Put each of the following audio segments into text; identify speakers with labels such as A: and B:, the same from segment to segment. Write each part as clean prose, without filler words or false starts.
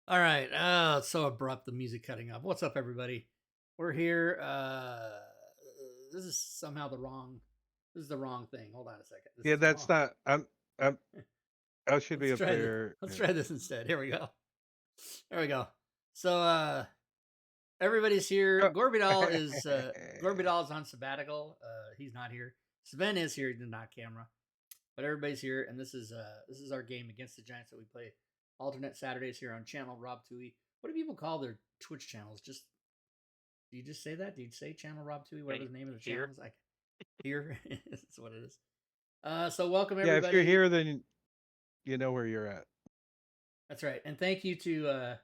A: All right. Oh, it's so abrupt, the music cutting off. What's up, everybody? We're here. This is somehow the wrong. This is the wrong thing. Hold on a second. This
B: Yeah,
A: is
B: that's
A: wrong.
B: not. I should be
A: Let's
B: up
A: try this.
B: there.
A: Let's try this instead. Here we go. There we go. So everybody's here.
B: Oh.
A: Gorbidal is Gorbidal is on sabbatical. He's not here. Sven is here, not camera, but everybody's here, and this is our game against the Giants that we play alternate Saturdays here on channel Rob Tui. What do people call their Twitch channels? Just do you just say that? Do you say channel Rob Tui, whatever the name of the channel is? Like here, that's what it is. So welcome everybody.
B: Yeah, if you're here, then you know where you're at.
A: That's right, and thank you to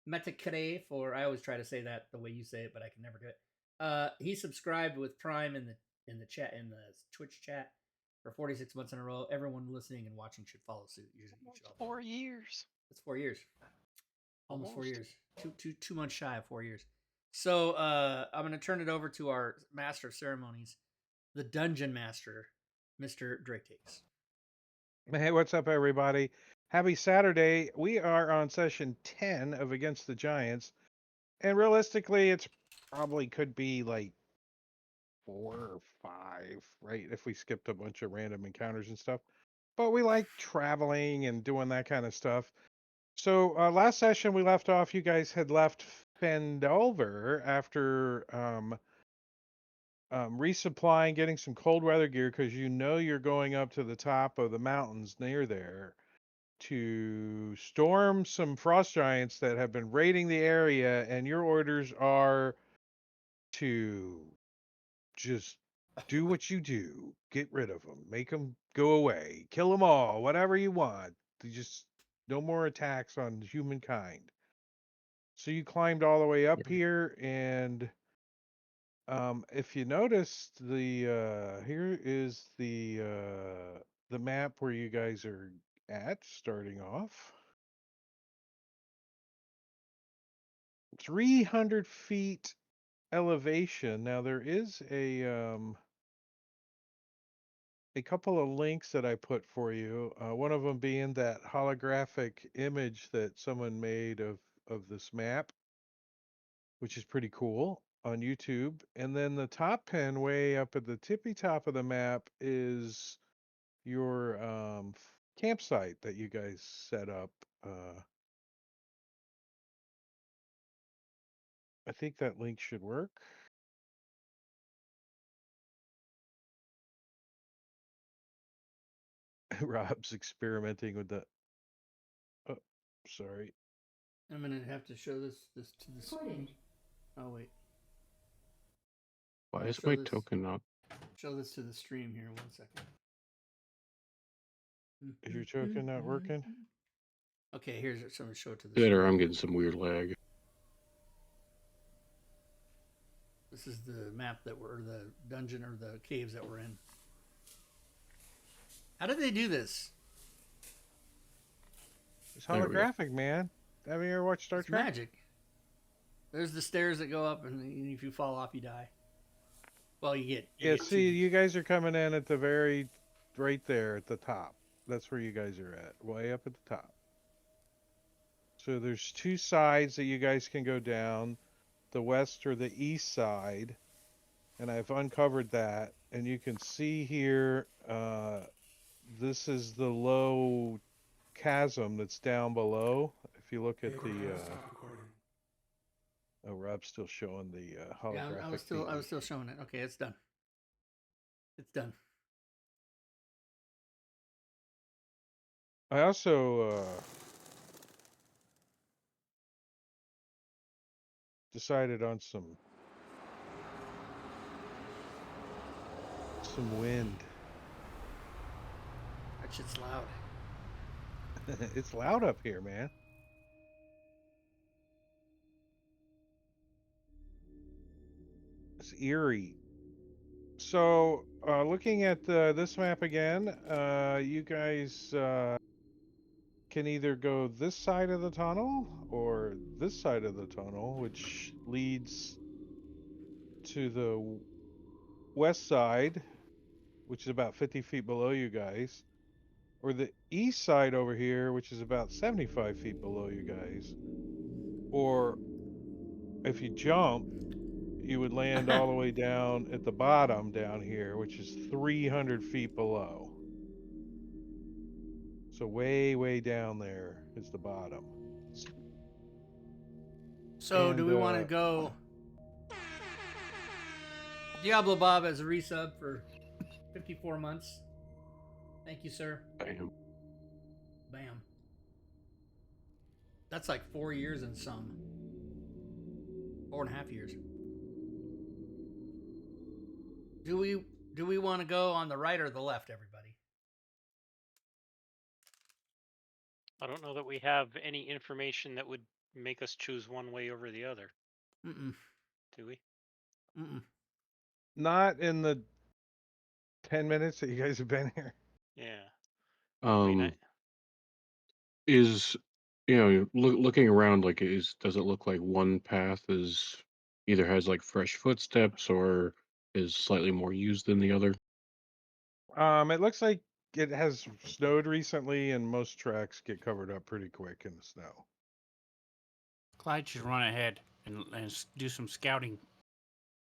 A: Metakre for. I always try to say that the way you say it, but I can never do it. He subscribed with Prime in the chat, in the Twitch chat, for 46 months in a row. Everyone listening and watching should follow suit. Usually,
C: 4 years.
A: It's 4 years. Almost 4 years. Two months shy of 4 years. So I'm going to turn it over to our master of ceremonies, the dungeon master, Mr. Drake Takes.
B: Hey, what's up, everybody? Happy Saturday. We are on session 10 of Against the Giants. And realistically, it's probably could be like 4 or 5, right? If we skipped a bunch of random encounters and stuff. But we like traveling and doing that kind of stuff. So last session we left off, you guys had left Fendover after resupplying, getting some cold weather gear, because you know you're going up to the top of the mountains near there to storm some frost giants that have been raiding the area, and your orders are to just do what you do. Get rid of them. Make them go away. Kill them all. Whatever you want. Just no more attacks on humankind. So you climbed all the way up here, and if you notice, here is the map where you guys are at starting off. 300 feet elevation. Now there is a couple of links that I put for you. One of them being that holographic image that someone made of this map, which is pretty cool, on YouTube. And then the top pen way up at the tippy top of the map is your campsite that you guys set up. I think that link should work. Rob's experimenting with the. Oh, sorry.
A: I'm gonna have to show this to the screen. Oh wait.
D: Why is my token not?
A: Show this to the stream here. 1 second.
B: Is your token not working?
A: Okay, here's someone show it to the
D: Better,
A: stream.
D: I'm getting some weird lag.
A: This is the map that we're, the dungeon or the caves that we're in. How did they do this?
B: It's holographic, man. Have you ever watched Star Trek?
A: Magic. There's the stairs that go up, and if you fall off, you die. Well, you get.
B: See, you guys are coming in at the very, right there at the top. That's where you guys are at, way up at the top. So there's two sides that you guys can go down, the west or the east side, and I've uncovered that. And you can see here, this is the low chasm that's down below. If you look at the, oh, Rob's still showing the holographic.
A: Yeah, I was still showing it. Okay, it's done. It's done.
B: I also decided on some wind.
A: That shit's loud.
B: It's loud up here, man. It's eerie. So, looking at this map again, you guys can either go this side of the tunnel or this side of the tunnel, which leads to the west side, which is about 50 feet below you guys, or the east side over here, which is about 75 feet below you guys. Or if you jump, you would land all the way down at the bottom down here, which is 300 feet below. So way, way down there is the bottom.
A: So do we want to go? Diablo Bob as a resub for 54 months. Thank you, sir.
D: Bam.
A: Bam. That's like 4 years and some. 4.5 years. Do we want to go on the right or the left, everybody?
C: I don't know that we have any information that would make us choose one way over the other.
A: Mm-mm.
C: Do we?
A: Mm-mm.
B: Not in the 10 minutes that you guys have been here.
C: Yeah. I mean,
D: Is looking around, like, does it look like one path is either has like fresh footsteps or is slightly more used than the other?
B: It looks like it has snowed recently, and most tracks get covered up pretty quick in the snow.
E: Clyde should run ahead and do some scouting.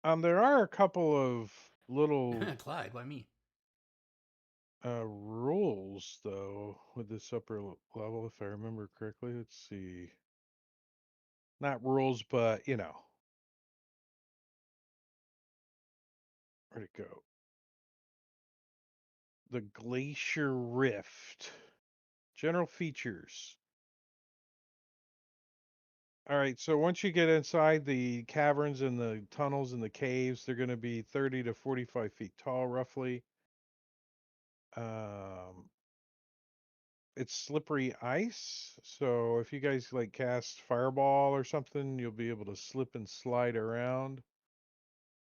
B: There are a couple of little
A: Clyde, why me?
B: rules though with this upper level, if I remember correctly. Let's see. Not rules, but where'd it go? The Glacier Rift. General features. All right, so once you get inside the caverns and the tunnels and the caves, they're going to be 30 to 45 feet tall, roughly. It's slippery ice, so if you guys like cast Fireball or something, you'll be able to slip and slide around.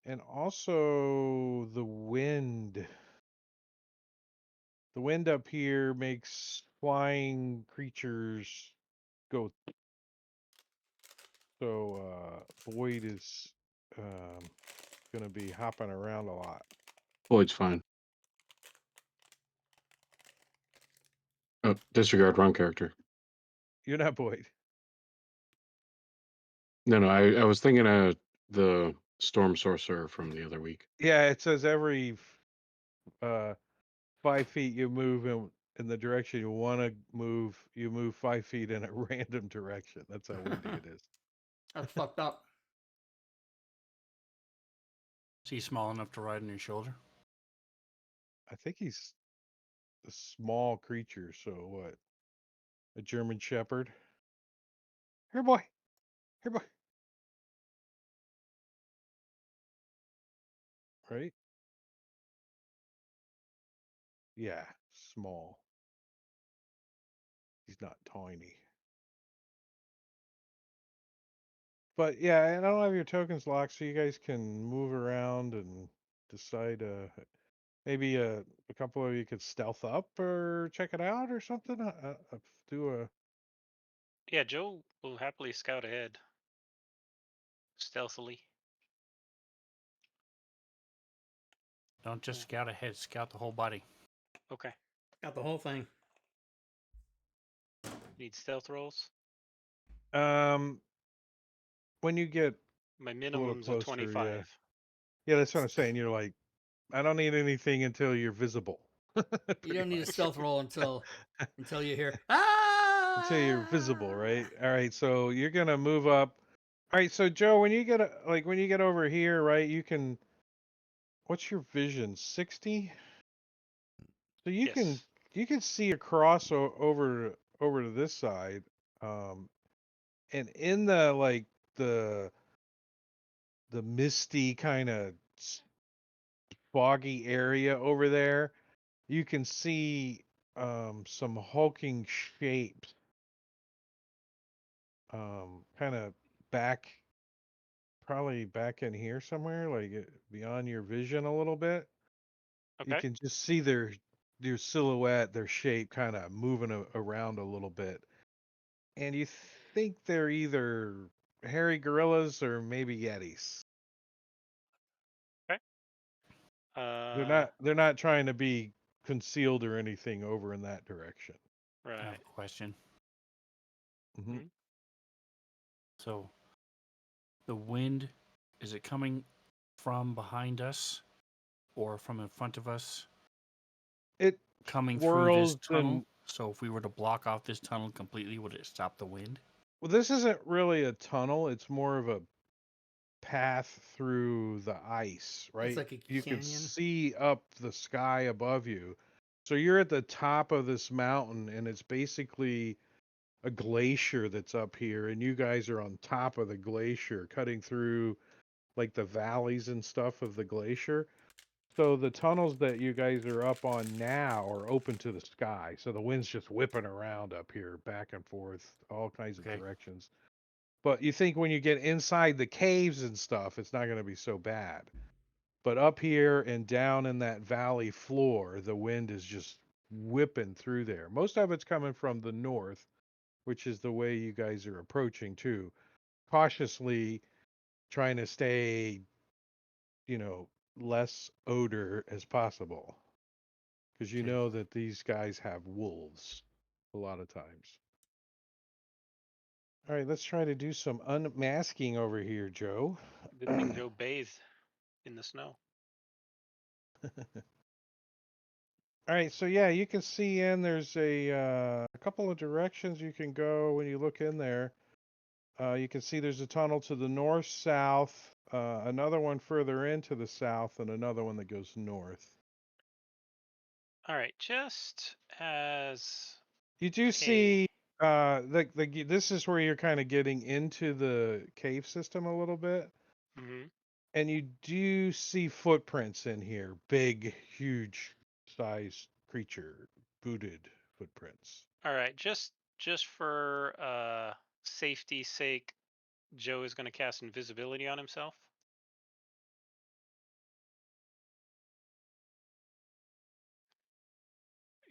B: And also the wind. The wind up here makes flying creatures go. So Boyd is going to be hopping around a lot.
D: Boyd's fine. Oh, disregard, wrong character.
B: You're not Boyd.
D: No, I was thinking of the Storm Sorcerer from the other week.
B: Yeah, it says every 5 feet you move in the direction you want to move, you move 5 feet in a random direction. That's how windy it is.
A: That's fucked up.
E: Is he small enough to ride on your shoulder?
B: I think he's a small creature, so what? A German Shepherd? Here, boy. Here, boy. Right? Yeah, small. He's not tiny. But yeah, and I don't have your tokens locked, so you guys can move around and decide. Maybe a couple of you could stealth up or check it out or something. Do a.
C: yeah, Joe will happily scout ahead. Stealthily.
E: Don't just scout ahead, scout the whole body.
C: Okay.
A: Got the whole thing.
C: Need stealth rolls?
B: Um, when you get
C: My
B: a little
C: minimum's a
B: closer,
C: 25.
B: yeah, that's what I'm saying. You're like, I don't need anything until you're visible.
A: You
B: Pretty
A: don't need a
B: much.
A: stealth roll until you hear ah
B: Until you're visible, right? All right, so you're gonna move up. All right, so Joe, when you get when you get over here, right, you can. What's your vision? 60. So
C: Yes.
B: you can see across over to this side, and in the the the misty kind of foggy area over there, you can see some hulking shapes, kind of back, probably back in here somewhere, like beyond your vision a little bit. You
C: Okay.
B: can just see their silhouette, their shape, kind of moving around a little bit, and you think they're either hairy gorillas or maybe yetis.
C: Okay.
B: They're not trying to be concealed or anything over in that direction.
E: I have
C: Right.
E: a question.
B: Hmm.
E: So, the wind, is it coming from behind us or from in front of us?
B: It
E: Coming through this
B: whirls
E: tunnel? So, if we were to block off this tunnel completely, would it stop the wind?
B: well, this isn't really a tunnel. It's more of a path through the ice,
A: It's
B: right?
A: like a
B: You can
A: canyon.
B: see up the sky above you. So you're at the top of this mountain, and it's basically a glacier that's up here, and you guys are on top of the glacier, cutting through like the valleys and stuff of the glacier. So the tunnels that you guys are up on now are open to the sky. So the wind's just whipping around up here, back and forth, all kinds of
E: Okay.
B: directions. But you think when you get inside the caves and stuff, it's not going to be so bad. But up here and down in that valley floor, the wind is just whipping through there. Most of it's coming from the north, which is the way you guys are approaching too. Cautiously trying to stay, you know, less odor as possible. Because you
E: Okay.
B: know that these guys have wolves a lot of times. All right, let's try to do some unmasking over here, Joe.
C: Good thing Joe bathed in the snow.
B: All right, so yeah, you can see in there's a couple of directions you can go when you look in there. You can see there's a tunnel to the north, south, another one further into the south, and another one that goes north.
C: All right. Just as
B: You do
C: a
B: see this is where you're kind of getting into the cave system a little bit,
C: mhm.
B: and you do see footprints in here, big, huge sized creature, booted footprints.
C: All right. Just for safety's sake, Joe is going to cast invisibility on himself.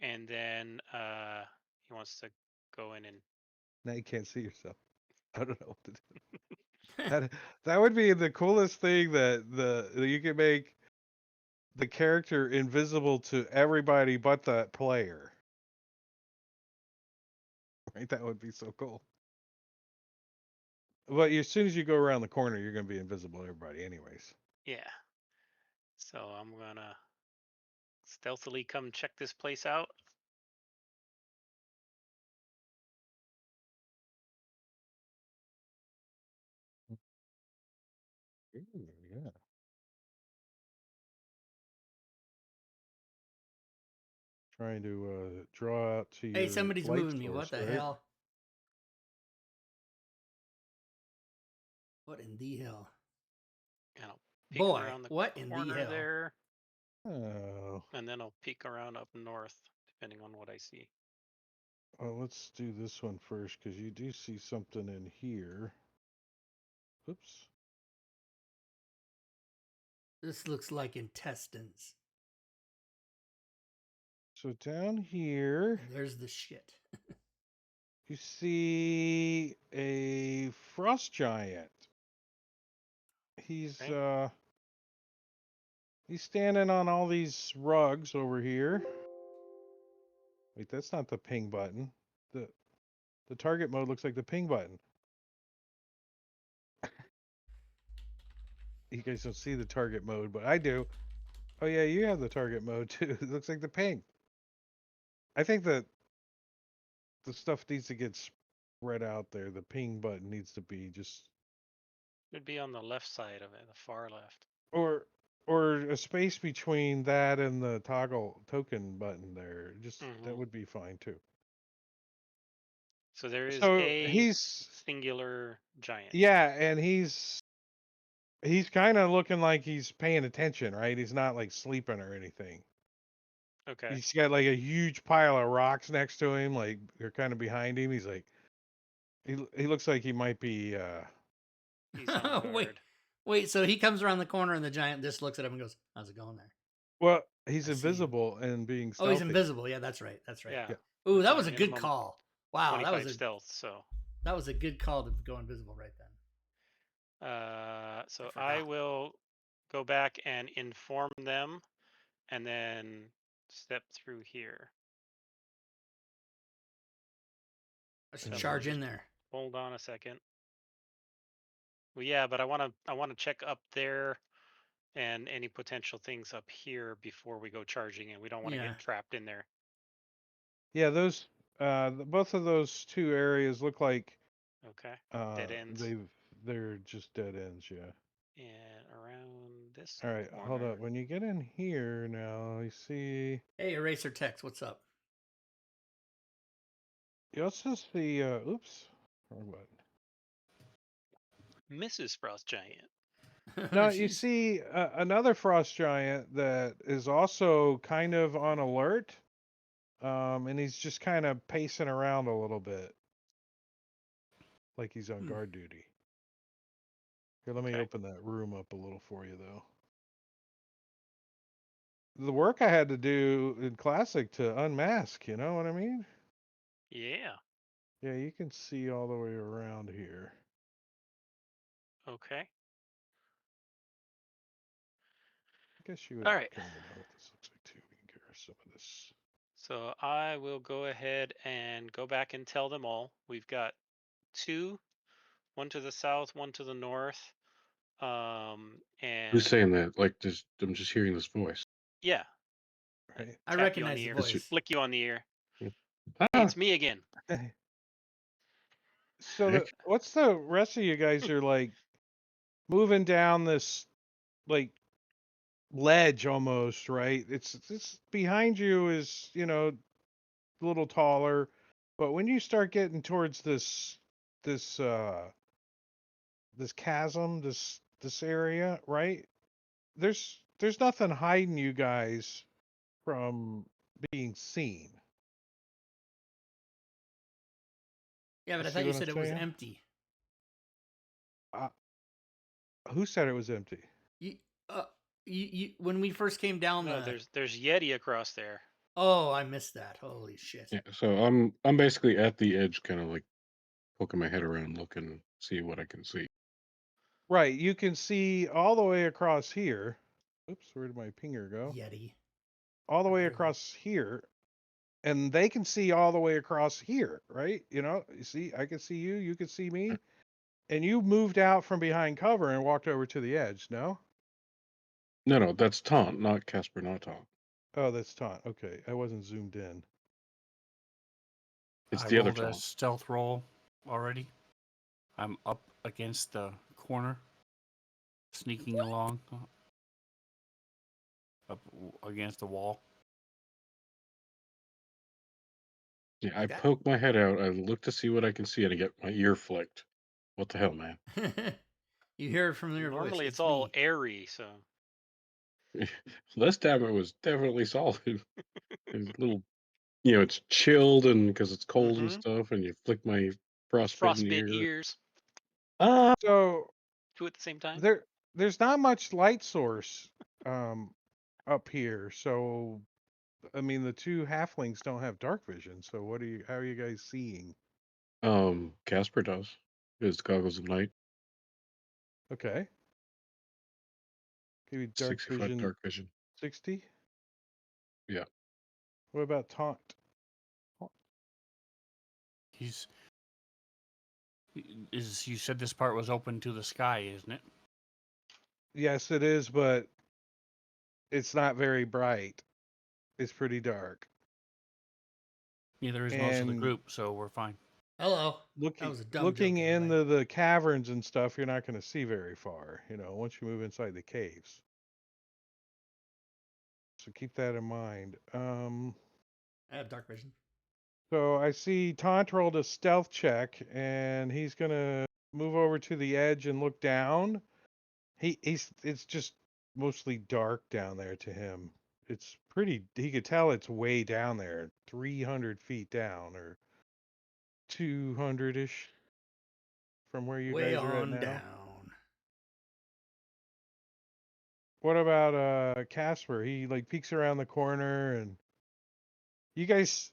C: And then he wants to go in and
B: Now you can't see yourself. I don't know what to do. That would be the coolest thing that you can make the character invisible to everybody but the player. Right? That would be so cool. But as soon as you go around the corner, you're going to be invisible to everybody, anyways.
C: yeah. So I'm gonna stealthily come check this place out.
B: Ooh, yeah. Trying to draw out to
A: Hey,
B: your
A: somebody's
B: light
A: moving me.
B: source,
A: What the
B: right?
A: hell? What in the hell?
C: And I'll peek
A: Boy,
C: around the
A: what in the
C: corner
A: hell?
C: there,
B: Oh,
C: and then I'll peek around up north, depending on what I see.
B: well, let's do this one first because you do see something in here. Oops.
A: This looks like intestines.
B: So down here,
A: There's the shit.
B: you see a frost giant. He's
C: Okay.
B: he's standing on all these rugs over here. Wait, that's not the ping button. The target mode looks like the ping button. you guys don't see the target mode, but I do. Oh yeah, you have the target mode too. It looks like the ping. I think that the stuff needs to get spread out there. The ping button needs to be just
C: It'd be on the left side of it, the far left.
B: or a space between that and the toggle token button there. Just that
C: Mhm.
B: would be fine too.
C: So there is
B: So
C: a
B: he's
C: singular giant.
B: yeah, and he's kind of looking like he's paying attention, right? He's not like sleeping or anything.
C: Okay.
B: He's got like a huge pile of rocks next to him, like they're kind of behind him. He's like he looks like he might be
C: He's on
A: wait,
C: guard.
A: wait. So he comes around the corner, and the giant just looks at him and goes, "How's it going there?"
B: well, he's
A: I see him.
B: invisible and being
A: Oh, he's
B: stealthy.
A: invisible. Yeah, that's right. That's right.
C: Yeah.
A: Ooh,
C: With
A: that
C: a
A: was a good
C: minimum
A: call. Wow,
C: 25 stealth. So.
A: that was a good call to go invisible right then.
C: So
A: I
C: I
A: forgot.
C: will go back and inform them, and then step through here.
A: I should
B: And
A: charge
C: just
A: in there.
C: Hold on a second. Well, yeah, but I want to check up there and any potential things up here before we go charging in. We don't want to
A: Yeah.
C: get trapped in there.
B: yeah, those both of those two areas look like
C: Okay. Dead ends.
B: they're just dead ends, yeah.
C: And around this
B: All right, hold
C: corner.
B: up. When you get in here now, you see
A: Hey, Eraser Text, what's up?
B: you also see oops, wrong button.
C: Mrs. Frost Giant.
B: No, you
A: She's-
B: see another frost giant that is also kind of on alert, and he's just kind of pacing around a little bit, like he's on guard duty. Here, let me
C: Okay.
B: open that room up a little for you, though. The work I had to do in Classic to unmask, you know what I mean?
C: Yeah.
B: Yeah, you can see all the way around here.
C: Okay.
B: I guess you would
C: All right.
B: kind of know what this looks like too. We can get rid of some of this.
C: So I will go ahead and go back and tell them all. We've got two, one to the south, one to the north. And
D: Who's saying that? Like, I'm just hearing this voice.
C: yeah,
B: Right.
A: I
C: tap you on
A: recognize
C: the
A: the
C: ear,
A: voice.
C: flick you on the ear.
D: Ah,
C: Hey, it's me again.
B: So
D: heck.
B: what's the rest of you guys are like moving down this like ledge almost, right? It's behind you is, you know, a little taller, but when you start getting towards this this chasm, this area, right? There's nothing hiding you guys from being seen.
A: Yeah, but
B: You
A: I
B: see
A: thought you
B: what I'm
A: said it was
B: saying?
A: empty.
B: Who said it was empty?
A: You, when we first came down
C: No,
A: the.
C: there's Yeti across there.
A: Oh, I missed that. Holy shit.
D: Yeah, so I'm basically at the edge, kind of like poking my head around, looking, see what I can see.
B: Right, you can see all the way across here. Oops, where did my pinger go?
A: Yeti.
B: All the way
A: There you go.
B: across here, and they can see all the way across here, right? You know, you see, I can see you, you can see me, and you moved out from behind cover and walked over to the edge. No?
D: No, that's Taunt, not Casper, not Taunt.
B: Oh, that's Taunt. Okay, I wasn't zoomed in.
D: It's
E: I
D: the other
E: rolled a
D: Taunt.
E: stealth roll already. I'm up against the corner, sneaking along up against the wall.
D: Yeah, I
A: That-
D: poke my head out, I look to see what I can see, and I get my ear flicked. What the hell, man?
A: You hear it from your voice.
C: Normally it's all
A: me.
C: airy, so
D: This time it was definitely solid. It's a little, it's chilled and because it's cold and
C: Mhm.
D: stuff, and you flick my frostbitten
C: frostbit
D: ear.
C: ears.
D: Ah,
B: So
C: Two at the same time.
B: there's not much light source up here. So I mean, the two halflings don't have dark vision. So how are you guys seeing?
D: Casper does. His goggles of night,
B: Okay. Give you dark
D: 60-foot
B: vision
D: dark vision.
B: 60.
D: Yeah.
B: What about taunt?
E: You said this part was open to the sky, isn't it?
B: Yes, it is, but it's not very bright. It's pretty dark.
E: Neither is most of the
B: And
E: group, so we're fine.
A: Hello. That
B: looking
A: was a dumb
B: looking
A: joke,
B: into
A: everybody.
B: the caverns and stuff, you're not going to see very far, once you move inside the caves. So keep that in mind.
A: I have dark vision.
B: So I see Taunt rolled a stealth check, and he's going to move over to the edge and look down. It's just mostly dark down there to him. It's pretty, he could tell it's way down there, 300 feet down or 200-ish from where you
A: Way
B: guys are at
A: on
B: now.
A: down.
B: What about Casper? He like peeks around the corner, and you guys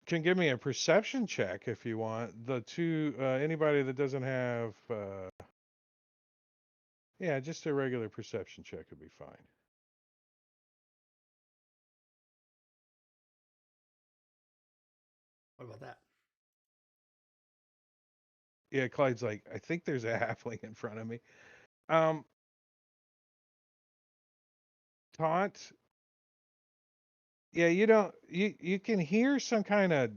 B: can give me a perception check if you want. The two anybody that doesn't have yeah, just a regular perception check would be fine.
A: What about that?
B: Yeah, Clyde's like, I think there's a halfling in front of me. Taunt. Yeah, you can hear some kind of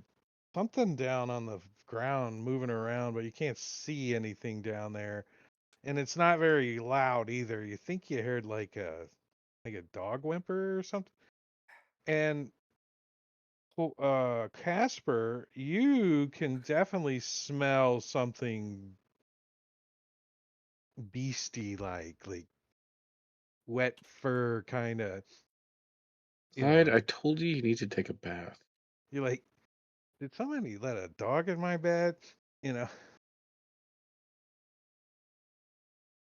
B: something down on the ground moving around, but you can't see anything down there. And it's not very loud either. You think you heard like a dog whimper or something. And Casper, you can definitely smell something beastie like wet fur kind of,
D: Clyde, I told you need to take a bath.
B: you're like, did somebody let a dog in my bed?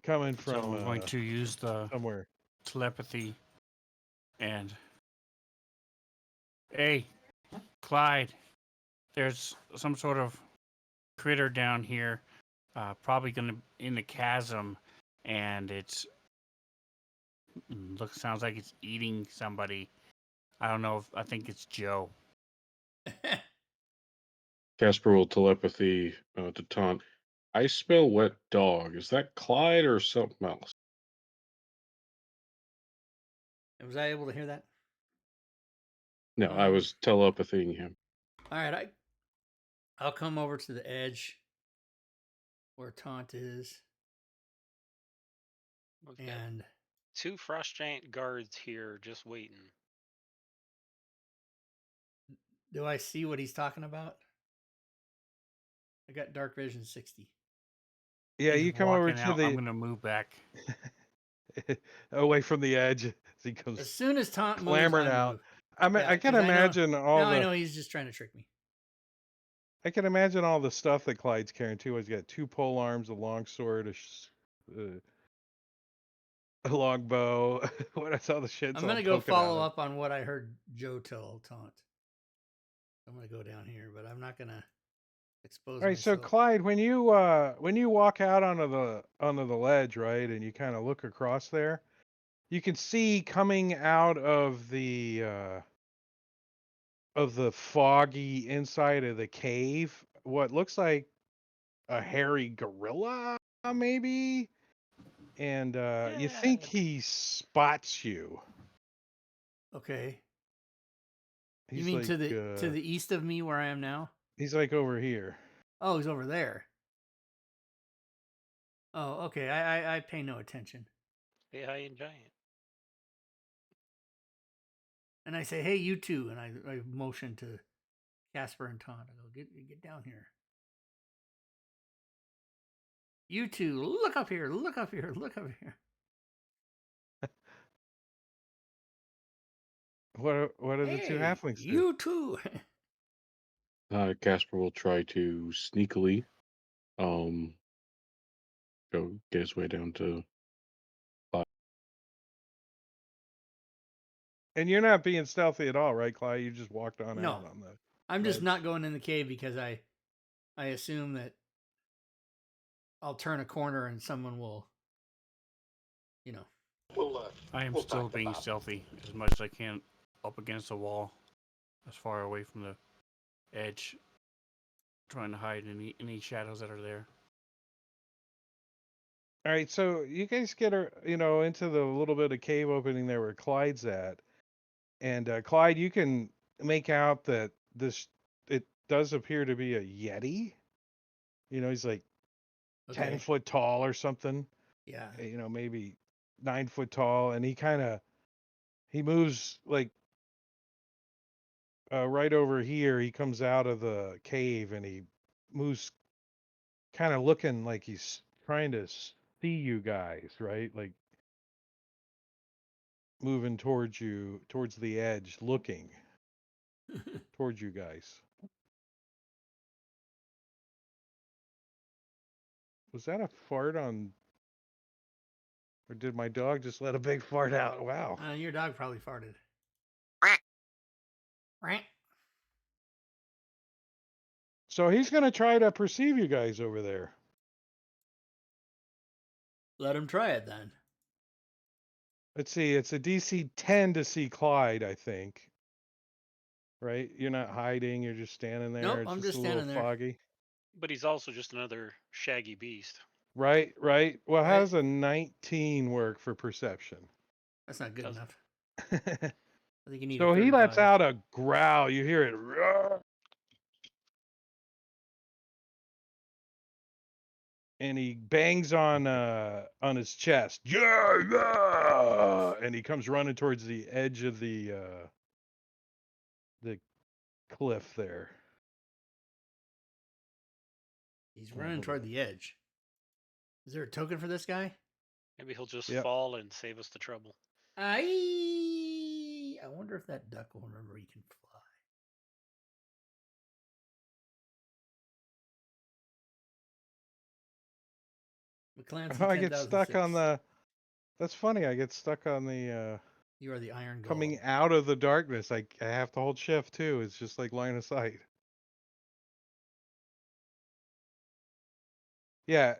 B: Coming
E: So
B: from
E: I'm going to use the
B: somewhere.
E: telepathy and hey, Clyde, there's some sort of critter down here, probably gonna in the chasm, and sounds like it's eating somebody. I don't know I think it's Joe.
D: Casper will telepathy to Taunt. I smell wet dog. Is that Clyde or something else?
A: Was I able to hear that?
D: No, I was telepathying him.
A: All right, I'll come over to the edge where Taunt is,
C: We've got
A: and
C: 2 frost giant guards here just waiting.
A: do I see what he's talking about? I got dark vision 60.
B: Yeah,
E: He's
B: you come over
E: walking
B: to
E: out. I'm
B: the
E: gonna move back.
B: away from the edge as he
A: As
B: comes
A: soon as Taunt moves,
B: clambering
A: I
B: out.
A: move.
B: I can
A: 'cause
B: imagine all
A: now I
B: the
A: know he's just trying to trick me.
B: I can imagine all the stuff that Clyde's carrying too. He's got 2 pole arms, a long sword, a long bow. What I saw the shit's
A: I'm
B: all
A: gonna go
B: poking out
A: follow
B: of.
A: up on what I heard Joe tell Taunt. I'm gonna go down here, but I'm not gonna expose
B: All right, so
A: myself.
B: Clyde, when you walk out onto the ledge, right, and you kind of look across there, you can see coming out of the foggy inside of the cave what looks like a hairy gorilla, maybe, and you think
C: Yeah.
B: he spots you.
A: Okay. You
B: He's
A: mean
B: like
A: to the east of me where I am now?
B: he's like over here.
A: Oh, he's over there. Oh, okay. I pay no attention.
C: Say hi and giant.
A: And I say, "Hey, you two," and I motion to Casper and Taunt. I go, "Get down here. You two, look up here. Look up here. Look up here."
B: What do the 2
A: Hey,
B: halflings do?
A: you two.
D: Casper will try to sneakily go get his way down to Clyde.
B: And you're not being stealthy at all, right, Clyde? You just walked on
A: No,
B: out on the
A: I'm just
B: ledge.
A: not going in the cave because I assume that I'll turn a corner and someone will, you know.
E: I am still being stealthy as much as I can, up against the wall, as far away from the edge, trying to hide any shadows that are there.
B: All right, so you guys get into the little bit of cave opening there where Clyde's at, and Clyde, you can make out that it does appear to be a Yeti. He's like 10
A: Okay.
B: foot tall or something.
A: Yeah.
B: Maybe 9 foot tall, and he moves like right over here. He comes out of the cave and he moves, kind of looking like he's trying to see you guys, right? Like moving towards you, towards the edge, looking towards you guys. Was that a fart on, or did my dog just let a big fart out? Wow.
A: Your dog probably farted.
B: So he's going to try to perceive you guys over there.
A: Let him try it then.
B: Let's see, it's a DC 10 to see Clyde, I think. Right? You're not hiding, you're just standing there.
A: Nope,
B: It's
A: I'm
B: just
A: just
B: a little
A: standing there.
B: foggy.
C: But he's also just another shaggy beast.
B: Right. Well,
A: Right.
B: how does a 19 work for perception?
A: That's not good
C: Doesn't.
A: enough. I think you need
B: So
A: a
B: he lets
A: 35.
B: out a growl. You hear it. "Roar." And he bangs on his chest. Yeah. And he comes running towards the edge of the cliff there.
A: He's running toward the edge. Is there a token for this guy?
C: Maybe he'll just
B: Yep.
C: fall and save us the trouble.
A: I wonder if that duck will remember he can fly. McClancy,
B: I get stuck on
A: 10,006.
B: the. That's funny. I get stuck on the
A: You are the Iron Golem.
B: coming out of the darkness. I have to hold shift too. It's just like line of sight. Yeah.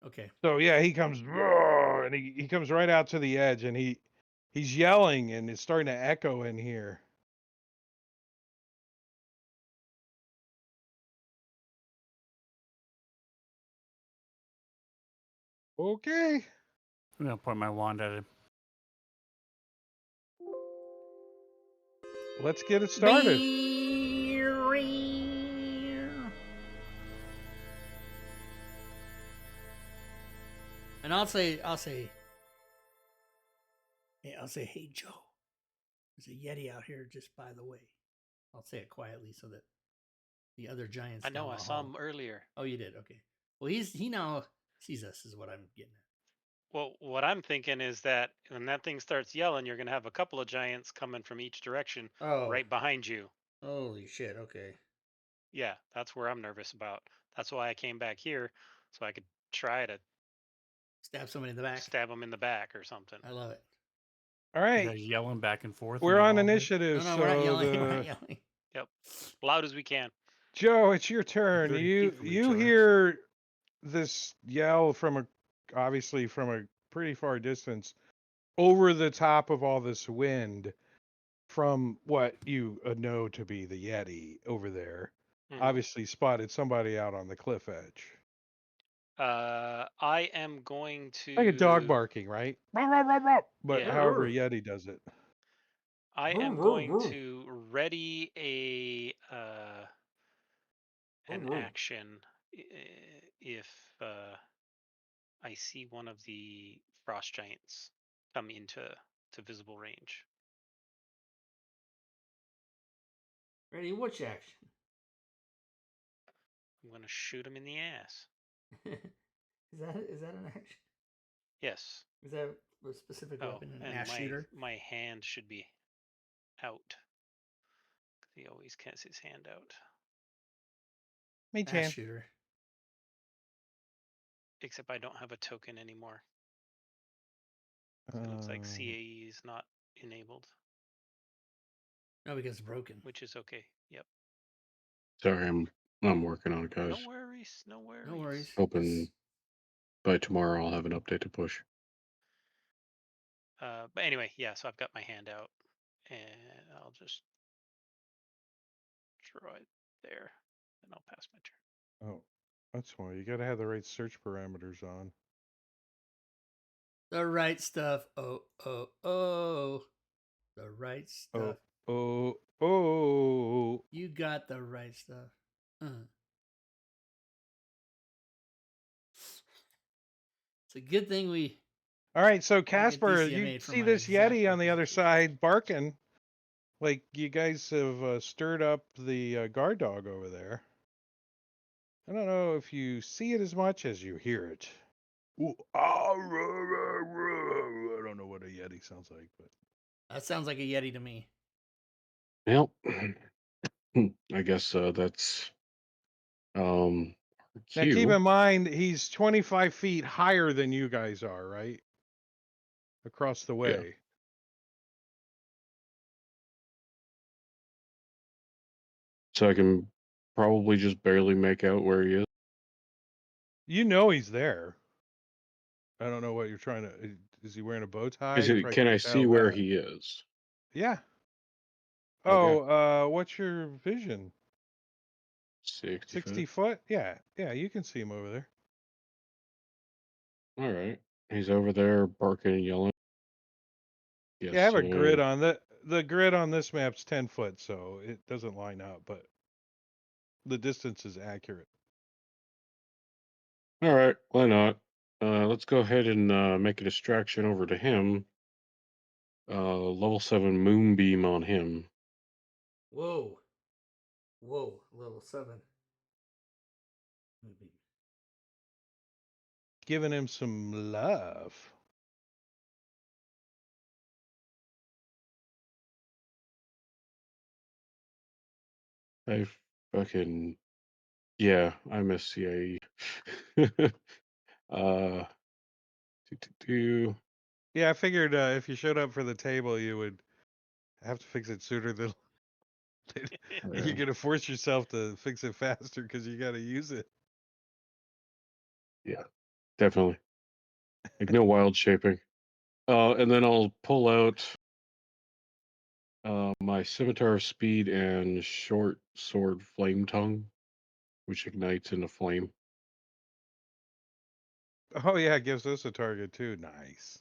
A: Okay.
B: So yeah, he comes "Roar," and he comes right out to the edge, and he's yelling, and it's starting to echo in here. Okay,
E: I'm gonna point my wand at him.
B: let's get it started.
A: And I'll say, hey Joe, there's a Yeti out here just by the way. I'll say it quietly so that the other giants.
C: I know,
A: down
C: I
A: the
C: saw
A: hall-
C: him earlier.
A: Oh, you did. Okay. Well, he now sees us. Is what I'm getting at.
C: Well, what I'm thinking is that when that thing starts yelling, you're going to have a couple of giants coming from each direction
A: Oh,
C: right behind you.
A: Holy shit. Okay.
C: Yeah, that's where I'm nervous about. That's why I came back here, so I could try to
A: Stab somebody in the back.
C: stab him in the back or something.
A: I love it.
B: All
E: You
B: right,
E: guys yelling back and forth.
B: we're
E: in the
B: on
E: hallway?
B: initiative.
A: No,
B: so
A: we're not yelling. We're not yelling.
C: Yep, loud as we can.
B: Joe, it's your turn.
E: 30
B: You
E: feet from each
B: you
E: other.
B: hear this yell obviously from a pretty far distance, over the top of all this wind, from what you know to be the Yeti over there.
C: Mhm.
B: Obviously spotted somebody out on the cliff edge.
C: I am going to
B: Like a dog barking, right? But
C: Yeah.
B: however a Yeti does it.
C: I am going to ready an action if I see one of the frost giants come into visible range.
A: Ready? Which action?
C: I'm going to shoot him in the ass.
A: Is that an action?
C: Yes.
A: Is that a specific weapon? An
C: and
A: ass shooter?
C: my hand should be out. He always has his hand out.
B: Me
A: Ass
B: too.
A: shooter.
C: Except I don't have a token anymore. It looks like CAE is not enabled.
A: No, because it's broken.
C: Which is okay. Yep.
D: Sorry, I'm working on it, guys.
C: No worries. No worries.
A: No worries.
D: Hoping by tomorrow I'll have an update to push.
C: But anyway, yeah. So I've got my hand out, and I'll just draw it there, and I'll pass my turn.
B: Oh. That's why you got to have the right search parameters on.
A: The right stuff. Oh, oh, oh. The right stuff.
B: Oh.
A: You got the right stuff. It's a good thing we
B: All right, so
A: get
B: Casper, you
A: DCMA'd for
B: see
A: my
B: this
A: exact
B: Yeti on the other
A: representation.
B: side barking. Like you guys have stirred up the guard dog over there. I don't know if you see it as much as you hear it. Ooh, ah, ruh, ruh, ruh. I don't know what a Yeti sounds like, but
A: That sounds like a Yeti to me.
D: Well, I guess that's um
B: now keep
D: Q.
B: in mind he's 25 feet higher than you guys are, right? Across the
D: Yeah.
B: way.
D: So I can probably just barely make out where he is.
B: You know he's there. I don't know what you're trying to. Is he wearing a bow tie?
D: Is
B: You
D: it?
B: probably
D: Can I
B: can't
D: see
B: tell
D: where
B: that.
D: he is?
B: Yeah.
D: Okay.
B: Oh, what's your vision?
D: 60
B: 60
D: foot.
B: foot? Yeah. Yeah, you can see him over there.
D: All right. He's over there barking and yelling. Yes.
B: Yeah, I have a grid on the grid on this map's 10 foot, so it doesn't line up, but the distance is accurate.
D: All right. Why not? Let's go ahead and make a distraction over to him. Level 7 moonbeam on him.
A: Whoa. Whoa. Level 7.
B: Giving him some love.
D: I fucking yeah. I miss CAE. uh, do.
B: Yeah, I figured if you showed up for the table, you would have to fix it sooner than you're gonna force yourself to fix it faster because you got to use it.
D: Yeah, definitely. Like no wild shaping. And then I'll pull out my scimitar of speed and short sword flame tongue, which ignites into flame.
B: Oh yeah, it gives us a target too. Nice.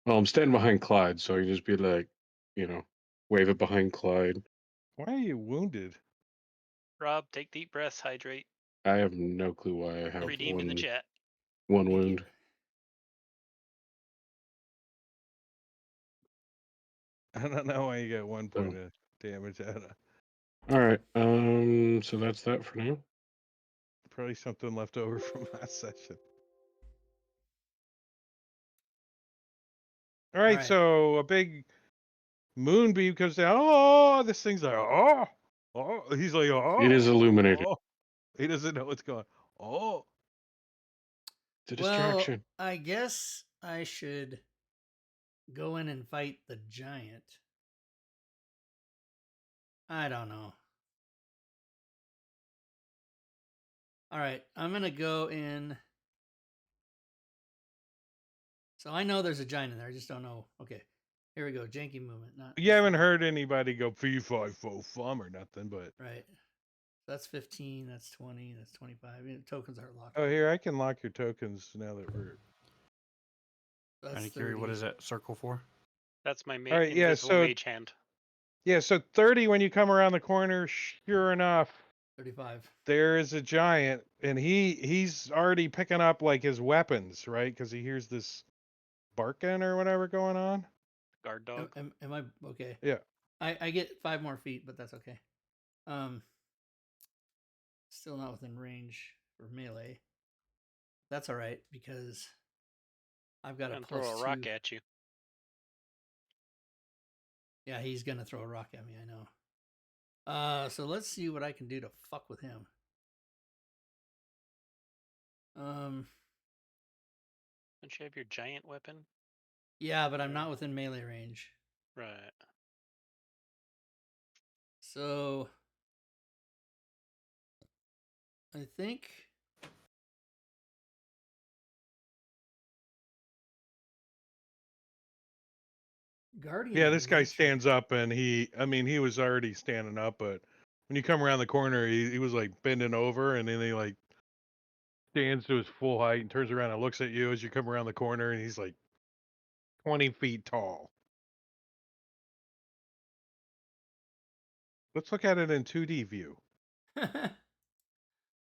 D: Well, I'm standing behind Clyde, so I can just be like, wave it behind Clyde.
B: Why are you wounded?
C: Rob, take deep breaths, hydrate.
D: I have no clue why I have
C: Redeemed in the chat.
D: one
A: Thank
D: wound.
A: you.
B: I don't know why you got 1 point
D: So,
B: of damage out of.
D: all right. So that's that for now.
B: Probably something left over from last session. All right, so a big moonbeam comes down. Oh, this thing's like, oh. He's like,
D: It is illuminated.
B: oh. He doesn't know what's going. Oh,
D: It's a
A: Well,
D: distraction.
A: I guess I should go in and fight the giant. I don't know. All right, I'm going to go in. So I know there's a giant in there. I just don't know. Okay, here we go. Janky movement.
B: you haven't heard anybody go fee fi fo fum or nothing, but
A: Right. That's 15. That's 20. That's 25. Tokens aren't locked.
B: oh, here I can lock your tokens now that we're.
A: That's
E: Kind of curious,
A: 30.
E: what is that circle for?
C: That's my
B: All right, yeah,
C: invisible
B: so
C: mage hand.
B: yeah, so 30 when you come around the corner. Sure enough,
A: 35.
B: there is a giant, and he's already picking up like his weapons, right? Because he hears this barking or whatever going on.
C: Guard dog.
A: Am I okay?
B: Yeah.
A: I get 5 more feet, but that's okay. Still not within range for melee. That's all right because I've got a
C: And
A: plus
C: throw a rock
A: 2.
C: at you.
A: Yeah, he's gonna throw a rock at me. I know. So let's see what I can do to fuck with him.
C: Don't you have your giant weapon?
A: Yeah, but I'm not within melee range.
C: Right.
A: So I think Guardian.
B: Yeah,
A: of
B: this guy
A: Nature.
B: stands up, and he was already standing up, but when you come around the corner, he was like bending over, and then he like stands to his full height and turns around and looks at you as you come around the corner, and he's like 20 feet tall. Let's look at it in 2D view.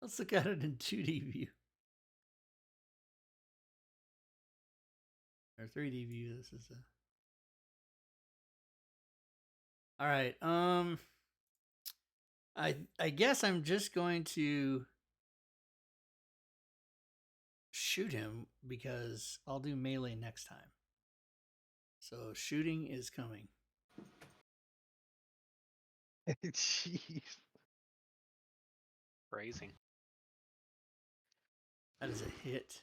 A: Let's look at it in 2D view. Or 3D view. This is a... All right. I guess I'm just going to shoot him because I'll do melee next time. So shooting is coming.
B: Jeez.
C: Phrasing.
A: That is a hit.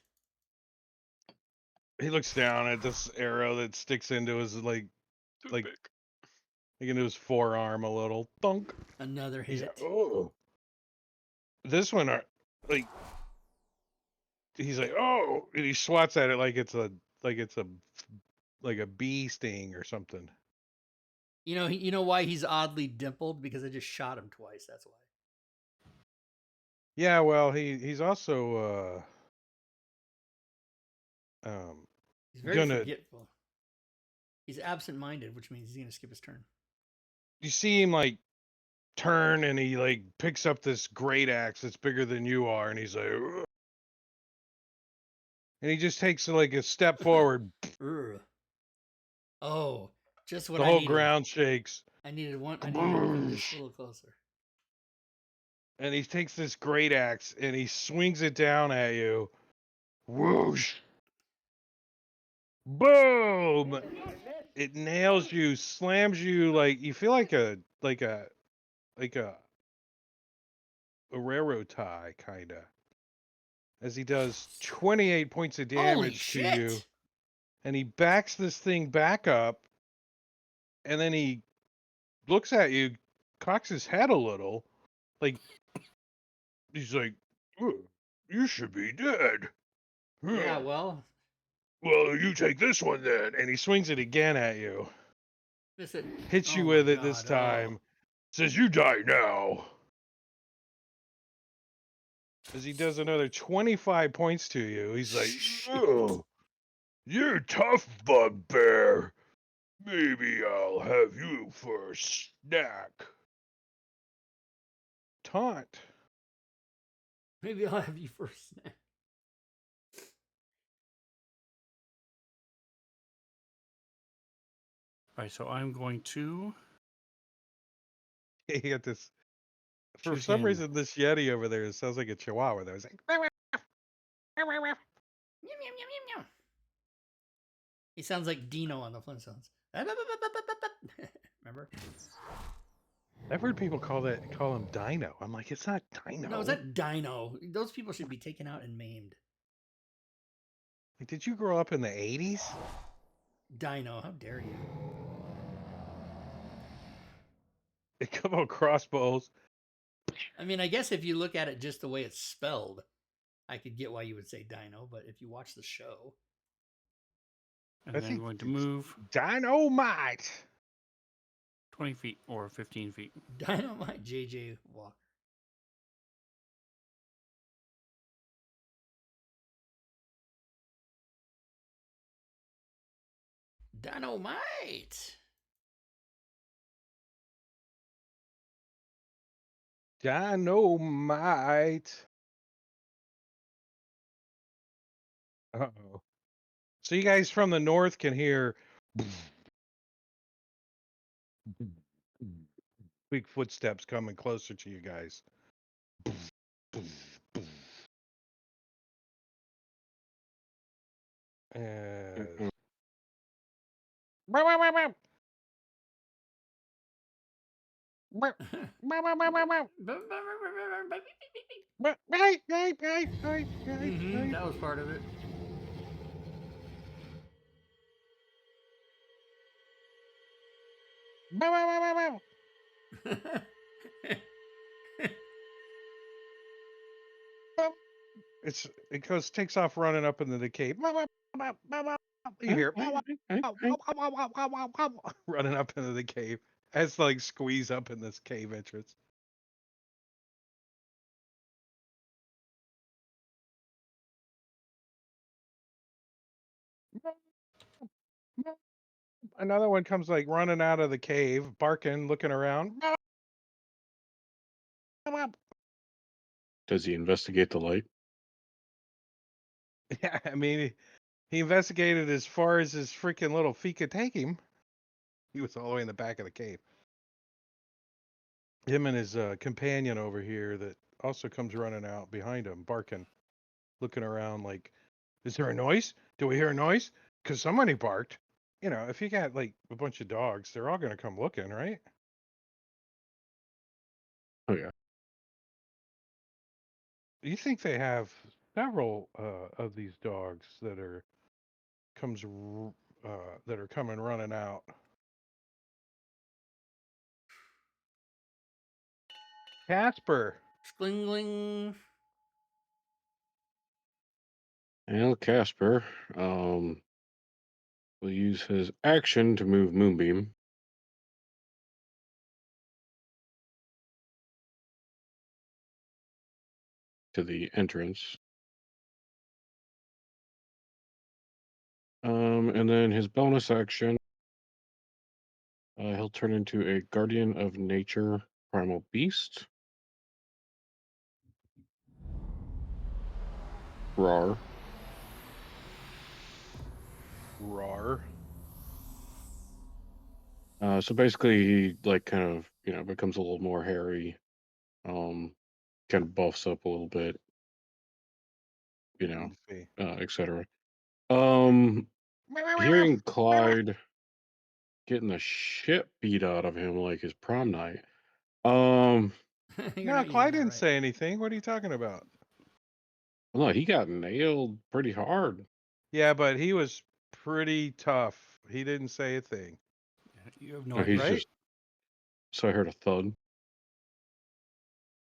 B: He looks down at this arrow that sticks into his like into his forearm a little. Thunk.
A: Another
B: He's
A: hit.
B: oh. This one like he's like oh, and he swats at it like it's a bee sting or something.
A: You know why he's oddly dimpled? Because I just shot him twice. That's why.
B: Yeah, well, he's also
A: He's very
B: gonna.
A: forgetful. He's absent-minded, which means he's gonna skip his turn.
B: You see him like turn, and he like picks up this great axe that's bigger than you are, and he's like, ugh. And he just takes like a step forward.
A: Oh, just what
B: The
A: I
B: whole
A: needed.
B: ground shakes.
A: I needed one. I needed to move just a little closer.
B: And he takes this great axe and he swings it down at you. Whoosh! Boom! It nails you, slams you like you feel like a railroad tie kinda. As he does 28 points of damage to you. And he backs this thing back up, and then he looks at you, cocks his head a little, like he's like, "You should be dead."
A: Yeah, well,
B: you take this one then, and he swings it again at you. Hits you with it this time. Says, "You die now." As he does another 25 points to you, he's like, "Oh, you're tough, bugbear. Maybe I'll have you for a snack." Taunt.
A: Maybe I'll have you first.
E: All right, so I'm going to.
B: You got this. For
E: shoot
B: some
E: him.
B: reason, this Yeti over there sounds like a Chihuahua. That was like.
A: He sounds like Dino on the Flintstones. Remember?
B: I've heard people call him Dino. I'm like, it's not Dino.
A: No, is that Dino? Those people should be taken out and maimed.
B: Like, did you grow up in the 80s?
A: Dino, how dare you?
B: They come on crossbows.
A: I mean, I guess if you look at it just the way it's spelled, I could get why you would say Dino, but if you watch the show.
E: And then I'm going to move
B: Dynamite!
E: 20 feet or 15 feet.
A: Dynamite JJ Walker. Dynamite!
B: Dynamite! Uh-oh. So you guys from the north can hear big footsteps coming closer to you guys. And...
A: That was part of it.
B: Takes off running up into the cave. You hear running up into the cave as like squeeze up in this cave entrance. Another one comes like running out of the cave, barking, looking around.
D: Does he investigate the light?
B: Yeah, I mean, he investigated as far as his freaking little feet could take him. He was all the way in the back of the cave. Him and his companion over here that also comes running out behind him, barking, looking around like, is there a noise? Do we hear a noise? Because somebody barked. You know, if you got like a bunch of dogs, they're all going to come looking, right?
D: Oh yeah.
B: You think they have several of these dogs that are that are coming running out? Casper.
A: Sklingling.
D: And Casper will use his action to move Moonbeam to the entrance. And then his bonus action, he'll turn into a Guardian of Nature Primal Beast. Rar.
B: Rar.
D: So basically, he like kind of becomes a little more hairy, kind of buffs up a little bit,
B: See.
D: etc. Hearing Clyde getting the shit beat out of him like his prom night.
A: You're
B: No,
A: not using
B: Clyde
A: that
B: didn't
A: right.
B: say anything. What are you talking about?
D: No, he got nailed pretty hard.
B: Yeah, but he was pretty tough. He didn't say a thing.
E: You have no
D: No, he's
E: idea.
B: Right?
D: so I heard a thud.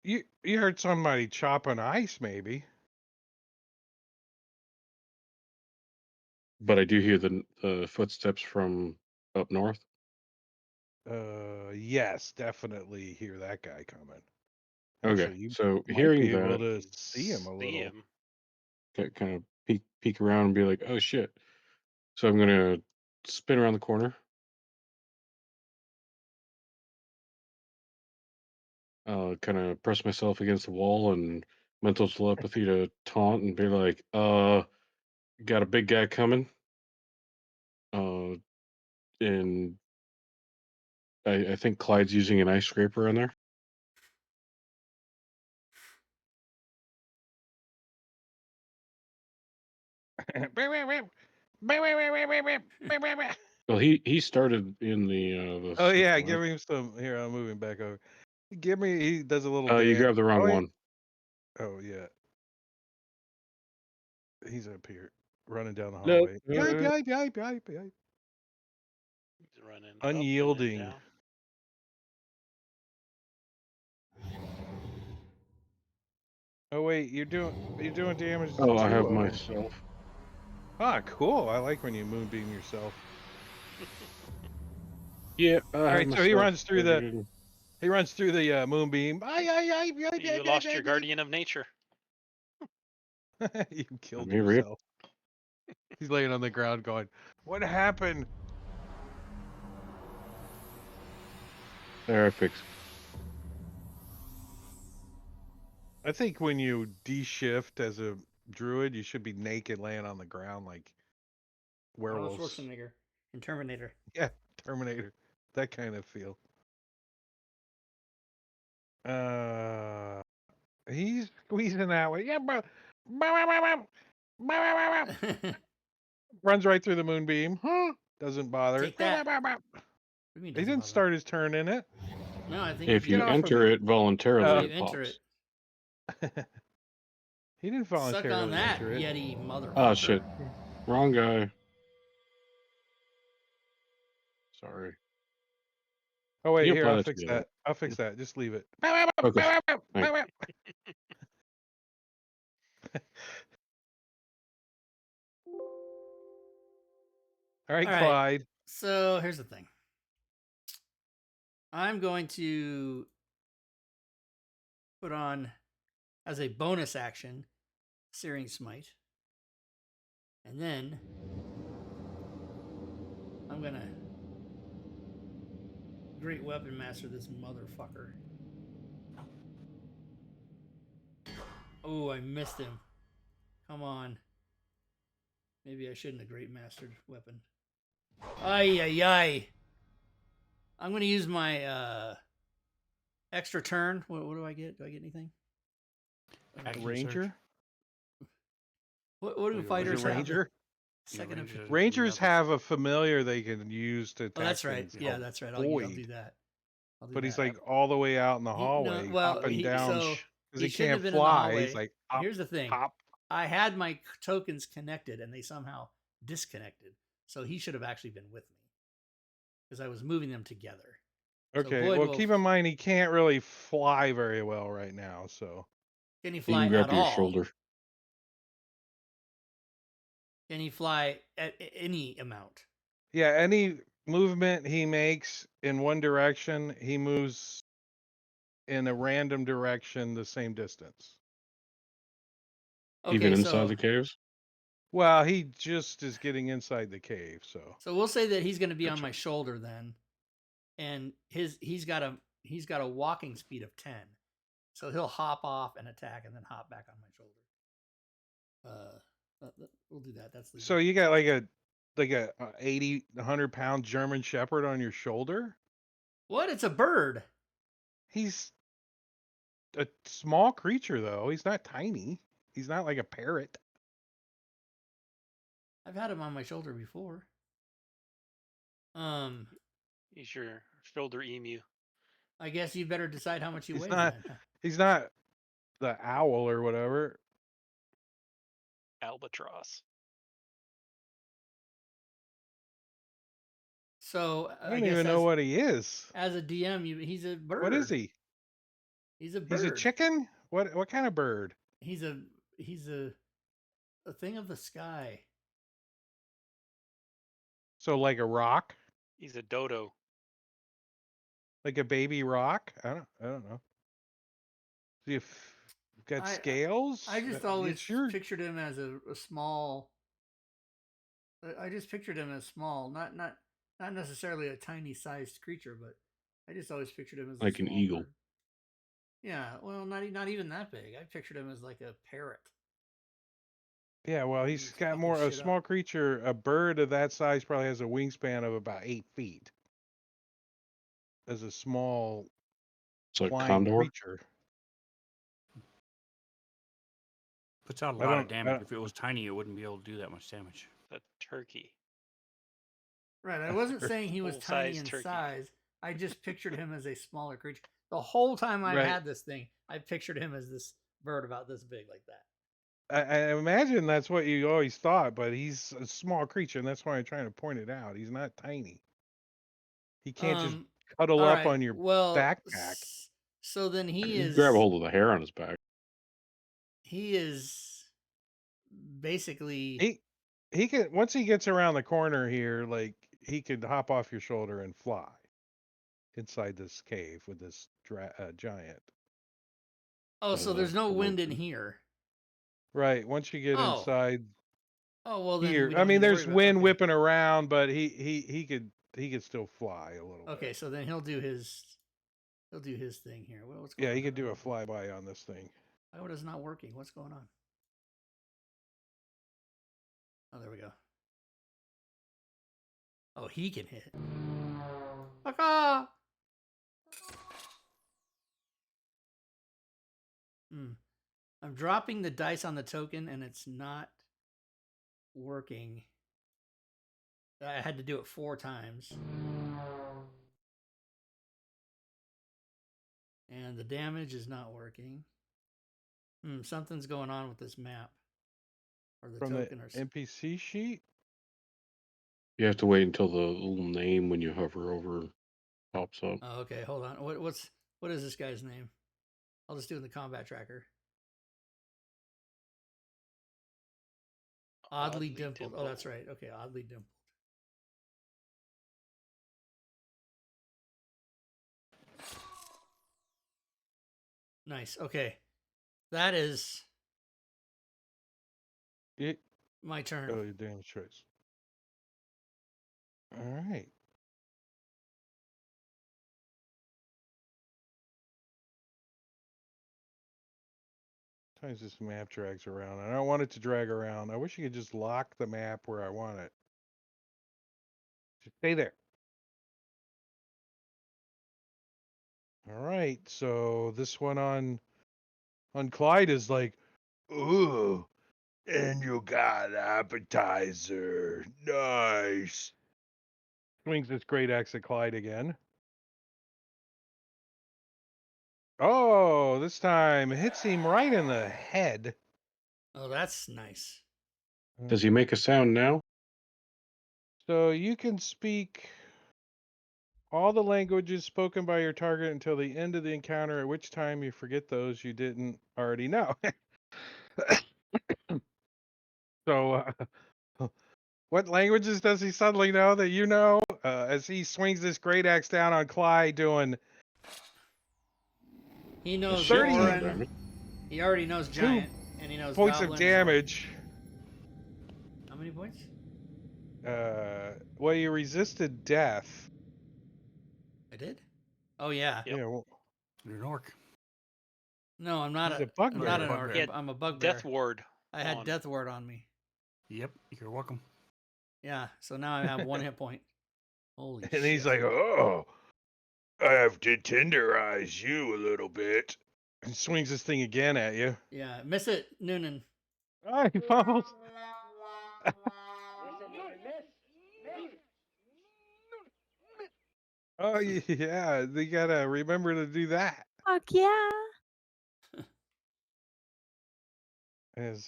B: You heard somebody chopping ice, maybe.
D: But I do hear the footsteps from up north.
B: Yes, definitely hear that guy coming.
D: Okay,
B: Actually, you
D: so
B: might
D: hearing
B: be able
D: that,
B: to see him a
C: See
B: little.
C: him.
D: kind of peek around and be like, "Oh shit!" So I'm gonna spin around the corner. Kind of press myself against the wall and mental telepathy to taunt and be like, got a big guy coming." Uh, and I think Clyde's using an ice scraper in there. Well, he started in the
B: Oh yeah,
D: circle,
B: give
D: right?
B: him some. Here, I'm moving back over. Give me. He does a little
D: Oh, you
B: dance.
D: grabbed the wrong
B: Oh,
D: one.
B: oh yeah. He's up here, running down the
D: No,
B: hallway. Yipe, yipe, yipe, yipe, yipe.
C: He's running up and then
B: Unyielding.
C: down.
B: Oh wait, you're doing damage
D: oh, I
B: too,
D: have
B: Owen.
D: myself.
B: Ah, cool. I like when you moonbeam yourself.
D: Yeah, I
B: All
D: have
B: right, so
D: myself.
B: he runs through the moonbeam. Ay, ay, ay, ay, ay,
C: You
B: ay,
C: lost
B: ay,
C: your guardian of nature.
B: ay. You
D: I'm
B: killed
D: here, Rip.
B: yourself. He's laying on the ground going, "What happened?"
D: There, I fixed.
B: I think when you de-shift as a druid, you should be naked, laying on the ground like
A: Arnold
B: werewolves.
A: Schwarzenegger in Terminator.
B: Yeah, Terminator. That kind of feel. He's squeezing that way. Yeah, bro. Runs right through the moonbeam. Huh? Doesn't bother.
A: Take that. What do you mean
B: He
A: doesn't
B: didn't
A: bother?
B: start his turn in it.
A: No, I think
D: If
A: you
D: you
B: Get off of
D: enter
B: me.
D: it voluntarily,
A: when
B: Oh.
A: you
D: it
A: enter
D: pops.
A: it.
B: He didn't
A: Suck
B: voluntarily
A: on that,
B: enter it.
A: Yeti motherfucker.
D: Oh shit, wrong guy. Sorry.
B: Oh wait,
D: You
B: here,
D: apply
B: I'll
D: that
B: fix
D: together.
B: that. I'll fix that. Just leave it.
D: Okay. Thanks.
B: All right,
A: All right.
B: Clyde.
A: So here's the thing. I'm going to put on as a bonus action Searing Smite. And then I'm going to Great weapon master this motherfucker. Oh, I missed him. Come on. Maybe I shouldn't have great mastered weapon. Ay, ay, ay. I'm going to use my extra turn. What do I get? Do I get anything?
E: Action
B: Ranger?
A: What do
E: Wait, was it
A: fighters have?
B: Ranger?
A: Second of...
B: Rangers have a familiar they can use to attack.
A: Oh, that's right.
B: things
A: Yeah,
B: called
A: that's right. I'll do
B: Void.
A: that. I'll do
B: But
A: that.
B: he's like all the way out in the
A: He- no,
B: hallway,
A: well,
B: up and
A: he-
B: down,
A: so
B: because
A: he
B: he
A: shouldn't have
B: can't
A: been in the
B: fly.
A: hallway.
B: He's like, hop,
A: Here's the thing.
B: hop.
A: I had my tokens connected and they somehow disconnected. So he should have actually been with me because I was moving them together. So
B: Okay,
A: Boyd
B: well,
A: will-
B: keep in mind he can't really fly very well right now, so.
A: Can he
D: You
A: fly
D: can grab
A: at
D: to your
A: all?
D: shoulder.
A: Can he fly at any amount?
B: Yeah, any movement he makes in one direction, he moves in a random direction the same distance.
A: Okay,
D: Even inside
A: so
D: the caves?
B: Well, he just is getting inside the cave, so.
A: so we'll say that he's going to be on
D: Gotcha.
A: my shoulder then, and he's got a walking speed of 10, so he'll hop off and attack and then hop back on my shoulder. We'll do that. That's legal.
B: So you got like a 80, 100-pound German Shepherd on your shoulder?
A: What? It's a bird.
B: He's a small creature, though. He's not tiny. He's not like a parrot.
A: I've had him on my shoulder before.
C: He's your shoulder emu.
A: I guess you better decide how much he
B: He's
A: weighs.
B: not-
A: Then.
B: He's not the owl or whatever.
C: Albatross.
A: So
B: I don't even know what he is.
A: As a DM, he's a bird.
B: What is he?
A: He's a bird.
B: He's a chicken? What kind of bird?
A: He's a thing of the sky.
B: So like a rock?
C: He's a dodo.
B: Like a baby rock? I don't know. Does he have got scales?
A: I just
B: You
A: always
B: sure?
A: pictured him as a small. I just pictured him as small, not necessarily a tiny sized creature, but I just always pictured him as
D: Like
A: a
D: an
A: small
D: eagle.
A: bird. Yeah, well, not even that big. I pictured him as like a parrot.
B: Yeah, well,
A: He's
B: he's got
A: fucking
B: more, a
A: shit up.
B: small creature, a bird of that size probably has a wingspan of about 8 feet. As a small
D: It's like
B: flying
D: condor.
B: creature.
E: Puts out a
B: I
E: lot of
B: don't-
E: damage. If it was tiny, it wouldn't be able to do that much damage.
C: The turkey.
A: Right. I wasn't saying he was tiny
C: Full-size
A: in
C: turkey.
A: size. I just pictured him as a smaller creature. The whole time I've
B: Right.
A: had this thing, I pictured him as this bird about this big, like that.
B: I imagine that's what you always thought, but he's a small creature, and that's why I'm trying to point it out. He's not tiny. He can't just cuddle
A: all
B: up
A: right,
B: on your
A: well,
B: backpack.
A: So then he
D: You
A: is
D: grab a hold of the hair on his back.
A: he is basically
B: He can, once he gets around the corner here, like he could hop off your shoulder and fly inside this cave with this giant.
A: Oh, so there's no
D: the
A: wind in
D: monkey.
A: here.
B: Right. Once you get
A: Oh.
B: inside
A: Oh well, then
B: here,
A: we
B: I
A: don't
B: mean,
A: need to
B: there's
A: worry about-
B: wind
A: okay.
B: whipping around, but he could still fly a little
A: Okay,
B: bit.
A: so then he'll do his thing here. What's going
B: Yeah,
A: on?
B: he could do a flyby on this thing.
A: Why is it not working? What's going on? Oh, there we go. Oh, he can hit. Aka! I'm dropping the dice on the token and it's not working. I had to do it 4 times. And the damage is not working. Something's going on with this map. Or the
B: From the
A: token or
B: NPC sheet?
D: You have to wait until the little name when you hover over pops up.
A: Oh, okay, hold on. What is this guy's name? I'll just do it in the combat tracker. Oddly dimpled. Oh, that's right. Okay, oddly dimpled. Nice. Okay. That is
B: It,
A: my turn.
B: oh, your damage choice. All right. Sometimes this map drags around. I don't want it to drag around. I wish you could just lock the map where I want it. Just stay there. All right. So this one on Clyde is like, ooh, and you got appetizer. Nice. Swings this great axe at Clyde again. Oh, this time hits him right in the head.
A: Oh, that's nice.
D: Does he make a sound now?
B: So you can speak all the languages spoken by your target until the end of the encounter, at which time you forget those you didn't already know. So, what languages does he suddenly know that you know? As he swings this great axe down on Clyde, doing
A: He
D: A
A: knows
D: shit ton of
B: 30
A: Orin.
D: damage.
A: He already knows Giant, and he knows
B: points
A: Goblin
B: of
A: as well.
B: damage.
A: How many points?
B: Well, you resisted death.
A: I did. Oh yeah.
C: Yep.
B: Yeah, well,
E: You're an orc.
A: No, I'm not
B: he's
A: a.
B: a bugbear.
A: I'm not an
E: Bugbear.
A: orc.
C: He had
A: I'm a bugbear.
C: Death ward.
A: I had
C: on.
A: death ward on me.
E: Yep, you're welcome.
A: Yeah. So now I have 1 hit point. Holy
B: And
A: shit.
B: he's like, oh, I have to tenderize you a little bit. And swings this thing again at you.
A: Yeah. Miss it, Noonan.
B: Oh, he fumbles. Oh, yeah, they gotta remember to do that.
F: Fuck yeah.
B: As,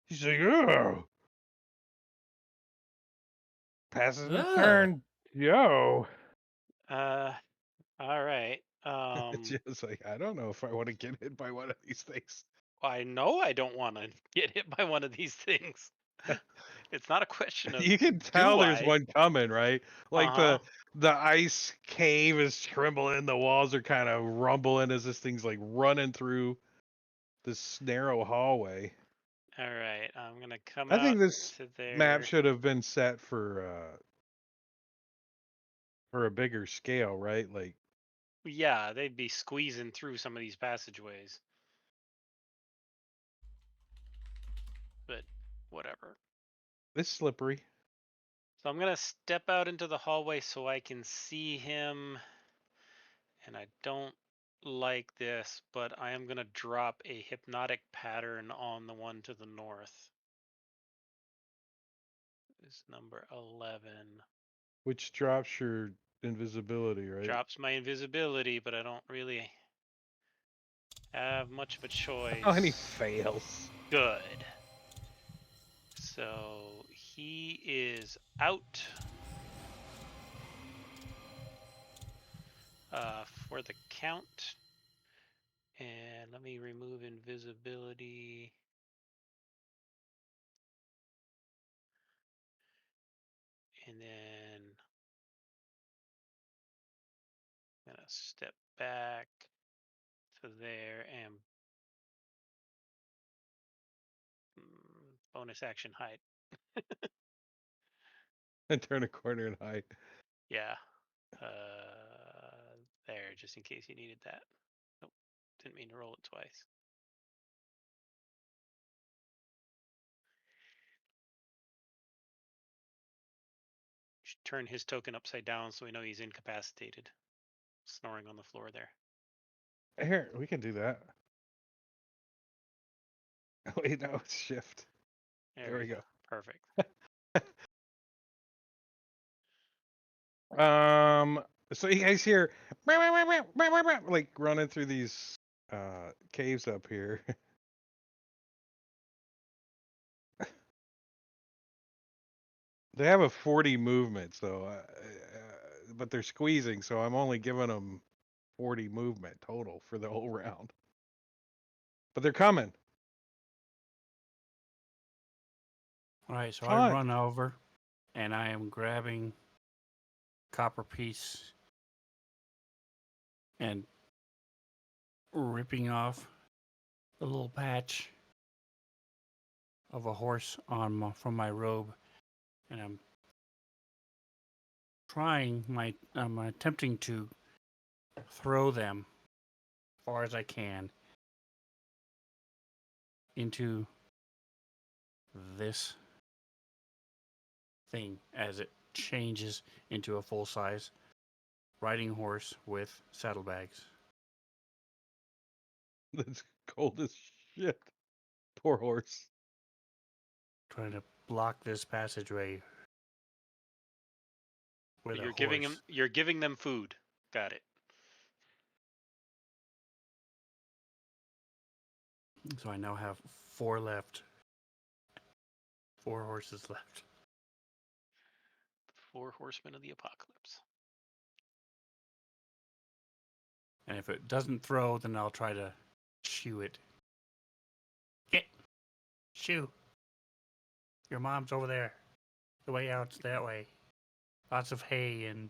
B: he's like, oh. Passes the
A: Ugh.
B: turn. Yo.
C: All right.
B: Just like, I don't know if I want to get hit by one of these things.
C: I know I don't want to get hit by one of these things. It's not a question of
B: You can tell there's
C: I?
B: one coming, right? Like
C: Uh-huh.
B: the ice cave is trembling, the walls are kind of rumbling as this thing's like running through this narrow hallway.
C: All right. I'm gonna come
B: I
C: out
B: think this
C: to there.
B: map should have been set for a bigger scale, right? Like
C: Yeah, they'd be squeezing through some of these passageways. But whatever.
B: it's slippery.
C: So I'm gonna step out into the hallway so I can see him. And I don't like this, but I am gonna drop a hypnotic pattern on the one to the north. Is number 11.
B: Which drops your invisibility, right?
C: Drops my invisibility, but I don't really have much of a choice.
B: Oh, and he fails.
C: Good. So he is out for the count. And let me remove invisibility. And then I'm gonna step back to there and bonus action hide.
B: And turn a corner and hide.
C: Yeah. There, just in case you needed that. Nope, didn't mean to roll it twice. Should turn his token upside down so we know he's incapacitated. Snoring on the floor there.
B: Here, we can do that. Wait, no, it's shift. There we go.
C: Perfect.
B: So you guys hear like running through these caves up here. They have a 40 movement, so but they're squeezing, so I'm only giving them 40 movement total for the whole round. But they're coming.
E: All right, so
B: Hunt.
E: I run over, and I am grabbing copper piece and ripping off the little patch of a horse on from my robe, and I'm attempting to throw them as far as I can. into this thing as it changes into a full-size riding horse with saddlebags.
B: That's cold as shit. Poor horse.
E: Trying to block this passageway with a horse.
C: You're giving them food. Got it.
E: So I now have 4 left. 4 horses left.
C: 4 horsemen of the apocalypse.
E: And if it doesn't throw, then I'll try to shoo it. Get! Shoo! Your mom's over there. The way out's that way. Lots of hay and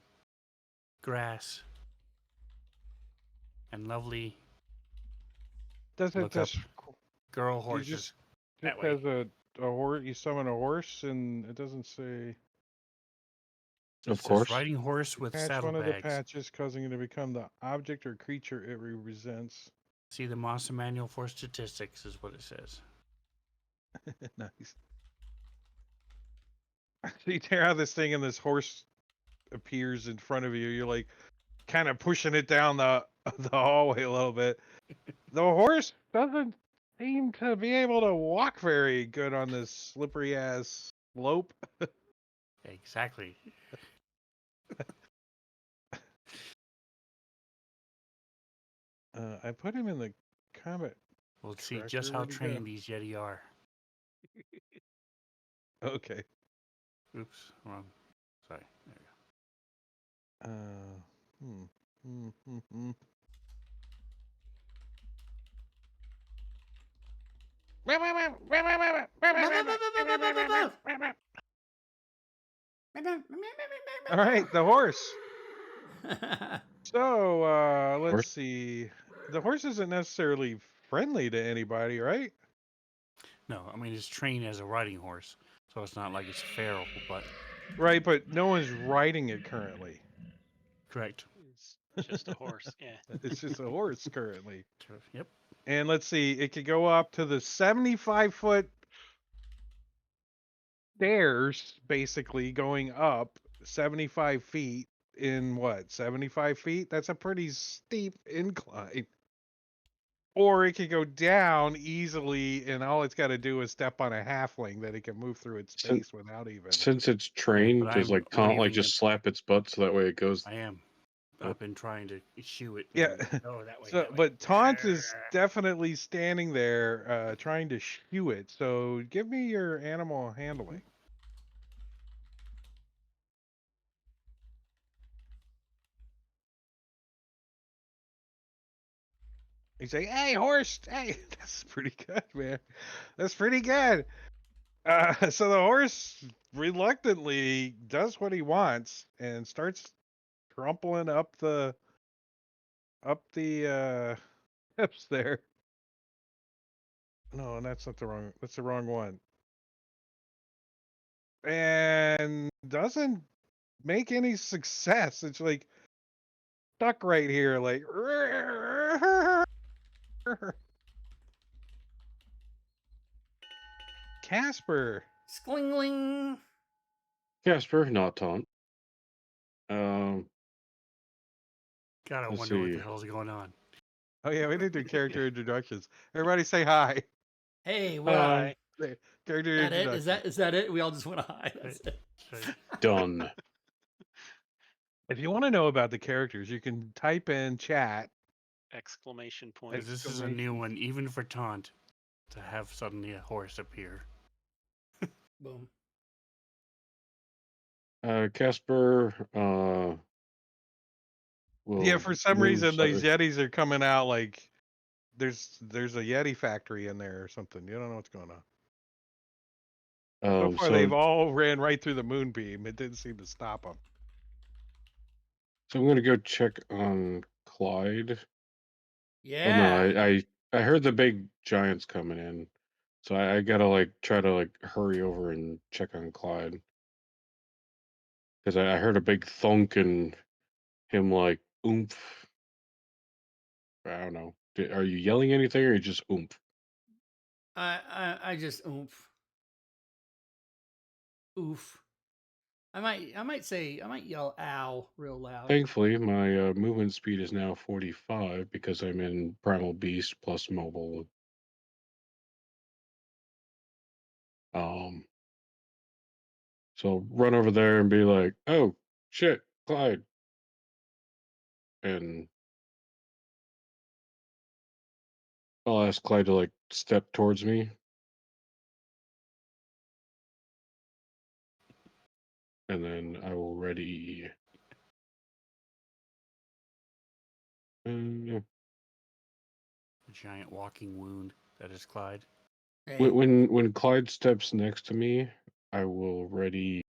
E: grass. And lovely
B: Does it
E: Look up.
B: just
E: girl
B: you
E: horses.
B: just
E: that way.
B: has a horse? You summon a horse, and it doesn't say
E: It
D: Of
E: says
D: course.
E: riding horse with
B: patch one of the
E: saddlebags.
B: patches, causing it to become the object or creature it represents.
E: See the Monster Manual for Statistics is what it says.
B: Nice. So you tear out this thing, and this horse appears in front of you. You're like kind of pushing it down the hallway a little bit. The horse doesn't seem to be able to walk very good on this slippery ass slope.
E: Exactly.
B: I put him in the combat.
E: We'll see just
B: Tracker,
E: how
B: where'd he go?
E: trained these Yeti are.
B: Okay.
E: Oops, wrong. Sorry. There we go.
B: Hmm. Hmm. Hmm. Hmm. All right, the horse. So let's
D: Horse?
B: see. The horse isn't necessarily friendly to anybody, right?
E: No, I mean it's trained as a riding horse, so it's not like it's feral, but
B: Right, but no one's riding it currently.
E: correct.
C: It's just a horse. Yeah.
B: It's just a horse currently.
E: Yep.
B: And let's see, it could go up to the 75-foot stairs, basically going up 75 feet in what, 75 feet? That's a pretty steep incline. Or it could go down easily, and all it's got to do is step on a halfling that it can move through its
D: Since,
B: space without even.
D: since it's trained,
E: but
D: does
E: I'm
D: like Taunt like
E: waving
D: just
E: it.
D: slap its butt so that way it goes?
E: I am.
D: Oh.
E: I've been trying to shoo it.
B: Yeah.
E: Oh, that way.
B: So,
E: that way.
B: but Taunt is definitely standing there, trying to shoo it. So, give me your animal handling. You say, "Hey, horse! Hey, that's pretty good, man. That's pretty good." So the horse reluctantly does what he wants and starts crumpling up the steps there. No, that's not the wrong. That's the wrong one. And doesn't make any success. It's like stuck right here, like. Casper.
A: Sklingling.
D: Casper, not Taunt.
E: Gotta
D: Let's
E: wonder what the
D: see.
E: hell's going on.
B: Oh yeah, we didn't do character introductions. Everybody say hi.
A: Hey, what?
C: Hi.
B: Character
A: That it?
B: introduction.
A: Is that it? We all just went hi. That's it.
E: So,
D: Done.
B: If you want to know about the characters, you can type in chat.
C: Exclamation point.
E: 'cause this is a new one, even for Taunt, to have suddenly a horse appear.
A: Boom.
D: Casper.
B: Yeah,
D: Will
B: for some
D: move
B: reason these
D: slightly-
B: Yetis are coming out like there's a Yeti factory in there or something. You don't know what's going on. So far,
D: so
B: they've all ran right through the moonbeam. It didn't seem to stop them.
D: so I'm gonna go check on Clyde. Oh,
A: Yeah.
D: no, I heard the big giants coming in, so I gotta like try to like hurry over and check on Clyde because I heard a big thunk and him like oomph. I don't know. Are you yelling anything or you just oomph?
A: I just oomph. Oof. I might yell ow real loud.
D: Thankfully, my movement speed is now 45 because I'm in Primal Beast plus mobile. So run over there and be like, "Oh shit, Clyde," and I'll ask Clyde to like step towards me, and then I will ready.
E: A giant walking wound that is Clyde.
A: Hey,
D: When Clyde steps next to me, I will ready.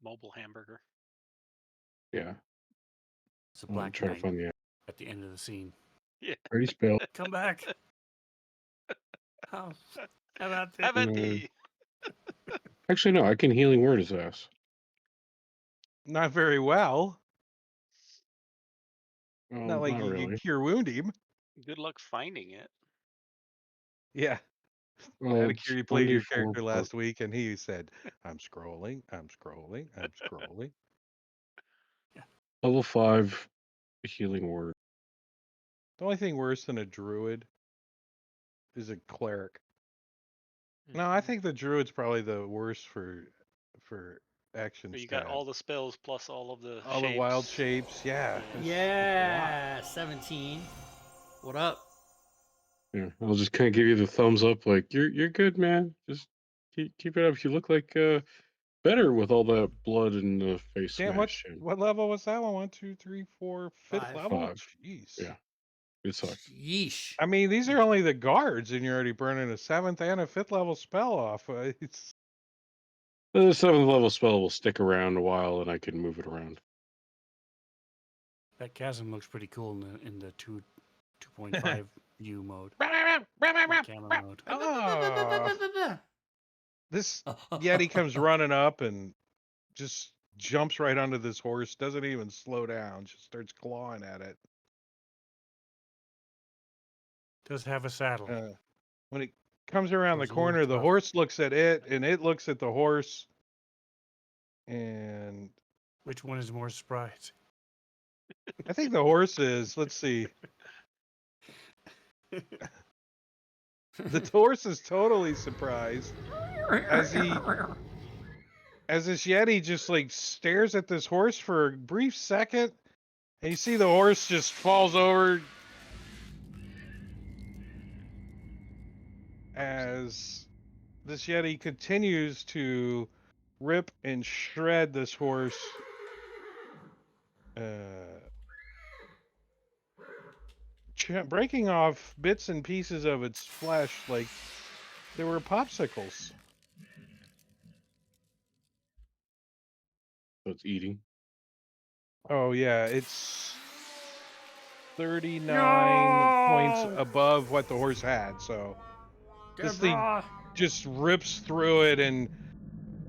C: Mobile hamburger.
D: Yeah,
E: It's a
D: I'll
E: black
D: try to
E: knight
D: find the
E: at the end of the scene.
C: Yeah.
D: ready spell.
E: Come back. How about this?
C: Have a
D: Uh,
C: tea.
D: Actually, no, I can healing word his ass.
B: Not very well.
D: Well,
B: Not like
D: not
B: you can
D: really.
B: cure wound him.
C: Good luck finding it.
B: Yeah.
D: Well,
B: Out of
D: it's
B: curiosity, you played your
D: 1d4
B: character
D: per.
B: last week, and he said, "I'm scrolling, I'm scrolling, I'm scrolling."
D: Level 5 healing word.
B: The only thing worse than a druid is a cleric. No, I
C: Mhm.
B: think the druid's probably the worst for action
C: So you got
B: stat.
C: all the spells plus all of the
B: All the
C: shapes.
B: wild shapes, yeah.
C: Yeah.
B: It's a lot.
A: yeah, 17. What up?
D: Yeah, I'll just kind of give you the thumbs up, like you're good, man. Just keep it up. You look like better with all that blood in the face
B: Damn,
D: smash. And
B: what level was that one? 1, 2, 3, 4, fifth
A: 5.
B: level?
D: 5.
B: Jeez.
D: Yeah, it sucks.
A: Yeesh.
B: I mean, these are only the guards, and you're already burning a 7th and a 5th level spell off. It's
D: The 7th level spell will stick around a while, and I can move it around.
E: That chasm looks pretty cool in the 2.5 U mode. Camera mode.
B: Ah. This Yeti comes running up and just jumps right onto this horse, doesn't even slow down, just starts clawing at it.
E: Does have a saddle.
B: When it comes around
E: So
B: the
E: it's a little
B: corner, the
E: tough.
B: horse looks at it, and it looks at the horse. And
E: Which one is more surprised?
B: I think the horse is, let's see. The horse is totally surprised as this Yeti just like stares at this horse for a brief second, and you see the horse just falls over as this Yeti continues to rip and shred this horse. Breaking off bits and pieces of its flesh like they were popsicles.
D: So it's eating.
B: Oh yeah, it's 39 points
E: No!
B: above what the horse had. So this thing
A: Deborah.
B: just rips through it, and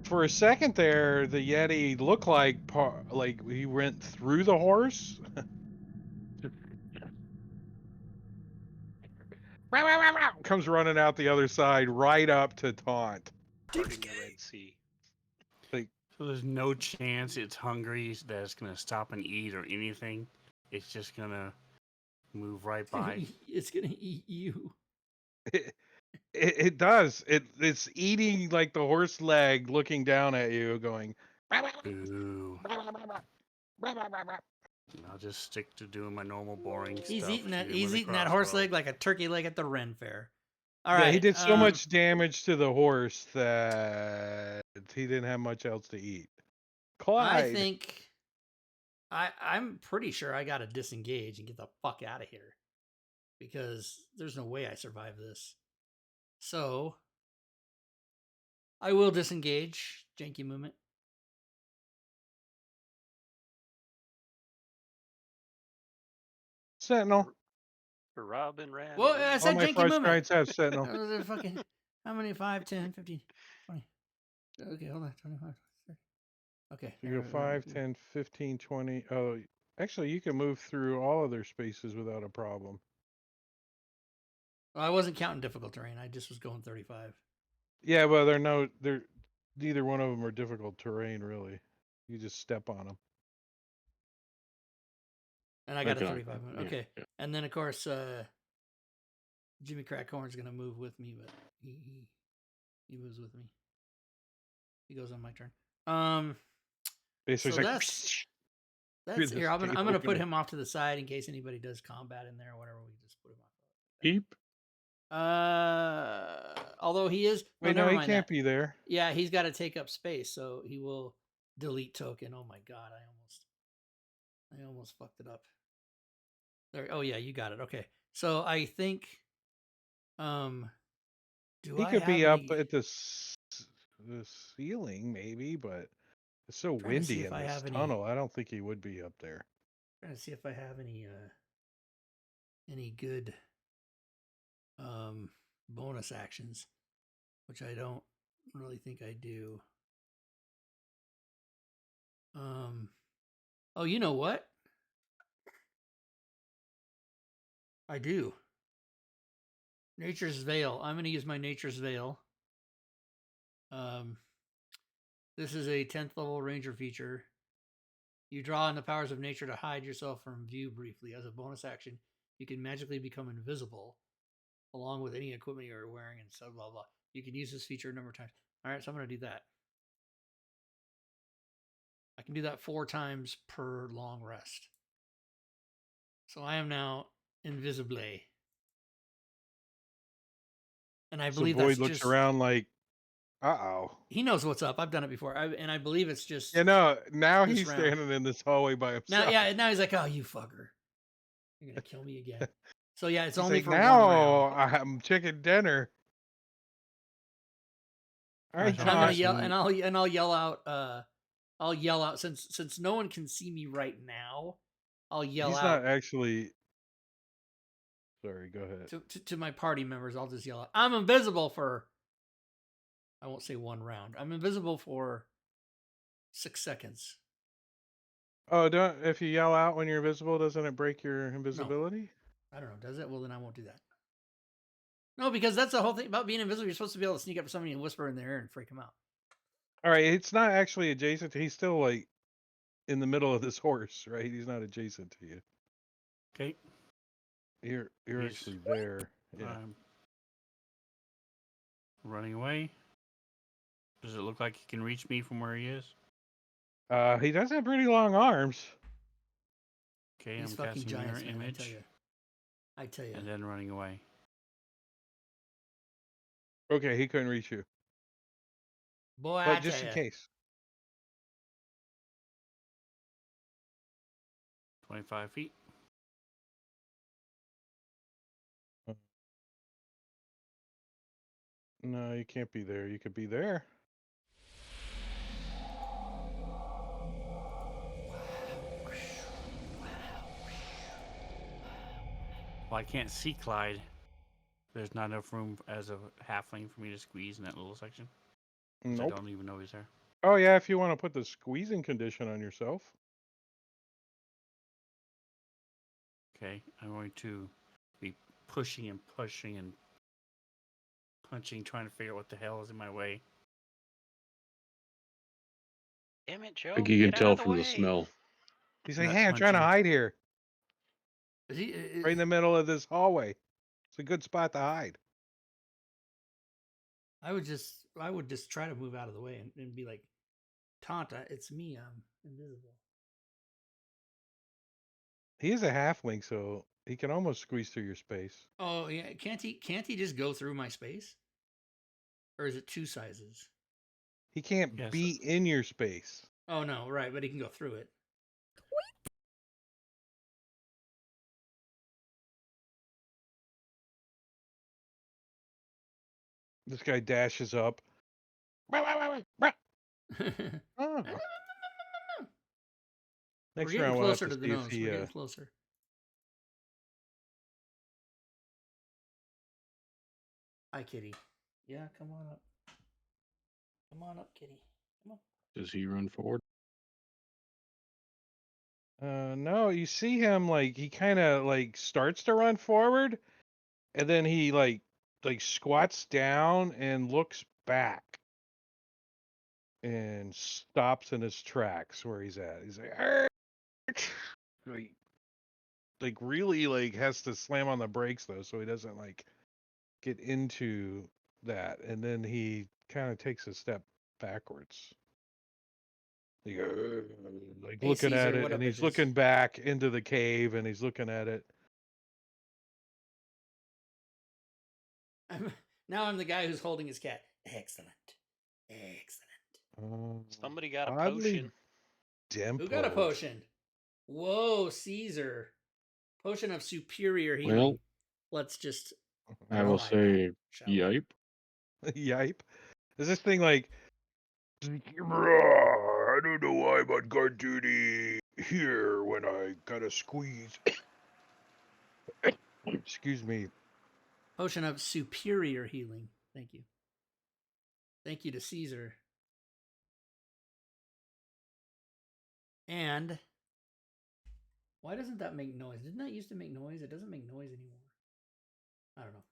B: for a second there, the Yeti looked like he went through the horse. Comes running out the other side, right up to taunt.
C: Parting the Red Sea.
B: Like,
E: So there's no chance it's hungry that it's gonna stop and eat or anything. It's just gonna move right by.
A: It's gonna eat you.
B: it does. It's eating like the horse leg, looking down at you, going.
E: Ooh. I'll just stick to doing my normal boring
A: He's
E: stuff.
A: eating that.
E: shoot him
A: He's
E: with a
A: eating that horse
E: crossbow.
A: leg like a turkey leg at the Ren Fair. All
B: Yeah,
A: right.
B: he did so much damage to the horse that he didn't have much else to eat. Clyde.
A: I think. I'm pretty sure I got to disengage and get the fuck out of here, because there's no way I survive this. So I will disengage. Janky movement.
B: Sentinel.
C: For Robin ran
A: Well,
C: away.
A: I
B: All
A: said
B: my
A: janky
B: frost
A: movement.
B: giants have Sentinel.
A: That was a fucking. How many? 5, 10, 15, 20. Okay, hold on. 25, 30. Okay.
B: You go 5, 10, 15, 20. Oh, actually, you can move through all of their spaces without a problem.
A: Well, I wasn't counting difficult terrain. I just was going 35.
B: Yeah, well, neither one of them are difficult terrain, really. You just step on them.
A: And I got a
D: Okay,
A: 35 minute.
D: yeah,
A: Okay.
D: yeah.
A: And then, of course, Jimmy Crackhorn's going to move with me, but he moves with me. He goes on my turn.
B: Basically,
A: So
B: like,
A: that's
B: through
A: here.
B: this
A: I'm
B: gate
A: gonna put
B: opening.
A: him off to the side in case anybody does combat in there or whatever. We just put him
D: Keep.
A: on. Although he is.
B: Wait,
A: never
B: no, he
A: mind
B: can't
A: that.
B: be there.
A: Yeah, he's got to take up space, so he will delete token. Oh my god, I almost fucked it up. There. Oh yeah, you got it. Okay. So I think. Do
B: He
A: I
B: could
A: have
B: be up
A: any?
B: at the ceiling, maybe, but it's so
A: Trying to see
B: windy
A: if
B: in
A: I
B: this
A: have any.
B: tunnel. I don't think he would be up there.
A: Trying to see if I have any good bonus actions, which I don't really think I do. Oh, you know what? I do. Nature's Veil. I'm going to use my Nature's Veil. This is a 10th level ranger feature. You draw on the powers of nature to hide yourself from view briefly. As a bonus action, you can magically become invisible along with any equipment you're wearing and so blah blah. You can use this feature a number of times. All right, so I'm going to do that. I can do that 4 times per long rest. So I am now invisible. And I
B: So
A: believe
B: Boyd
A: that's
B: looks
A: just
B: around like, uh-oh.
A: he knows what's up. I've done it before. And I believe it's just
B: Yeah, no, now
A: this
B: he's
A: round.
B: standing in this hallway by himself.
A: Now he's like, oh, you fucker. You're going to kill me again. So yeah, it's
B: He's
A: only
B: like,
A: for
B: now
A: 1 round.
B: I'm chicken dinner. All right,
E: So
A: And I'm gonna
B: Josh.
A: yell, and I'll yell out since no one can see me right now. I'll yell
B: He's
A: out
B: not actually. Sorry, go ahead.
A: to my party members. I'll just yell out, "I'm invisible for." I won't say 1 round. I'm invisible for 6 seconds.
B: Oh, don't if you yell out when you're invisible, doesn't it break your
A: No,
B: invisibility?
A: I don't know. Does it? Well, then I won't do that. No, because that's the whole thing about being invisible. You're supposed to be able to sneak up to somebody and whisper in their ear and freak them out.
B: All right, it's not actually adjacent. He's still like in the middle of this horse, right? He's not adjacent to you.
E: Okay.
B: You're
E: He's-
B: actually there. Yeah.
E: I'm running away. Does it look like he can reach me from where he is?
B: He does have pretty long arms.
E: Okay,
A: These
E: I'm
A: fucking
E: casting mirror
A: giants, man,
E: image
A: I tell you.
E: and then running away.
B: Okay, he couldn't reach you.
A: Boy, I
B: But
A: tell
B: just in
A: you.
B: case.
E: 25 feet.
B: No, you can't be there. You could be there.
E: Well, I can't see Clyde. There's not enough room as a halfling for me to squeeze in that little section.
B: Nope.
E: I don't even know he's there.
B: Oh yeah, if you want to put the squeezing condition on yourself.
E: Okay, I'm going to be pushing and punching, trying to figure out what the hell is in my way.
C: Damn it, Joe.
D: Like you can
C: Get out
D: tell
C: of the
D: from
C: way.
D: the smell.
B: He's like,
E: Not
B: hey, I'm trying to
E: punching.
B: hide here.
A: Is he,
B: Right in the middle of this hallway. It's a good spot to hide.
A: I would just try to move out of the way and be like, Tanta, it's me. I'm invisible.
B: He is a halfling, so he can almost squeeze through your space.
A: Oh yeah, can't he just go through my space? Or is it 2 sizes?
B: He can't
E: Yes.
B: be in your space.
A: Oh no, right, but he can go through it.
B: This guy dashes up. Oh.
A: We're
B: Next
A: getting
B: round we'll have
A: closer
B: to
A: to the
B: see if
A: nose.
B: he
A: We're getting closer. Hi, kitty. Yeah, come on up. Come on up, kitty. Come on.
D: Does he run forward?
B: no, you see him like he kind of like starts to run forward, and then he like squats down and looks back and stops in his tracks where he's at. He's like, "Arr!" like really like has to slam on the brakes though, so he doesn't like get into that, and then he kind of takes a step backwards. Like
A: Hey,
B: looking at
A: Caesar,
B: it,
A: what up,
B: and he's
A: bitches?
B: looking back into the cave, and he's looking at it.
A: Now I'm the guy who's holding his cat. Excellent.
C: Somebody got a
B: Oddly
C: potion.
A: Who got a
B: dimpled.
A: potion? Whoa, Caesar. Potion of superior healing.
D: Well,
A: Let's just
D: I will
A: apply that,
D: say,
A: shall we?
D: yipe.
B: Yipe. Is this thing like, I don't know why I'm on guard duty here when I gotta squeeze. Excuse me.
A: Potion of superior healing. Thank you. Thank you to Caesar. And why doesn't that make noise? Didn't that used to make noise? It doesn't make noise anymore. I don't know.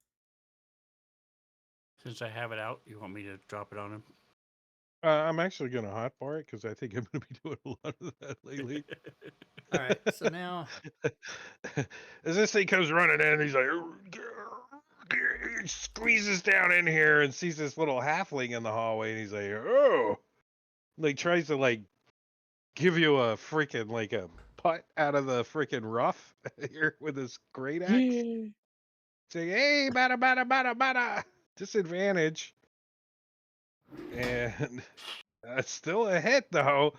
E: Since I have it out, you want me to drop it on him?
B: I'm actually gonna hotbar it because I think I'm gonna be doing a lot of that lately.
A: All right, so now
B: as this thing comes running in, he's like, he squeezes down in here and sees this little halfling in the hallway, and he's like, oh, like tries to like give you a freaking like a putt out of the freaking rough here with his great axe.
D: Yeah.
B: Saying, hey, bada bada bada bada, disadvantage, and that's still a hit though,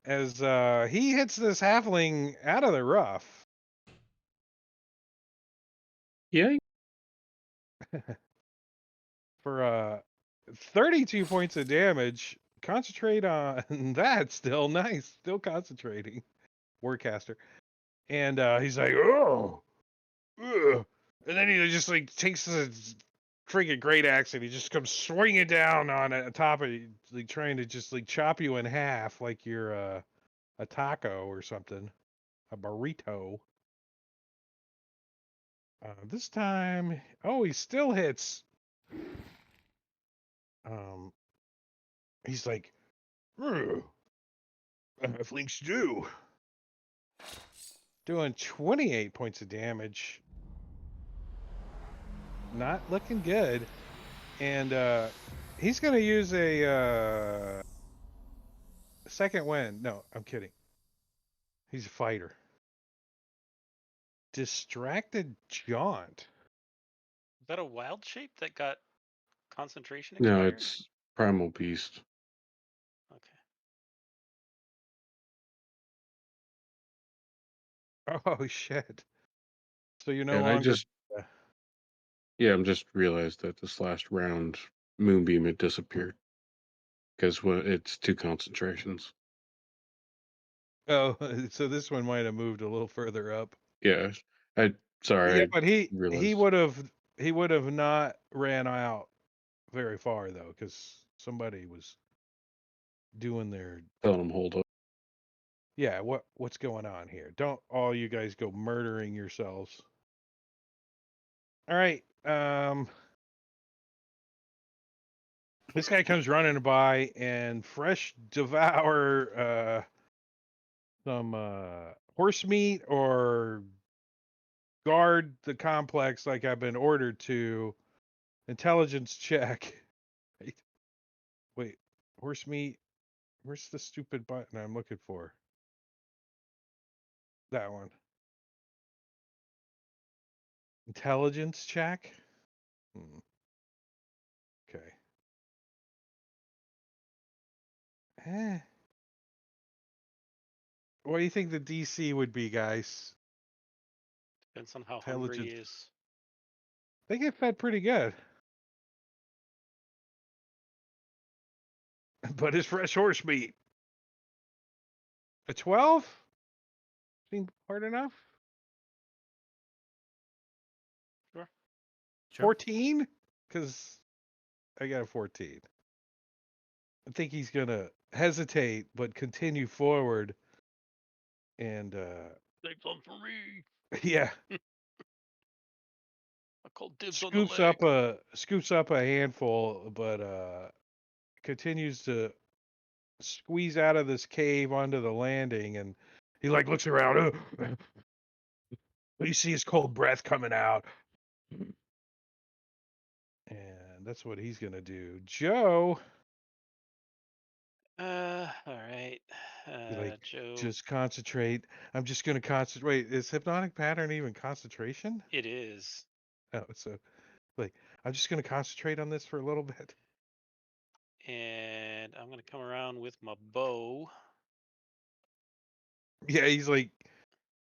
B: as he hits this halfling out of the rough.
D: Yeah.
B: For 32 points of damage. Concentrate on that. Still nice. Still concentrating. Warcaster. And he's like, oh, ugh. And then he just like takes his freaking great axe and he just comes swinging down on it, on top of you, like trying to just like chop you in half like you're a taco or something, a burrito. This time, oh, he still hits. He's like, halflings do. Doing 28 points of damage. Not looking good. And he's going to use a second wind. No, I'm kidding. He's a fighter. Distracted Jaunt.
C: Is that a wild shape that got concentration
D: No,
C: expired?
D: it's Primal Beast.
C: Okay.
B: Oh, shit. So you're no
D: And I
B: longer...
D: just, I'm just realized that this last round, Moonbeam had disappeared. Because it's 2 concentrations.
B: Oh, so this one might have moved a little further up.
D: Yeah. Sorry.
B: Yeah,
D: I
B: but he
D: realized.
B: would have not ran out very far though, because somebody was doing their...
D: Telling him hold up.
B: Yeah, what's going on here? Don't all you guys go murdering yourselves. All right. This guy comes running by and fresh devour some horse meat or guard the complex like I've been ordered to. Intelligence check. Wait, horse meat. Where's the stupid button I'm looking for? That one. Intelligence check. Okay. What do you think the DC would be, guys?
C: Depends on how hungry he is.
B: They get fed pretty good. But it's fresh horse meat. A 12? Seem hard enough?
C: Sure.
B: 14? Because I got a 14. I think he's going to hesitate, but continue forward. And,
C: Save some for me.
B: yeah.
C: A call dibs on the
B: scoops
C: leg.
B: up a handful, but continues to squeeze out of this cave onto the landing, and he like looks around. You see his cold breath coming out, and that's what he's gonna do. Joe,
C: All right.
B: he like
C: Joe.
B: just concentrate. I'm just gonna concentrate. Is hypnotic pattern even concentration?
C: It is.
B: Oh, so like I'm just gonna concentrate on this for a little bit.
C: And I'm gonna come around with my bow.
B: Yeah, he's like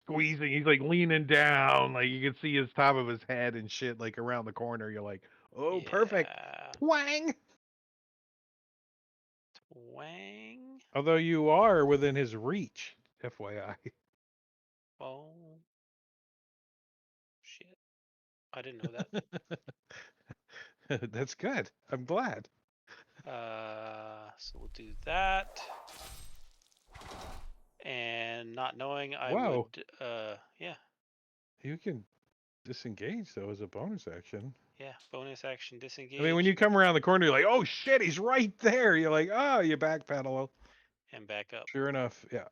B: squeezing. He's like leaning down. Like you can see his top of his head and shit like around the corner. You're like, oh, perfect.
C: Yeah.
B: Twang.
C: Twang.
B: Although you are within his reach, FYI.
C: Bow. Shit. I didn't know that.
B: That's good. I'm glad.
C: So we'll do that. And not knowing I
B: Whoa.
C: would, yeah,
B: You can disengage though as a bonus action.
C: yeah, bonus action disengage.
B: I mean, when you come around the corner, you're like, oh shit, he's right there. You're like, oh, you backpedal.
C: and back up.
B: Sure enough, yeah.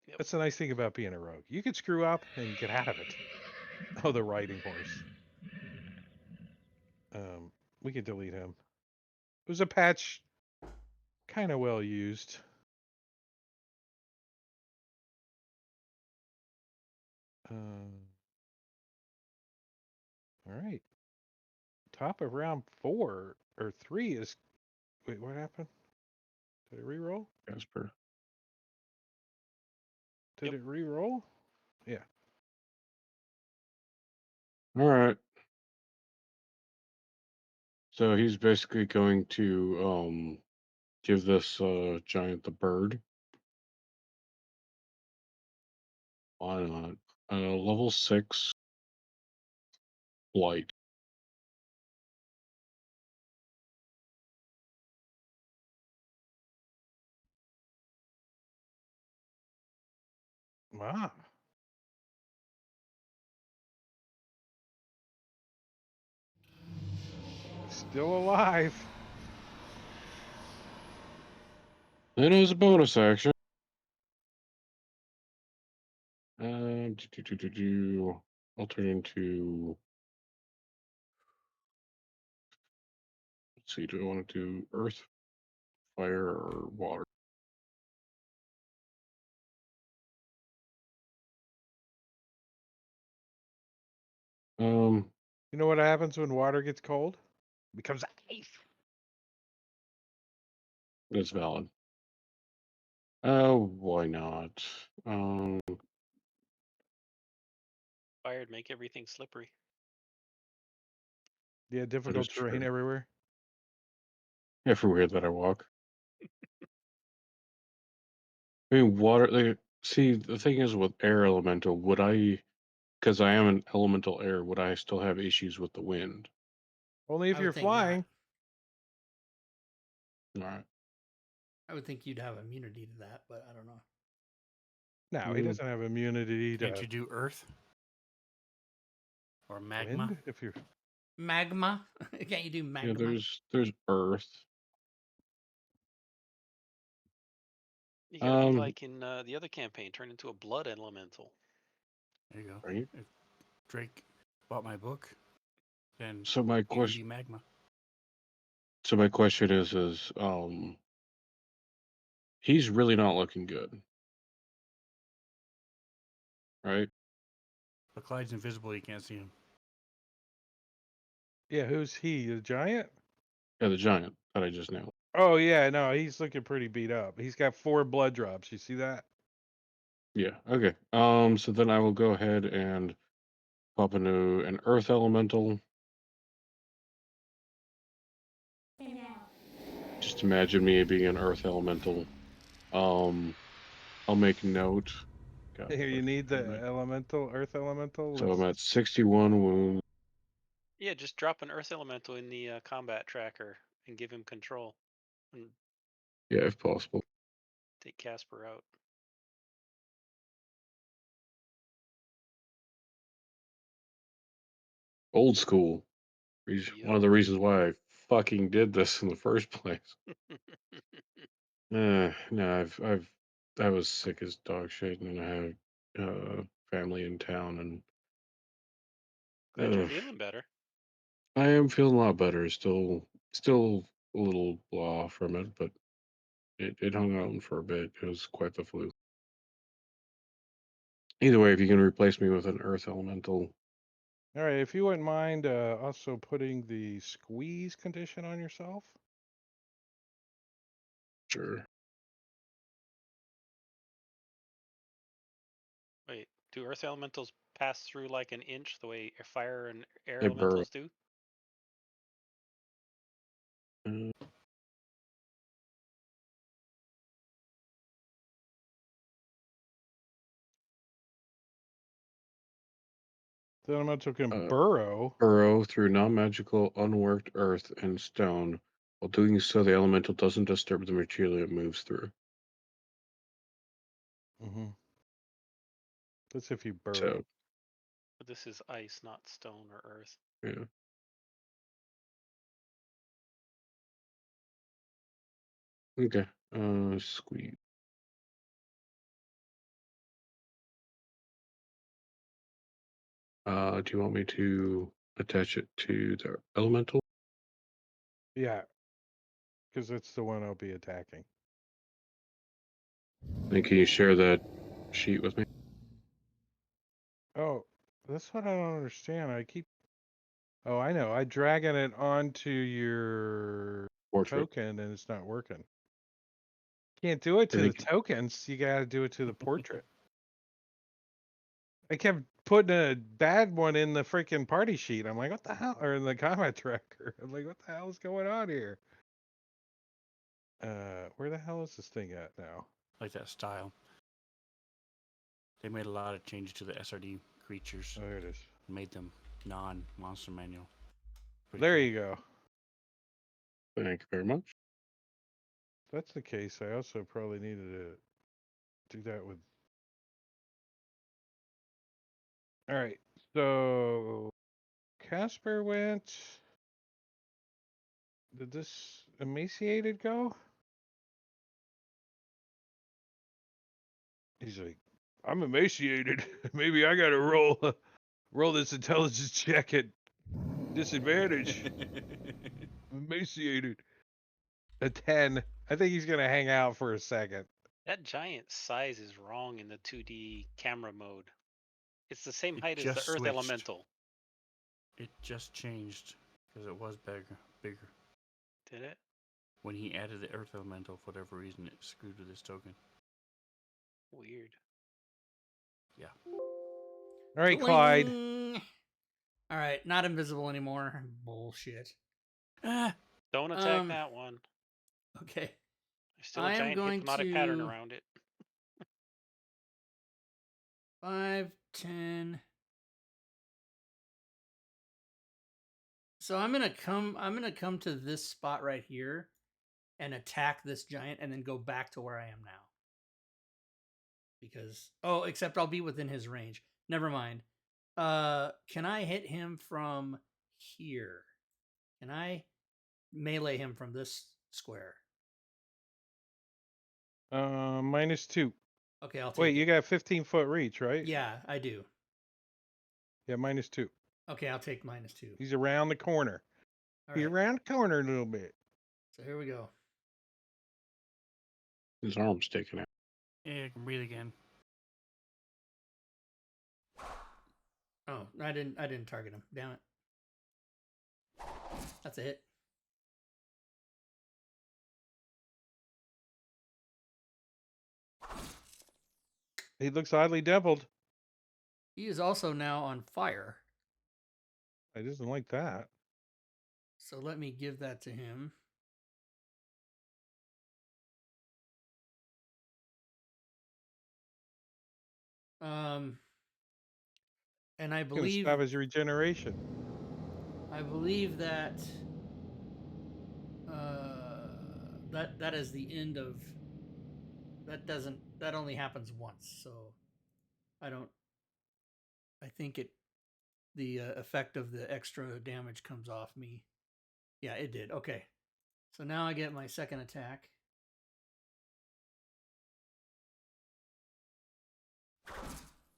C: Yep.
B: That's the nice thing about being a rogue. You can screw up and get out of it. Oh, the riding horse. We can delete him. It was a patch, kind of well used. All right. Top of round 4 or 3 is. Wait, what happened? Did it re-roll?
D: Casper.
B: Did it re-roll? Yeah.
D: All right. So he's basically going to give this giant the bird on a level 6 blight.
B: Wow. Still alive.
D: Then as a bonus action, I'll turn into. Let's see. Do I want to do earth, fire, or water?
B: You know what happens when water gets cold? It becomes ice.
D: That's valid. Oh, why not?
C: Fired, make everything slippery.
B: Yeah,
D: That
B: difficult
D: is
B: terrain
D: true.
B: everywhere.
D: Everywhere that I walk. I mean, water. See, the thing is with air elemental, would I? Because I am an elemental air, would I still have issues with the wind?
B: Only if
A: I
B: you're
A: would think not.
B: flying.
D: All right.
A: I would think you'd have immunity to that, but I don't know.
B: No, he doesn't have immunity
E: Can't
B: to
E: you do earth? Or magma?
B: wind. If you're
A: Magma? Can't you do magma?
D: Yeah, there's earth.
C: You gotta be like in the other campaign, turn into a blood elemental.
E: There you go.
D: Right.
E: If Drake bought my book, then
D: So my
E: you can
D: question.
E: be magma.
D: So my question is, he's really not looking good, right?
E: But Clyde's invisible, you can't see him.
B: yeah, who's he? The giant?
D: Yeah, the giant that I just nailed.
B: Oh yeah, no, he's looking pretty beat up. He's got 4 blood drops. You see that?
D: Yeah. Okay. So then I will go ahead and pop into an earth elemental. Just imagine me being an earth elemental. I'll make note. God,
B: Here, you need the
D: right.
B: elemental, earth elemental.
D: So I'm at 61 wounds.
C: Yeah, just drop an earth elemental in the combat tracker and give him control. And
D: Yeah, if possible.
C: take Casper out.
D: Old school. One of the
C: Yup.
D: reasons why I fucking did this in the first place. No, I was sick as dog shit, and I had family in town, and
C: Glad you're
D: uh,
C: feeling better.
D: I am feeling a lot better. Still a little blah from it, but it hung on for a bit. It was quite the flu. Either way, if you can replace me with an earth elemental,
B: All right, if you wouldn't mind also putting the squeeze condition on yourself.
D: sure.
C: Wait, do earth elementals pass through like an inch the way fire and air
D: They burrow.
C: elementals do?
D: Uh,
B: The elemental can
D: Uh,
B: burrow.
D: burrow through non-magical, unworked earth and stone. While doing so, the elemental doesn't disturb the material it moves through.
B: Mm-hmm. That's if you burrow.
D: So,
C: But this is ice, not stone or earth.
D: yeah. Okay. Squeeze. Do you want me to attach it to the elemental?
B: Yeah, because it's the one I'll be attacking.
D: And can you share that sheet with me?
B: Oh, that's what I don't understand. Oh, I know. I dragging it onto your
D: Portrait.
B: token and it's not working. Can't do it
D: I
B: to the
D: think
B: tokens. You gotta do it to the portrait. I kept putting a bad one in the freaking party sheet. I'm like, what the hell? Or in the combat tracker. I'm like, what the hell is going on here? Where the hell is this thing at now?
E: Like that style. They made a lot of changes to the SRD creatures.
B: Oh, here it is.
E: Made them non-monster manual. Pretty
B: There
E: cool.
B: you go.
D: Thank you very much.
B: If that's the case, I also probably needed to do that with. All right. So Casper went. Did this emaciated go? He's like, I'm emaciated. Maybe I gotta roll this intelligence check at disadvantage. I'm emaciated. A 10. I think he's gonna hang out for a second.
C: That giant size is wrong in the 2D camera mode. It's the same
E: It
C: height as the
E: just
C: earth
E: switched.
C: elemental.
E: It just changed because it was bigger.
C: Did it?
E: When he added the earth elemental, for whatever reason, it screwed with this token.
C: Weird.
E: Yeah.
B: All right, Clyde.
A: Doing. All right, not invisible anymore. Bullshit.
E: Ah,
C: Don't attack that one.
A: Okay.
C: There's still
A: I
C: a
A: am
C: giant
A: going
C: hypnotic pattern
A: to-
C: around it.
A: 5, 10. So I'm gonna come to this spot right here and attack this giant and then go back to where I am now. Because except I'll be within his range. Never mind. Can I hit him from here? Can I melee him from this square?
B: -2.
A: Okay, I'll take
B: Wait,
A: it.
B: you got 15-foot reach, right?
A: Yeah, I do.
B: Yeah, -2.
A: Okay, I'll take -2.
B: He's around the corner.
A: All
B: He's
A: right.
B: around the corner a little bit.
A: So here we go.
D: His arm's sticking out.
E: yeah, I can breathe again.
A: Oh, I didn't target him. Damn it. That's a hit.
B: He looks oddly dimpled.
A: He is also now on fire.
B: I doesn't like that.
A: So let me give that to him. And I
B: He's gonna
A: believe
B: stop his regeneration.
A: that that is the end of that only happens once, so I think it the effect of the extra damage comes off me. Yeah, it did. Okay. So now I get my second attack.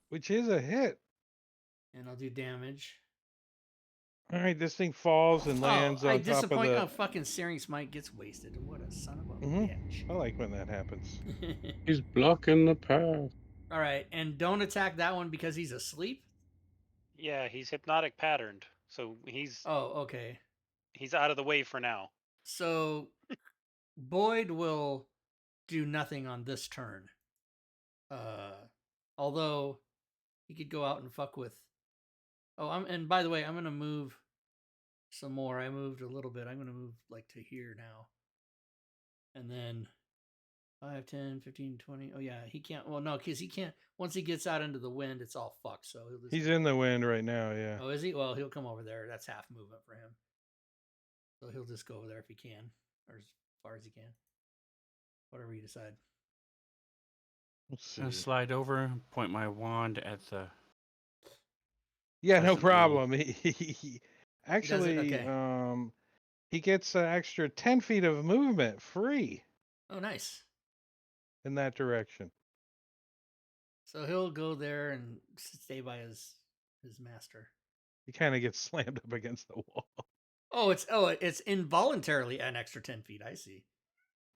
B: Which is a hit.
A: And I'll do damage.
B: All right, this thing falls and lands
A: I
B: on top of
A: disappoint.
B: the.
A: Oh, fucking Searing Smite gets wasted. What a son of a
B: Mhm.
A: bitch.
B: I like when that happens.
D: He's blocking the path.
A: All right, and don't attack that one because he's asleep.
C: Yeah, he's hypnotic patterned, so he's
A: Oh, okay.
C: out of the way for now.
A: So Boyd will do nothing on this turn. Although he could go out and fuck with. Oh, and by the way, I'm gonna move some more. I moved a little bit. I'm gonna move like to here now. And then 5, 10, 15, 20. Oh yeah, he can't. Well, no, because he can't. Once he gets out into the wind, it's all fucked. So he'll just.
B: He's in the wind right now. Yeah.
A: Oh, is he? Well, he'll come over there. That's half movement for him. So he'll just go over there if he can, or as far as he can. Whatever you decide.
B: Let's
E: Gonna
B: see.
E: slide over, point my wand at the.
B: Yeah, no
E: Pleasant little-
B: problem. He actually,
A: Okay.
B: he gets an extra 10 feet of movement free
A: Oh, nice.
B: in that direction.
A: So he'll go there and stay by his master.
B: He kind of gets slammed up against the wall.
A: Oh, it's involuntarily an extra 10 feet. I see.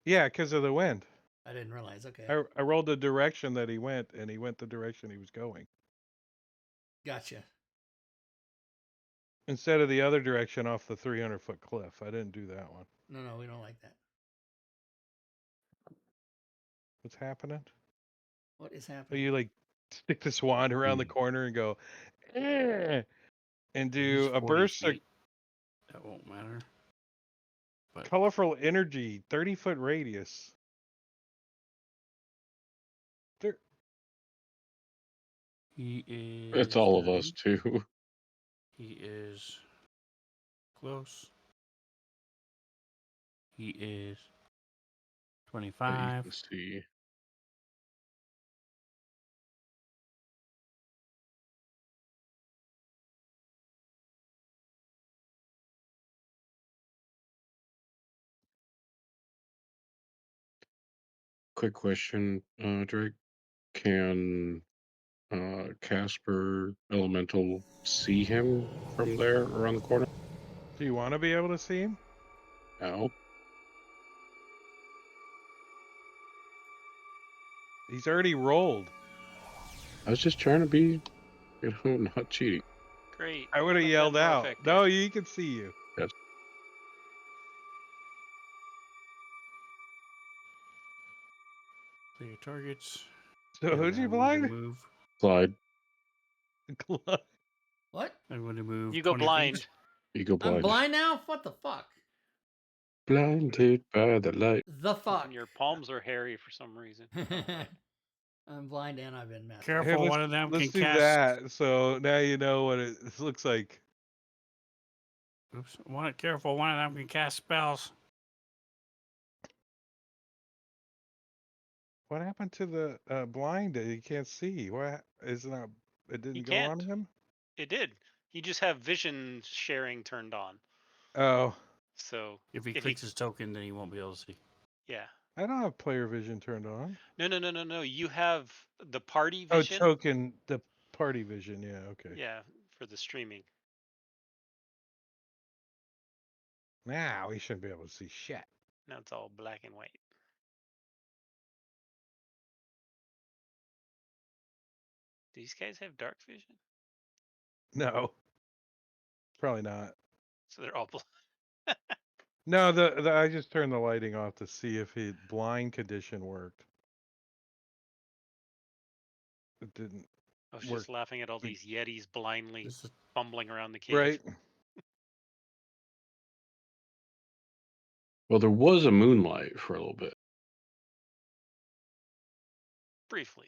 B: Yeah, because of the wind.
A: I didn't realize. Okay,
B: I rolled the direction that he went, and he went the direction he was going.
A: gotcha.
B: Instead of the other direction off the 300-foot cliff. I didn't do that one.
A: No, we don't like that.
B: What's happening?
A: What is
B: So
A: happening?
B: you like stick this wand around the corner and go, eh, and
E: He's
B: do a
E: 40
B: burst of
E: feet. That won't matter. But
B: colorful energy, 30-foot radius. There,
E: he is.
D: It's all of
E: 30.
D: us too.
E: He is close. He is
D: But you
E: 25.
D: can see. Quick question, Drake. Can Casper Elemental see him from there around the corner?
B: do you want to be able to see him?
D: No.
B: He's already rolled.
D: I was just trying to be, not cheating.
C: Great.
B: I would have
C: Couldn't been
B: yelled
C: more
B: out.
C: effective.
B: No, he can see you.
E: Clear your targets.
B: So
E: and
B: who's
E: then
B: he
E: I'm going to
B: blind?
E: move.
D: Slide.
A: What?
E: I'm going to move.
C: You go
E: 20
C: blind.
E: feet.
D: You go blind.
A: I'm blind now. What the fuck?
D: Blinded by the light.
A: The fuck.
C: And your palms are hairy for some reason.
A: I'm blind and I've been messed.
E: Careful,
B: Here,
E: one of them
B: let's
E: can
B: do
E: cast.
B: that. So now you know what it looks like.
E: Oops. Careful, one of them can cast spells.
B: What happened to the blind? He can't see. What is not? It didn't go on
C: can't.
B: him.
C: It did. You just have vision sharing turned on.
B: Oh,
C: So
E: If he clicks his token, then he won't be able to see.
C: yeah.
B: I don't have player vision turned on.
C: No. You have the party
B: Oh,
C: vision.
B: token, the party vision. Yeah, okay.
C: Yeah, for the streaming.
B: Now we shouldn't be able to see shit.
C: Now it's all black and white. Do these guys have dark vision?
B: No, probably not.
C: So they're all black.
B: No, the I just turned the lighting off to see if the blind condition worked. It didn't.
C: I was
B: work.
C: just laughing at all these Yetis blindly
E: This is
C: fumbling around the cave.
B: Right.
D: Well, there was a moonlight for a little bit.
C: Briefly.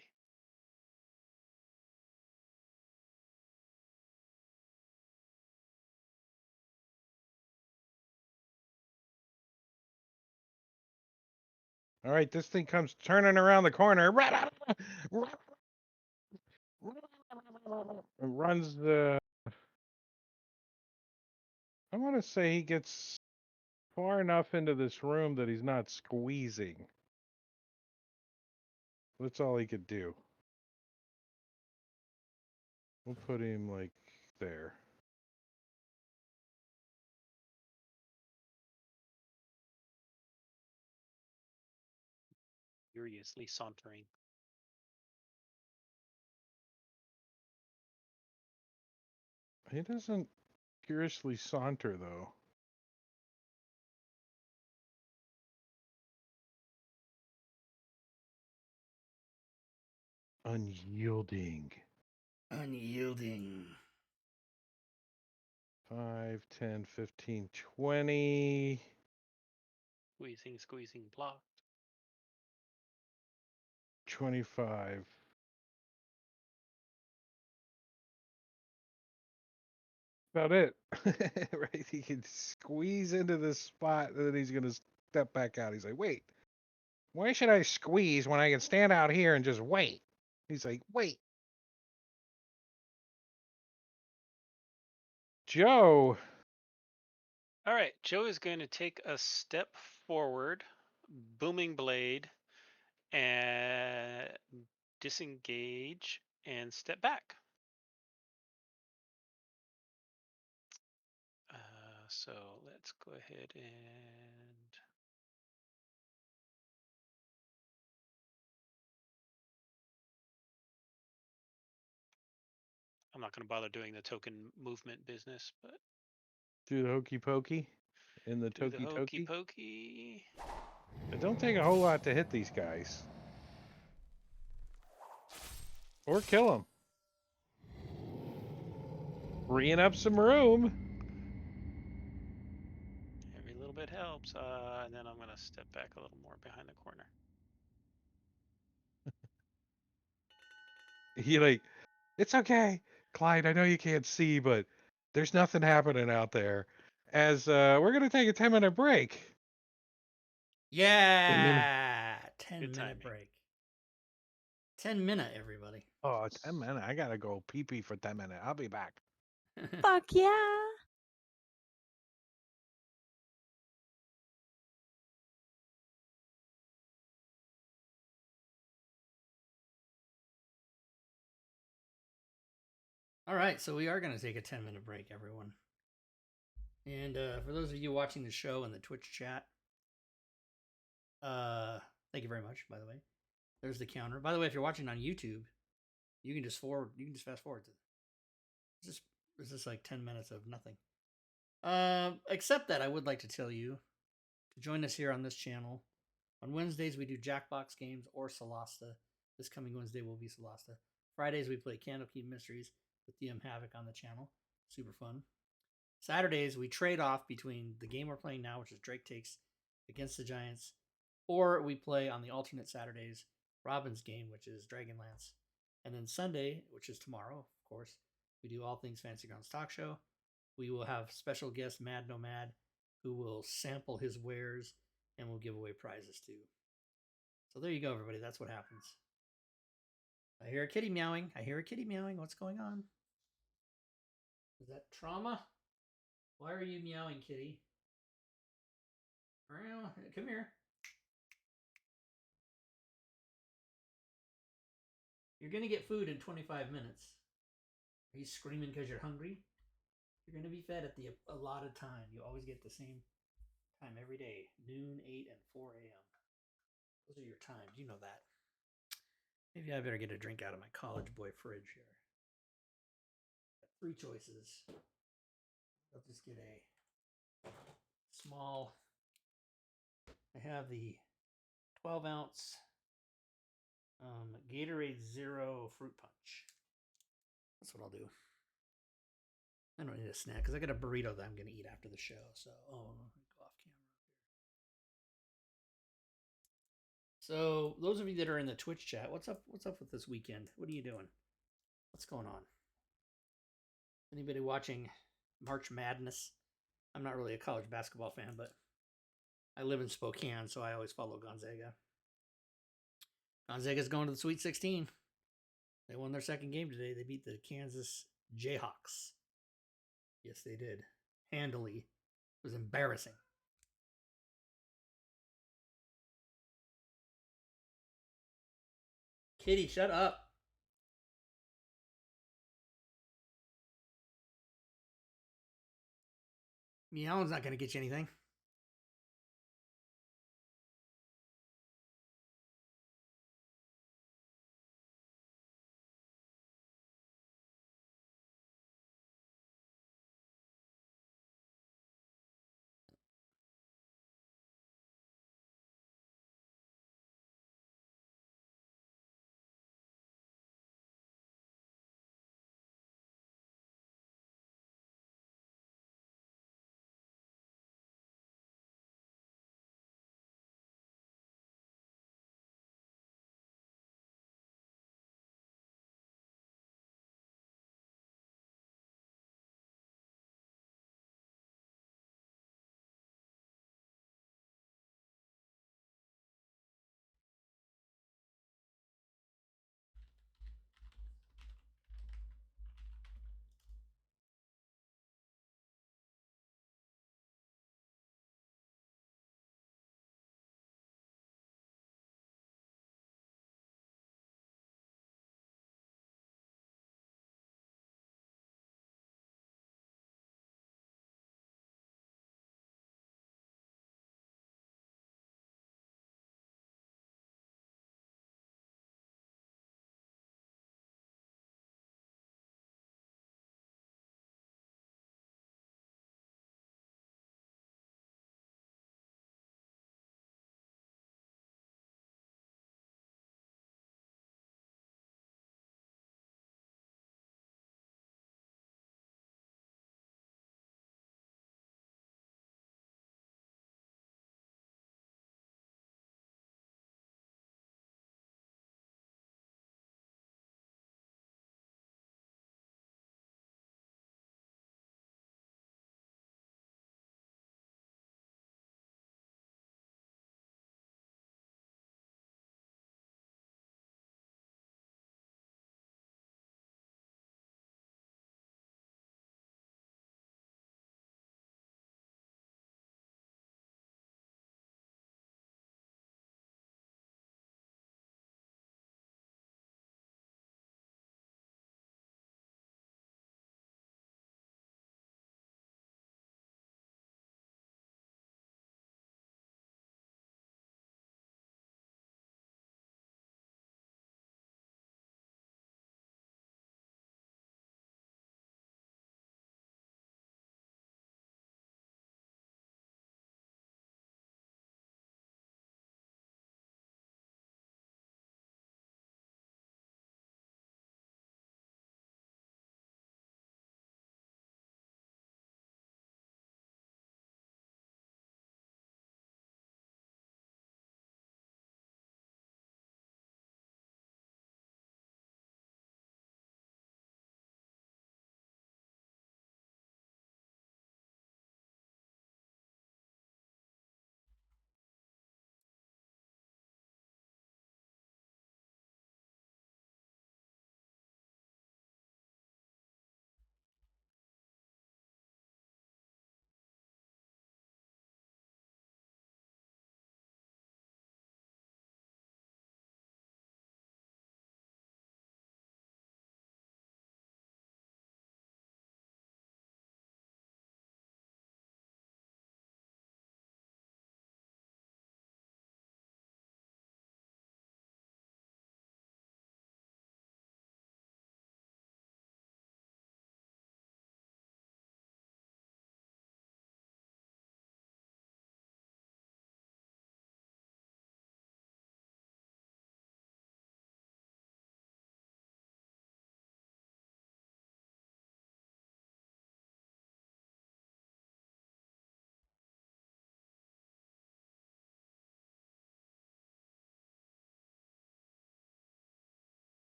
B: All right, this thing comes turning around the corner. Runs I want to say he gets far enough into this room that he's not squeezing. That's all he could do. We'll put him like there.
C: Furiously sauntering.
B: He doesn't curiously saunter, though. Unyielding.
A: Unyielding.
B: 5, 10, 15, 20.
C: Squeezing, blocked.
B: 25. About it. Right? He can squeeze into this spot and then he's going to step back out. He's like, wait, why should I squeeze when I can stand out here and just wait? He's like, wait. Joe.
C: All right, Joe is going to take a step forward, booming blade, and disengage and step back. So let's go ahead and I'm not going to bother doing the token movement business, but
B: Do the hokey pokey in the
C: do the
B: toki
C: hokey
B: toki.
C: pokey.
B: It don't take a whole lot to hit these guys. Or kill them. Freeing up some room.
C: Every little bit helps. And then I'm going to step back a little more behind the corner.
B: He like, it's okay, Clyde. I know you can't see, but there's nothing happening out there. As we're gonna take a 10-minute break.
A: Yeah. 10
C: Good
A: minute
C: timing.
A: break. 10-minute, everybody.
B: Oh, 10 minutes. I gotta go pee pee for 10 minutes. I'll be back.
F: Fuck yeah.
A: All right, so we are going to take a 10-minute break, everyone. And for those of you watching the show in the Twitch chat, thank you very much, by the way. There's the counter. By the way, if you're watching on YouTube, you can just fast forward to it. It's just like 10 minutes of nothing. Except that I would like to tell you to join us here on this channel. On Wednesdays, we do Jackbox games or Solasta. This coming Wednesday will be Solasta. Fridays, we play Candlekeep Mysteries with DM Havoc on the channel. Super fun. Saturdays, we trade off between the game we're playing now, which is Drake Takes Against the Giants, or we play on the alternate Saturdays, Robin's game, which is Dragonlance. And then Sunday, which is tomorrow, of course, we do All Things Fantasy Grounds Talk Show. We will have special guest Mad Nomad, who will sample his wares and we'll give away prizes too. So there you go, everybody. That's what happens. I hear a kitty meowing. What's going on? Is that trauma? Why are you meowing, kitty? Come here. You're going to get food in 25 minutes. Are you screaming because you're hungry? You're going to be fed at the allotted time. You always get the same time every day. Noon, 8, and 4 a.m. Those are your times. You know that. Maybe I better get a drink out of my college boy fridge here. Got 3 choices. I'll just get a small. I have the 12-ounce Gatorade Zero Fruit Punch. That's what I'll do. I don't need a snack because I got a burrito that I'm going to eat after the show. So, go off camera. So, those of you that are in the Twitch chat, what's up? What's up with this weekend? What are you doing? What's going on? Anybody watching March Madness? I'm not really a college basketball fan, but I live in Spokane, so I always follow Gonzaga. Gonzaga's going to the Sweet 16. They won their second game today. They beat the Kansas Jayhawks. Yes, they did. handily. It was embarrassing. Kitty, shut up. Meowing's not going to get you anything.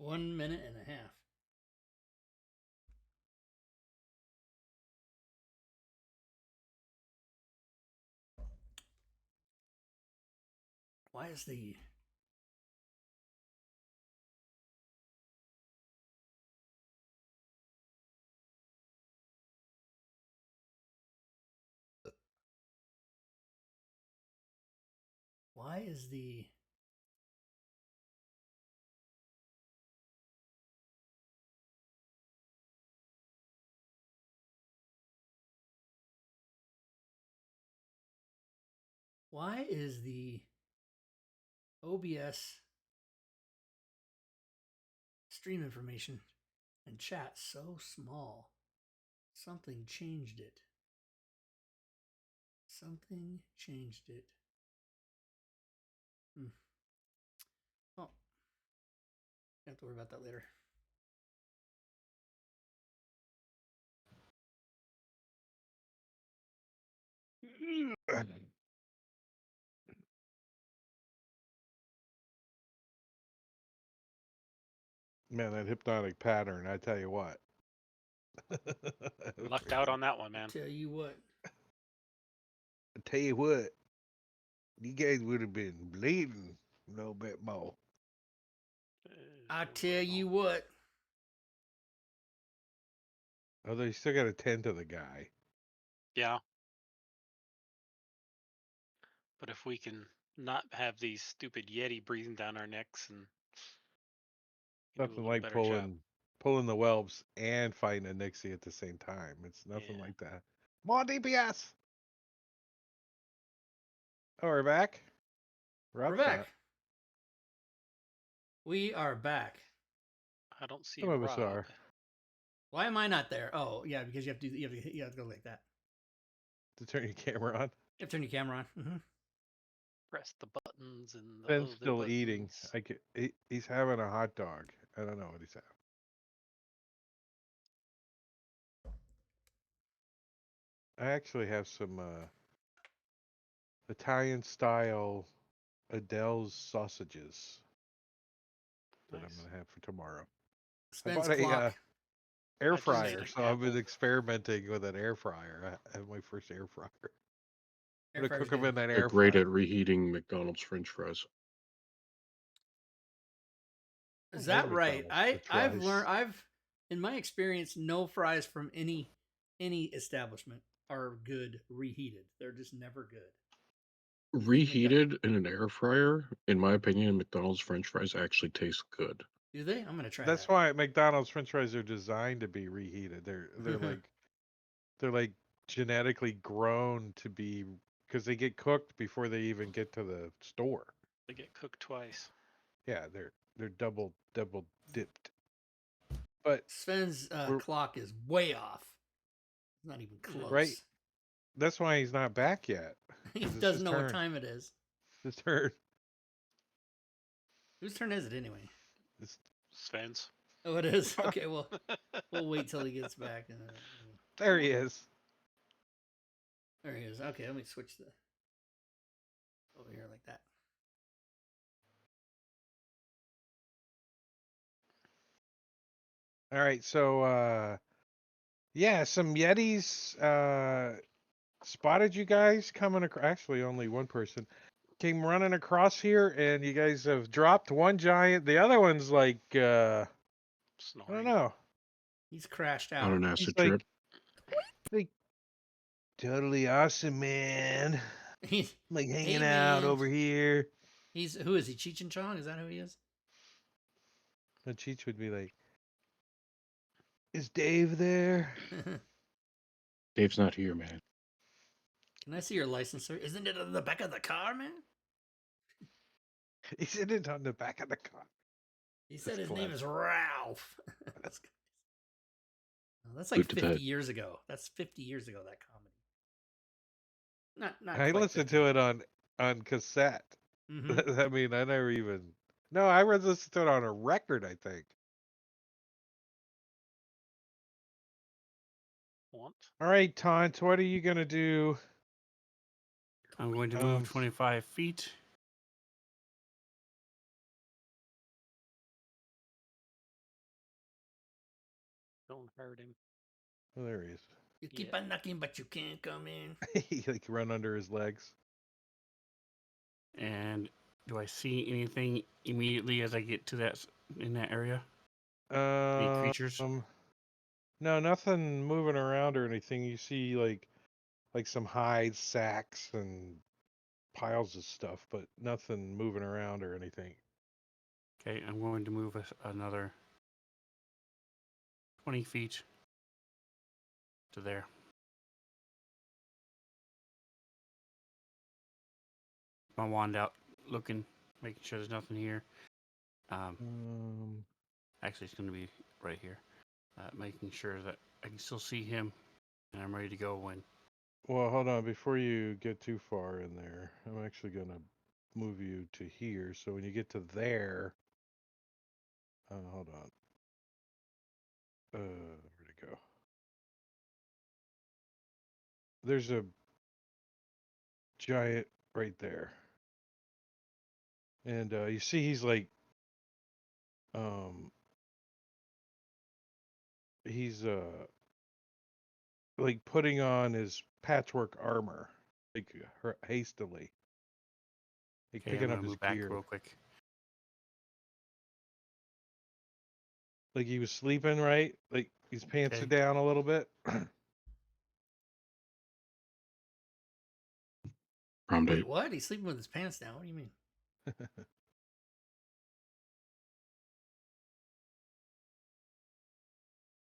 A: 1 minute and a half. Why is the OBS stream information and chat so small? Something changed it. Something changed it. Well, I have to worry about that later.
B: Man, that hypnotic pattern, I tell you what.
C: Lucked out on that one, man.
A: Tell you what.
B: I tell you what. You guys would have been bleeding a little bit more.
A: I tell you what.
B: Although you still got to tend to the guy.
C: Yeah. But if we can not have these stupid Yeti breathing down our necks and
B: Nothing like pulling the whelps and fighting a Nixie at the same time. It's nothing like that. More DPS. Oh, we're back.
A: We're back. We are back.
C: I don't see
B: Some of
C: Rob.
B: us are.
A: Why am I not there? Oh, yeah, because you have to go like that.
B: To turn your camera on.
A: You have to turn your camera on. Mm-hmm.
C: Press the buttons and the
B: Ben's
C: other
B: still
C: buttons.
B: eating. He's having a hot dog. I don't know what he's having. I actually have some Italian style Adele's sausages that I'm gonna have for tomorrow.
A: Spence
B: I bought
A: clock.
B: a air
C: I just
B: fryer,
C: ate
B: so
C: an
B: I've been
C: apple.
B: experimenting with an air fryer. I have my first air fryer. I'm gonna cook them
A: good.
B: in that
D: They're
B: air
D: great
B: fryer.
D: at reheating McDonald's French fries.
A: Is
B: I like
A: that right?
B: McDonald's French
A: I've
B: fries.
A: learned in my experience, no fries from any establishment are good reheated. They're just never good.
D: Reheated in an air fryer, in my opinion, McDonald's French fries actually taste good.
A: Do they? I'm gonna try
B: That's
A: that.
B: why McDonald's French fries are designed to be reheated. They're like genetically grown to be, because they get cooked before they even get to the store.
C: They get cooked twice.
B: Yeah, they're double dipped. But
A: Sven's clock is way off. It's not even close.
B: Right. That's why he's not back yet.
A: He doesn't know what time it is.
B: His turn.
A: Whose turn is it anyway?
B: It's
C: Sven's.
A: Oh, it is. Okay, well, we'll wait till he gets back.
B: There he is.
A: There he is. Okay, let me switch the over here like that.
B: All right, so yeah, some Yetis spotted you guys coming across. Actually, only one person came running across here, and you guys have dropped one giant. The other one's like, I
C: Snoring.
B: don't know.
A: He's crashed
D: On
A: out.
D: an
B: He's
D: acid trip.
B: like totally awesome, man.
A: He's
B: Like hanging out over here.
A: Who is he? Cheech and Chong? Is that who he is?
B: And Cheech would be like, "Is Dave there?"
D: Dave's not here, man.
A: Can I see your license, sir? Isn't it on the back of the car, man?
B: He said it on the back of the car.
A: He said
B: That's
A: his name is Ralph. That's like
D: Looked at
A: 50
D: that.
A: years ago. That's 50 years ago, that comedy. Not
B: I
A: quite
B: listened
A: 50.
B: to it on cassette.
A: Mm-hmm.
B: I mean, I never even. No, I listened to it on a record, I think.
C: What?
B: All right, Taunt, what are you going to do?
E: I'm going to move 25 feet.
C: Don't hurt him.
B: Oh, there he is.
A: You keep
C: Yeah.
A: on knocking, but you can't come in.
B: He like run under his legs.
E: And do I see anything immediately as I get to in that area? Any creatures?
B: No, nothing moving around or anything. You see like some hide sacks and piles of stuff, but nothing moving around or anything.
E: Okay, I'm going to move another 20 feet to there. My wand out, looking, making sure there's nothing here. Actually, it's going to be right here. Making sure that I can still see him, and I'm ready to go when.
B: Well, hold on. Before you get too far in there, I'm actually going to move you to here. So when you get to there, hold on. Where'd it go? There's a giant right there. And you see he's like, he's like putting on his patchwork armor, like hastily. Like
E: Okay,
B: picking
E: I'm
B: up
E: going to
B: his
E: move back
B: gear.
E: real quick.
B: Like he was sleeping, right? Like his pants are
E: Okay.
B: down a little bit.
D: Prom date.
A: Wait, what? He's sleeping with his pants down. What do you mean?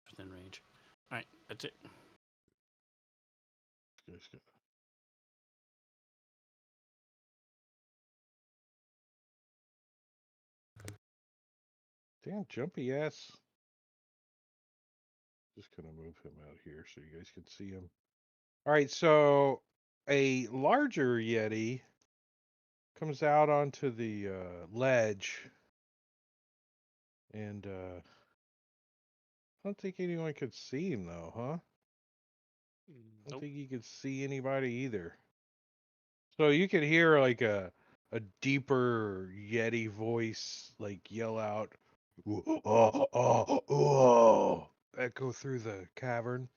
E: Within range. All right, that's it.
B: Damn jumpy ass. Just gonna move him out here so you guys can see him. All right, so a larger Yeti comes out onto the ledge, and I don't think anyone could see him though, huh? I don't
C: Nope.
B: think you could see anybody either. So you could hear like a deeper Yeti voice like yell out, "Oh, oh, oh," echo through the cavern.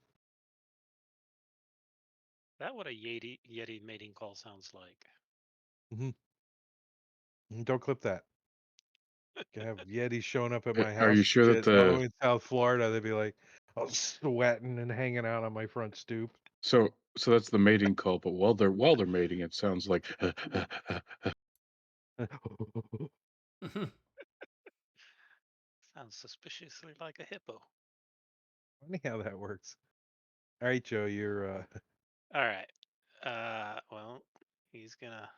C: That what a Yeti mating call sounds like.
B: Don't clip that. Can have Yetis showing up at my
D: Are you
B: house.
D: sure that
B: Shit, all in South Florida, they'd be like, all sweating and hanging out on my front stoop.
D: so that's the mating call, but while they're mating, it sounds like
C: Sounds suspiciously like a hippo.
B: Funny how that works. All right, Joe, you're
C: All right. Well, he's gonna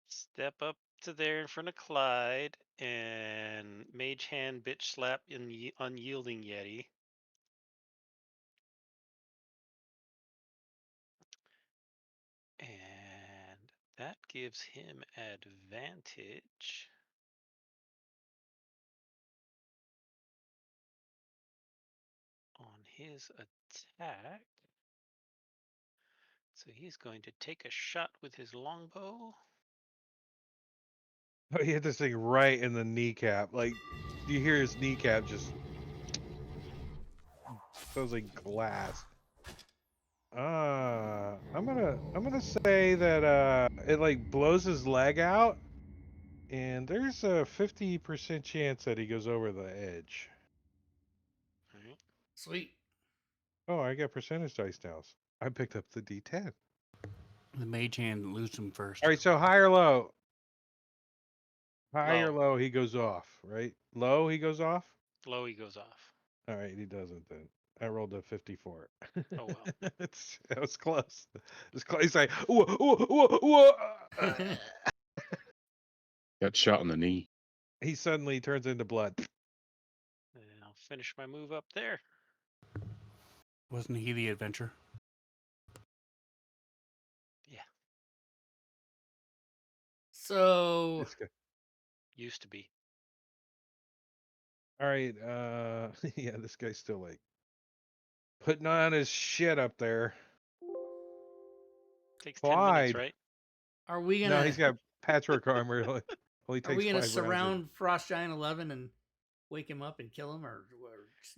C: step up to there in front of Clyde and mage hand bitch slap in unyielding Yeti. And that gives him advantage on his attack. So he's going to take a shot with his longbow.
B: oh, he hit this thing right in the kneecap. Like you hear his kneecap just sounds like glass. I'm gonna say that it like blows his leg out, and there's a 50% chance that he goes over the edge.
C: All right.
A: Sweet.
B: Oh, I got percentage dice now. I picked up the D10.
E: The mage hand lose him first.
B: All right, so high or low? High or
C: Low.
B: low, he goes off, right? Low, he goes off?
C: Low he goes off.
B: All right, he doesn't then. I rolled a 54.
C: Oh well.
B: That was close. It was close. He's like, whoa, whoa, whoa, whoa.
D: got shot in the knee.
B: He suddenly turns into blood.
C: And I'll finish my move up there.
E: Wasn't he the adventure?
C: Yeah.
A: So
B: This guy.
C: Used to be.
B: All right, yeah, this guy's still like putting on his shit up there.
C: Takes 10 minutes,
B: Clyde.
C: right?
A: are we
B: No,
A: gonna
B: he's got patchwork armor. Only
A: are we
B: takes
A: gonna
B: 5 rounds.
A: surround Frost Giant 11 and wake him up and kill him, or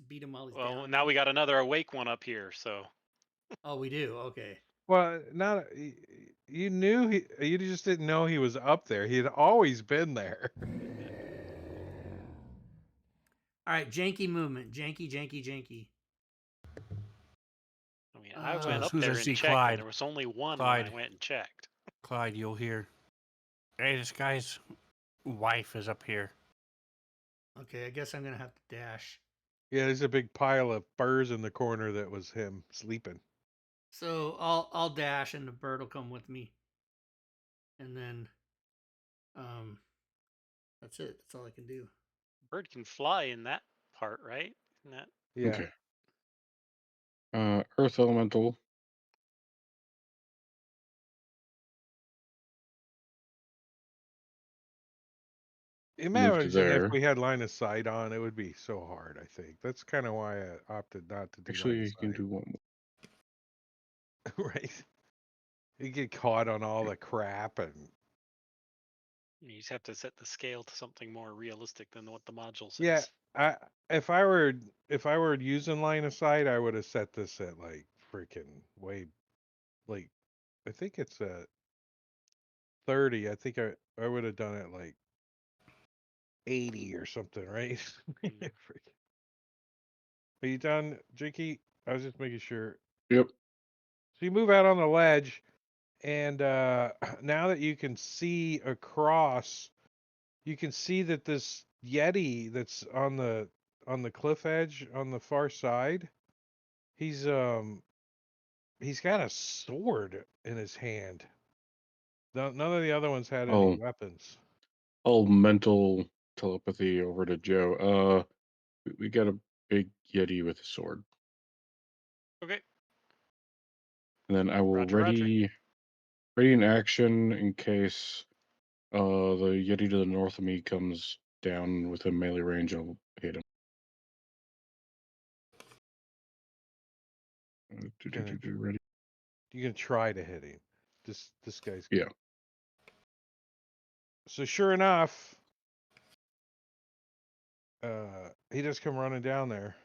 A: beat him while he's
C: Well,
A: down.
C: now we got another awake one up here, so
A: Oh, we do. Okay.
B: Well, not you knew you just didn't know he was up there. He had always been there.
A: All right, janky movement. Janky, janky, janky.
C: I mean, I
A: So
C: went
A: as
C: up
E: soon as I
C: there and
E: see
C: checked,
E: Clyde-
C: and there was only one when
E: Clyde.
C: I went and checked.
E: Clyde, you'll hear. Hey, this guy's wife is up here.
A: Okay, I guess I'm gonna have to dash.
B: Yeah, there's a big pile of furs in the corner that was him sleeping.
A: So I'll dash and the bird will come with me. And then that's it. That's all I can do.
C: Bird can fly in that part, right? Isn't that
B: Yeah.
D: Okay. Earth Elemental.
B: Imagine if
D: there.
B: we had line of sight on, it would be so hard, I think. That's kind of why I opted not to do
D: Actually,
B: line
D: you
B: of
D: can
B: sight.
D: do one more.
B: Right. You get caught on all the crap and
C: you just have to set the scale to something more realistic than what the module says?
B: yeah, if I were using line of sight, I would have set this at like freaking way like I think it's at 30. I think I would have done it like 80 or something, right?
C: Mm.
B: Freaking- Are you done, Jinky? I was just making sure.
D: Yep.
B: So you move out on the ledge, and now that you can see across, you can see that this Yeti that's on the cliff edge on the far side, he's got a sword in his hand. None of the other ones had any
D: Oh,
B: weapons.
D: all mental telepathy over to Joe. We got a big Yeti with a sword.
C: Okay.
D: And then I will
C: Roger.
D: ready in action in case the Yeti to the north of me comes down within melee range. I'll hit him. Ready?
B: You can try to hit him. This guy's
D: Yeah.
B: So sure enough, he does come running down there.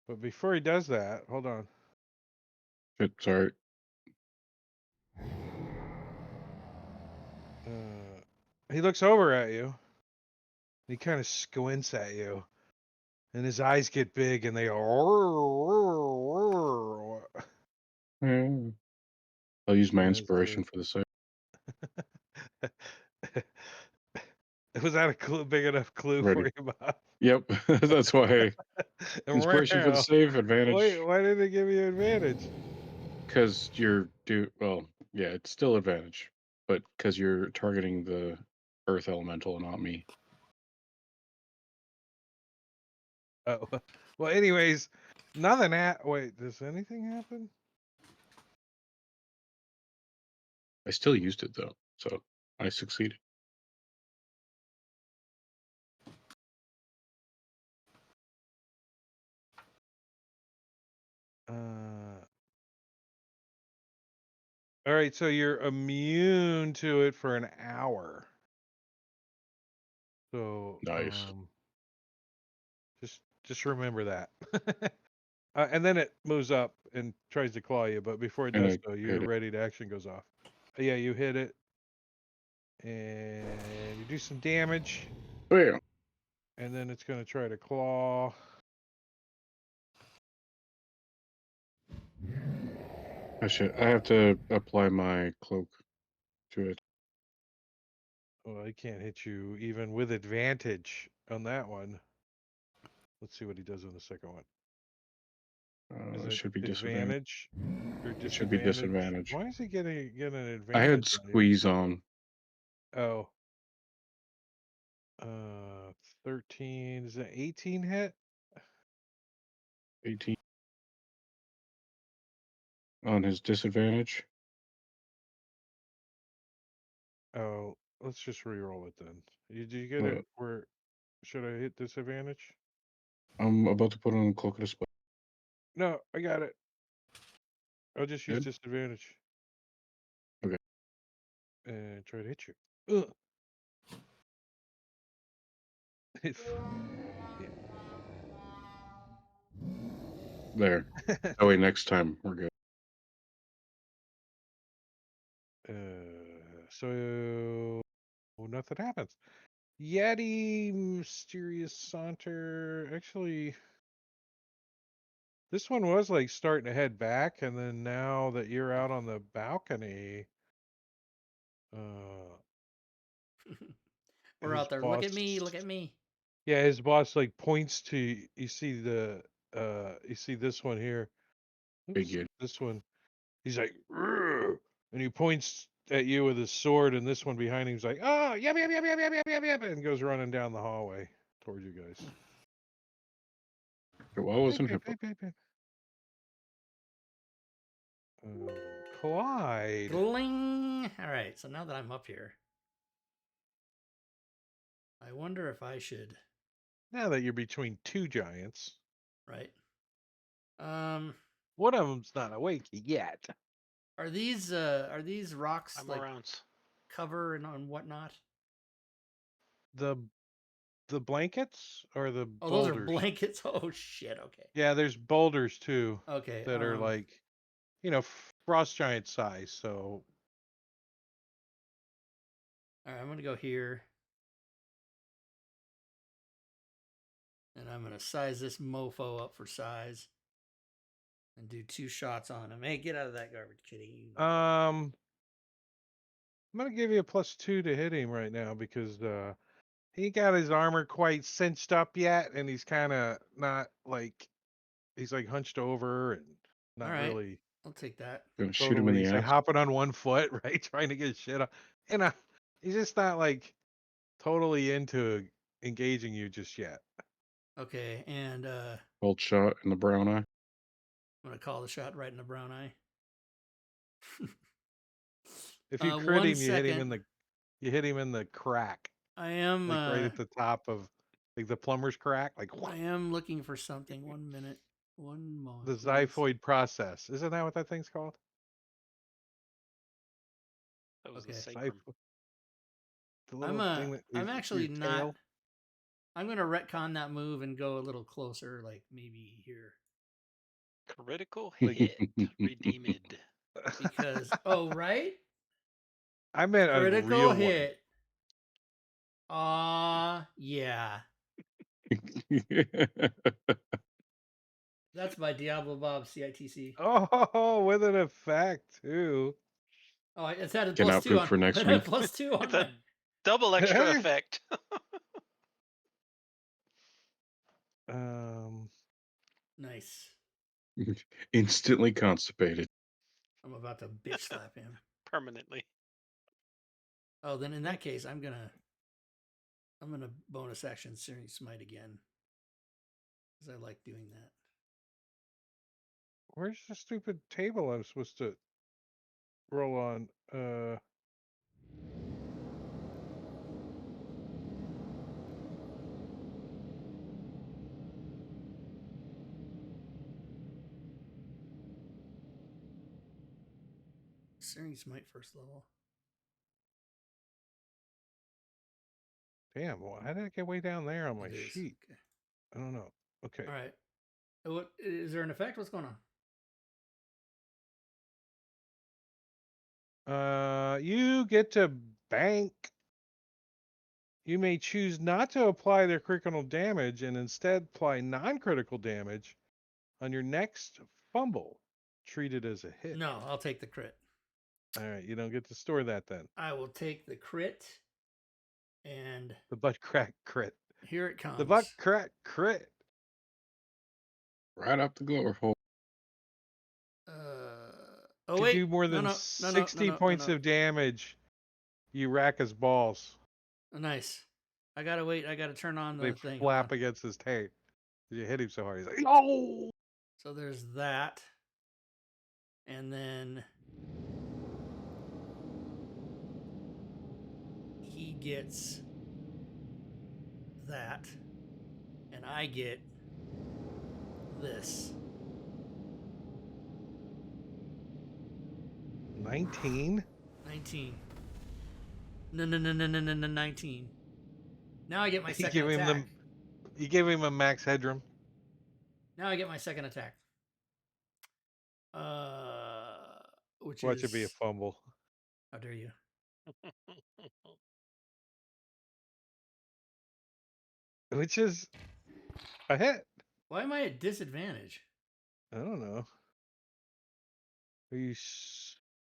B: But before he does that, hold on.
D: Shit, sorry.
B: He looks over at you. He kind of squints at you, and his eyes get big, and they go.
D: Yeah. I'll use my
B: As,
D: inspiration for the save.
B: Was that a big enough clue for
D: Ready.
B: you, Bob?
D: Yep. That's why. Inspiration for the save, advantage.
B: Wait, why did it give you advantage?
D: Because yeah, it's still advantage, but because you're targeting the earth elemental, not me.
B: Oh, well, anyways, nothing. Wait, does anything happen?
D: I still used it though, so I succeeded.
B: All right, so you're immune to it for an hour. So
D: Nice.
B: just remember that. And then it moves up and tries to claw you, but before it
D: And
B: does
D: I
B: so, your
D: hit it.
B: ready to action goes off. Yeah, you hit it, and you do some damage,
D: Oh yeah.
B: and then it's going to try to claw.
D: Oh shit! I have to apply my cloak to it.
B: Well, I can't hit you even with advantage on that one. Let's see what he does on the second one. Is
D: It
B: it
D: should be disadvantage.
B: or
D: It should be disadvantage.
B: Why is he getting an advantage?
D: I had
B: on you?
D: squeeze on.
B: Oh. 13. Is it 18 hit?
D: 18 on his disadvantage.
B: Oh, let's just re-roll it then. Did you get it? Where should I hit disadvantage?
D: I'm about to put on cloak of display.
B: No, I got it. I'll just use
D: Good.
B: disadvantage.
D: Okay.
B: And try to hit you. Ugh.
D: There. Oh wait, next time we're good.
B: So nothing happens. Yeti, mysterious saunter. Actually, this one was like starting to head back, and then now that you're out on the balcony,
A: We're
B: his
A: out there. Look
B: boss.
A: at me. Look at me.
B: Yeah, his boss like points to you see this one here.
D: Big
B: Oops,
D: Yeti.
B: this one. He's like, "Rrr," and he points at you with his sword, and this one behind him's like, oh, yep, yep, yep, yep, yep, yep, yep, yep, and goes running down the hallway towards you guys.
D: Well, wasn't
B: Beep,
D: Hippo.
B: beep, beep, beep. Clyde.
A: Bling. All right. So now that I'm up here, I wonder if I should.
B: Now that you're between two giants,
A: Right.
B: one of them's not awake yet.
A: Are these rocks
C: I'm
A: like
C: around.
A: cover and whatnot?
B: The blankets or the
A: Oh,
B: boulders?
A: those are blankets. Oh shit. Okay.
B: Yeah, there's boulders too
A: Okay.
B: that are like, frost giant size. So
A: All right. I'm gonna go here, and I'm gonna size this mofo up for size, and do 2 shots on him. Hey, get out of that garbage, kitty.
B: I'm gonna give you a +2 to hit him right now because he got his armor quite cinched up yet, and he's kind of not like he's like hunched over and
A: All
B: not
A: right.
B: really
A: I'll take that.
D: Gonna shoot him in the
B: he's like
D: ass.
B: hopping on one foot, right, trying to get shit up, and he's just not like totally into engaging you just yet.
A: Okay, and
D: Bolt shot in the brown eye.
A: I'm gonna call the shot right in the brown eye.
B: If you crit
A: 1
B: him, you hit him
A: second.
B: in the crack,
A: I am
B: like right at the top of like the plumber's crack, like
A: I am looking for something. 1 minute. 1 moment.
B: the
A: please.
B: xiphoid process. Isn't that what that thing's called?
C: That was
A: Okay.
C: the sacrum.
B: The little thing that
A: I'm
B: is
A: actually
B: your
A: not.
B: tail.
A: I'm gonna retcon that move and go a little closer, like maybe here,
C: Critical
B: Like-
C: hit. Redeemed.
A: because right,
B: I meant a
A: critical
B: real
A: hit. Yeah, that's my Diablo Bob CITC.
B: one. Oh, with an effect too.
A: Oh, it's had a
D: Can
A: +2
D: outfit
A: on.
D: for next
A: It had a
D: week.
A: +2 on
C: It's a
A: my.
C: double extra effect.
A: Nice.
D: Instantly constipated.
A: I'm about to bitch slap him.
C: Permanently.
A: Oh, then in that case, I'm gonna bonus action Searing Smite again, because I like doing that.
B: Where's the stupid table I'm supposed to roll on?
A: Searing Smite first level.
B: Damn, how did I get way down there on my
A: It is.
B: sheet?
A: Okay.
B: I don't know. Okay.
A: All right. What is there an effect? What's going on?
B: You get to bank. You may choose not to apply their critical damage and instead apply non-critical damage on your next fumble. Treat it as a hit.
A: No, I'll take the crit.
B: All right, you don't get to store that then.
A: I will take the crit, and
B: The butt crack crit.
A: here it comes.
B: The butt crack crit.
D: Right up the glory hole.
A: Oh
B: To
A: wait,
B: do more than
A: no,
B: 60 points of damage, you rack his balls.
A: Nice. I gotta wait. I gotta turn on
B: They
A: the thing.
B: flap against his tape. You hit him so hard, he's like, "No!"
A: So there's that, and then he gets that, and I get this.
B: 19.
A: 19. No, 19. Now I get my
B: You
A: second
B: give him
A: attack.
B: You give him a max headroom.
A: Now I get my second attack. Which
B: Watch
A: is...
B: it be a fumble.
A: How dare you?
B: Which is a hit.
A: Why am I at disadvantage?
B: I don't know. Are you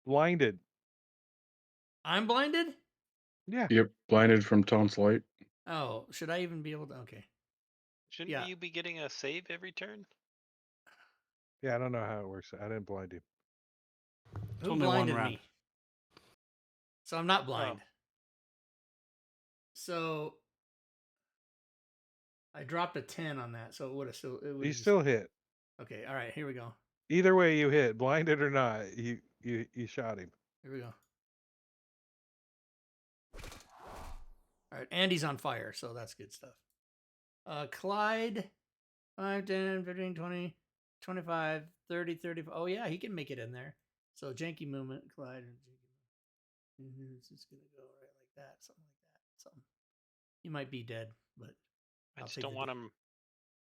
B: blinded?
A: I'm blinded?
B: Yeah.
D: Yep, blinded from Taunt's light.
A: Oh, should I even be able to? Okay.
C: Shouldn't
A: Yeah.
C: you be getting a save every turn?
B: Yeah, I don't know how it works. I didn't blind him.
E: It's
A: Who
E: only one
A: blinded
E: round.
A: me? So I'm not blind.
C: Oh.
A: So I dropped a 10 on that, so it would have still. It would
B: You still hit.
A: Okay, all right, here we go.
B: Either way you hit, blinded or not, you shot him.
A: Here we go. All right, Andy's on fire, so that's good stuff. Clyde, 5, 10, 15, 20, 25, 30, 35. Oh, yeah, he can make it in there. So janky movement, Clyde. It's just going to go right like that, something like that. Something. He might be dead, but
C: I
A: I'll
C: just
A: take
C: don't
A: the
C: want him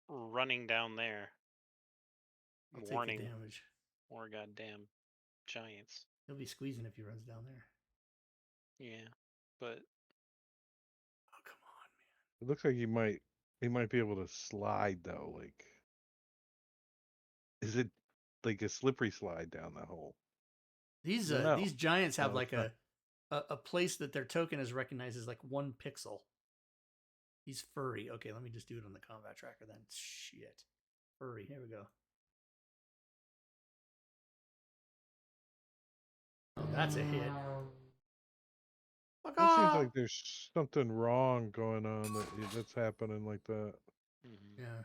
C: running down there.
A: I'll take the
C: Warning.
A: damage.
C: More goddamn giants.
A: He'll be squeezing if he runs down there.
C: Yeah, but
A: Oh, come on, man.
B: It looks like he might be able to slide though. Like, is it like a slippery slide down the hole?
A: These
B: No.
A: these giants have
B: No,
A: like
B: it's
A: a place that their token is recognized as like 1 pixel. He's furry. Okay, let me just do it on the combat tracker then. Shit. Furry. Here we go. Oh, that's a hit. Fuck
B: It seems
A: off!
B: like there's something wrong going on that's happening like that.
A: Yeah.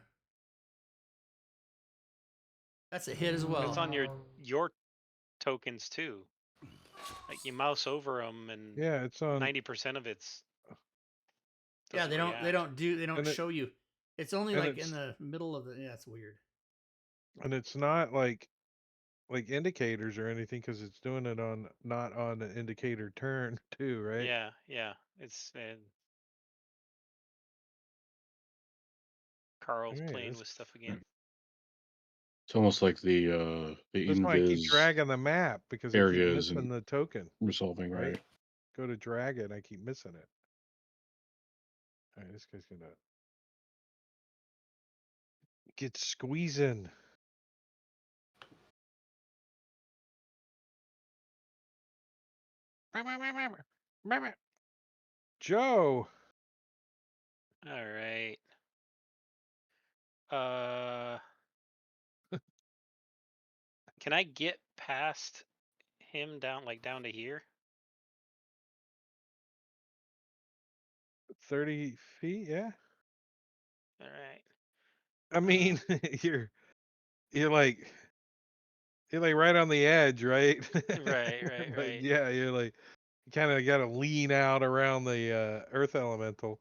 A: That's a hit as well.
C: it's on your tokens too. Like you mouse over them, and
B: Yeah, it's on.
C: 90% of it's.
A: Yeah, they don't
B: And it-
A: show you. It's only
B: and
A: like in
B: it's-
A: the middle of the. Yeah, it's weird.
B: And it's not like indicators or anything because it's doing it not on an indicator turn too, right?
C: Yeah. It's Carl's
B: Right,
C: playing
B: that's-
C: with stuff again.
D: It's almost like the
B: That's why I keep
D: invis
B: dragging the map because I keep
D: areas
B: missing
D: and
B: the token.
D: resolving,
B: Right.
D: right?
B: Go to drag it, I keep missing it. All right, this guy's gonna get squeezing. Joe.
C: All right. Can I get past him down to here?
B: 30 feet, yeah.
C: All right.
B: I mean, you're like right on the edge, right?
C: Right.
B: Like, yeah, you're like you kind of got to lean out around the earth elemental.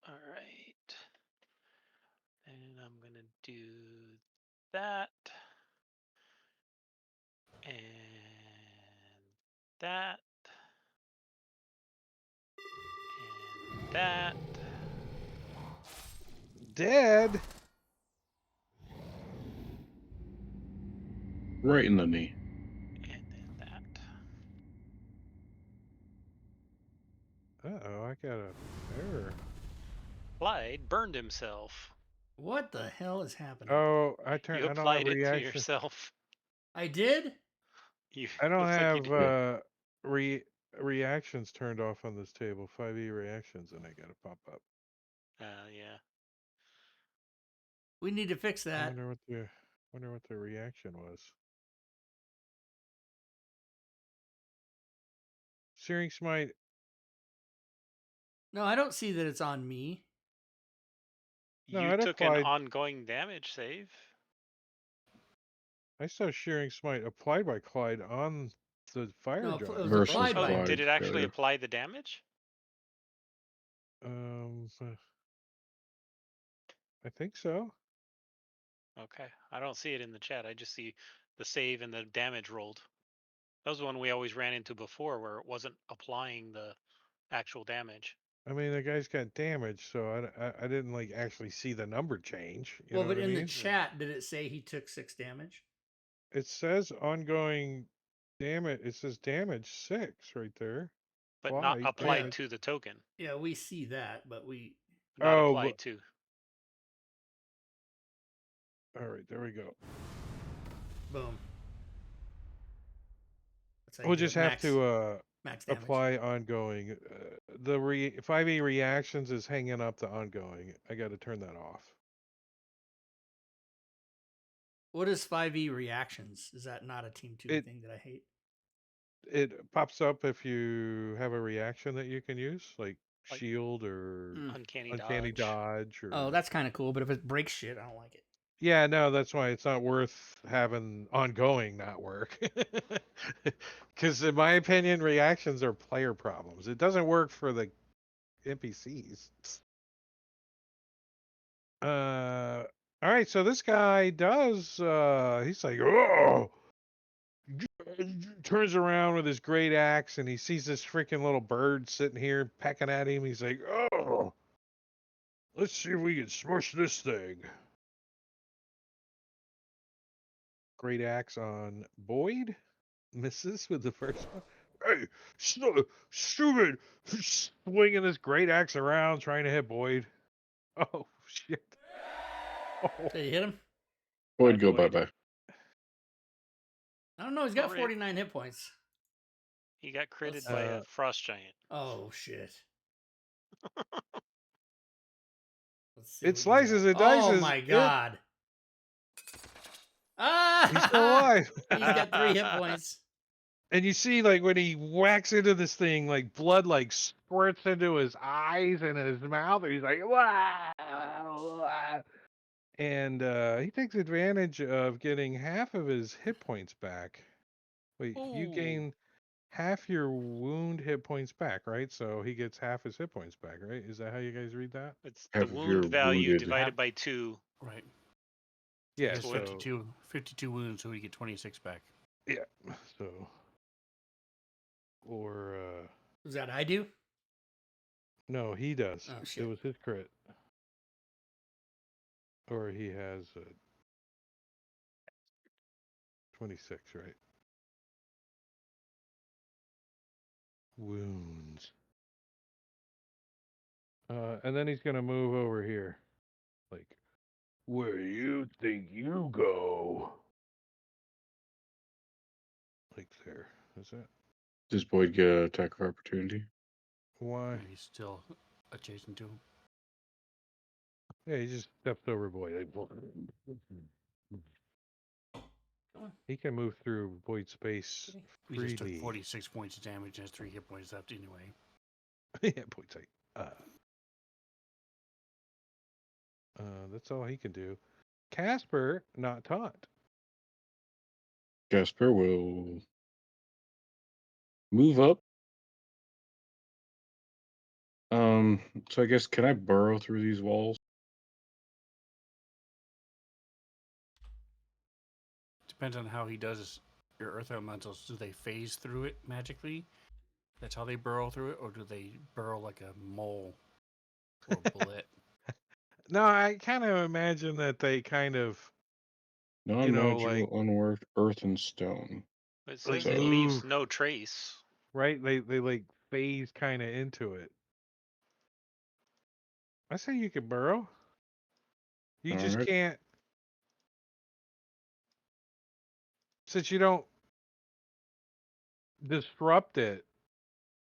C: All right. And I'm gonna do that. And that. And that.
B: Dead.
D: Right in the knee.
C: And then that.
B: Uh-oh, I got a error.
C: Clyde burned himself.
A: What the hell is happening?
B: Oh, I
C: You
B: don't have
C: applied it to
B: reaction.
C: yourself.
A: I did?
B: I don't
C: looks like
B: have
C: you did.
B: reactions turned off on this table. 5e reactions, and I got to pop up.
C: Yeah.
A: We need to fix
B: I
A: that.
B: wonder what the reaction was. Searing Smite.
A: No, I don't see that it's on me.
B: No,
C: You
B: it
C: took an
B: applied.
C: ongoing damage save.
B: I saw Shearing Smite applied by Clyde on the fire
A: No, it
B: giant.
A: was
D: Versus
A: applied
C: Oh,
A: by
D: Clyde.
C: did it actually
D: Yeah.
C: apply the damage?
B: I think so.
C: Okay. I don't see it in the chat. I just see the save and the damage rolled. That was the one we always ran into before where it wasn't applying the actual damage.
B: I mean, the guy's got damage, so I didn't like actually see the number change. You
A: Well,
B: know
A: but
B: what I
A: in the
B: mean?
A: chat, did it say he took 6 damage?
B: It says ongoing damage. It says damage 6 right there.
C: But not
B: Applied
C: applied
B: damage.
C: to the token.
A: Yeah, we see that, but we.
C: Not
B: Oh,
C: applied to.
B: All right, there we go.
A: Boom. That's how you
B: We'll
A: do it.
B: just have to
A: max damage.
B: apply ongoing. The 5e reactions is hanging up the ongoing. I got to turn that off.
A: What is 5e reactions? Is that not a Team 2 thing that I hate?
B: It pops up if you have a reaction that you can use, like shield or
C: Uncanny
B: dodge. Or...
A: Oh, that's kind of cool, but if it breaks shit, I don't like it.
B: Yeah, no, that's why it's not worth having ongoing not work. Because in my opinion, reactions are player problems. It doesn't work for the NPCs. All right, so this guy does. He's like, oh, turns around with his great axe, and he sees this freaking little bird sitting here pecking at him. He's like, oh, let's see if we can smush this thing. Great axe on Boyd. Misses with the first one. Hey, stupid! Swinging this great axe around, trying to hit Boyd. Oh, shit. Oh.
A: Did you hit him?
D: Boyd, go bye-bye.
A: I don't know. He's got 49 hit points.
C: He got critted by a frost giant.
A: Oh, shit.
B: It slices, it dices.
A: Oh, my God. Ah!
B: He's still alive.
A: He's got 3 hit points.
B: And you see, like, when he whacks into this thing, like, blood, like, squirts into his eyes and his mouth. And he's like, wah! And he takes advantage of getting half of his hit points back. Wait, you gain half your wound hit points back, right? So he gets half his hit points back, right? Is that how you guys read that?
C: It's
D: Half
C: the
D: of your
C: wound value
D: wounded.
C: divided by 2.
E: Right.
B: Yeah,
E: It's
B: so
E: 52 wounds, so we get 26 back.
B: yeah, so or
A: Was that I do?
B: no, he does.
A: Oh, shit.
B: It was his crit, or he has 26, right? Wounds. And then he's gonna move over here, like, where do you think you go? Like there. Is that
D: Does Boyd get an attack of opportunity?
B: why?
E: He's still adjacent to him.
B: Yeah, he just steps over Boyd. He can move through Boyd's space
E: He just took
B: freely.
E: 46 points of damage and has 3 hit points left anyway.
B: Yeah, Boyd's like, that's all he can do. Casper, not taunt.
D: Casper will move up. So I guess, can I burrow through these walls?
E: Depends on how he does your earth elementals. Do they phase through it magically? That's how they burrow through it, or do they burrow like a mole or a bullet?
B: No, I kind of imagine that they kind of,
D: Non-magical,
B: like,
D: unworked earth and stone.
C: It says
B: Like
C: it leaves
B: move.
C: no trace.
B: Right? They like phase kind of into it. I say you could burrow. You just
D: Alright.
B: can't, since you don't disrupt it.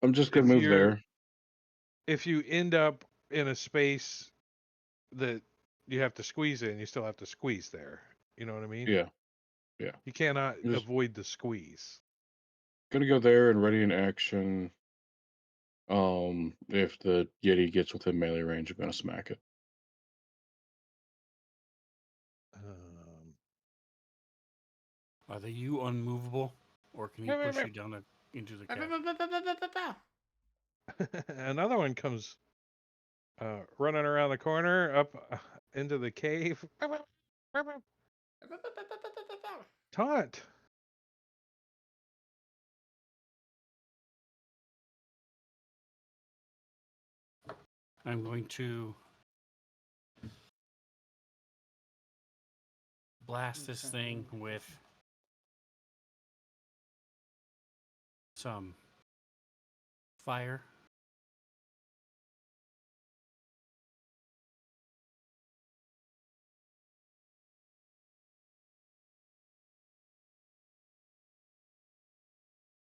D: I'm just gonna
B: If
D: move
B: you're-
D: there.
B: If you end up in a space that you have to squeeze in, you still have to squeeze there. You know what I mean?
D: Yeah. Yeah.
B: You cannot
D: Just
B: avoid the squeeze.
D: gonna go there and ready in action. If the Yeti gets within melee range, I'm gonna smack it.
E: Are they you unmovable, or can he push you down into the cave?
B: Another one comes running around the corner up into the cave. Taunt.
E: I'm going to blast this thing with some fire.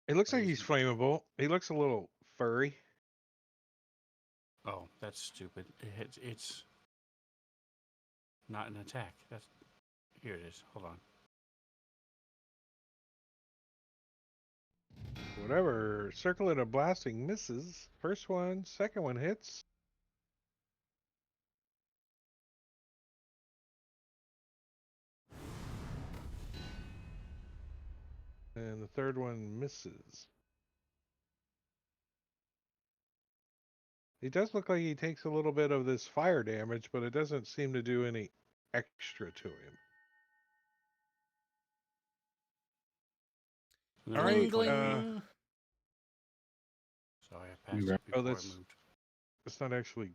B: It looks like he's flammable. He looks a little furry.
E: Oh, that's stupid. It's not an attack. That's here it is. Hold on.
B: Whatever. Circlet of blasting misses. First one, second one hits. And the third one misses. He does look like he takes a little bit of this fire damage, but it doesn't seem to do any extra to him.
E: And
B: All
E: then
B: right.
A: Gling, gling.
E: Sorry, I passed
D: You
E: it
D: wrap-
E: before I
B: that's-
E: moved.
B: It's not actually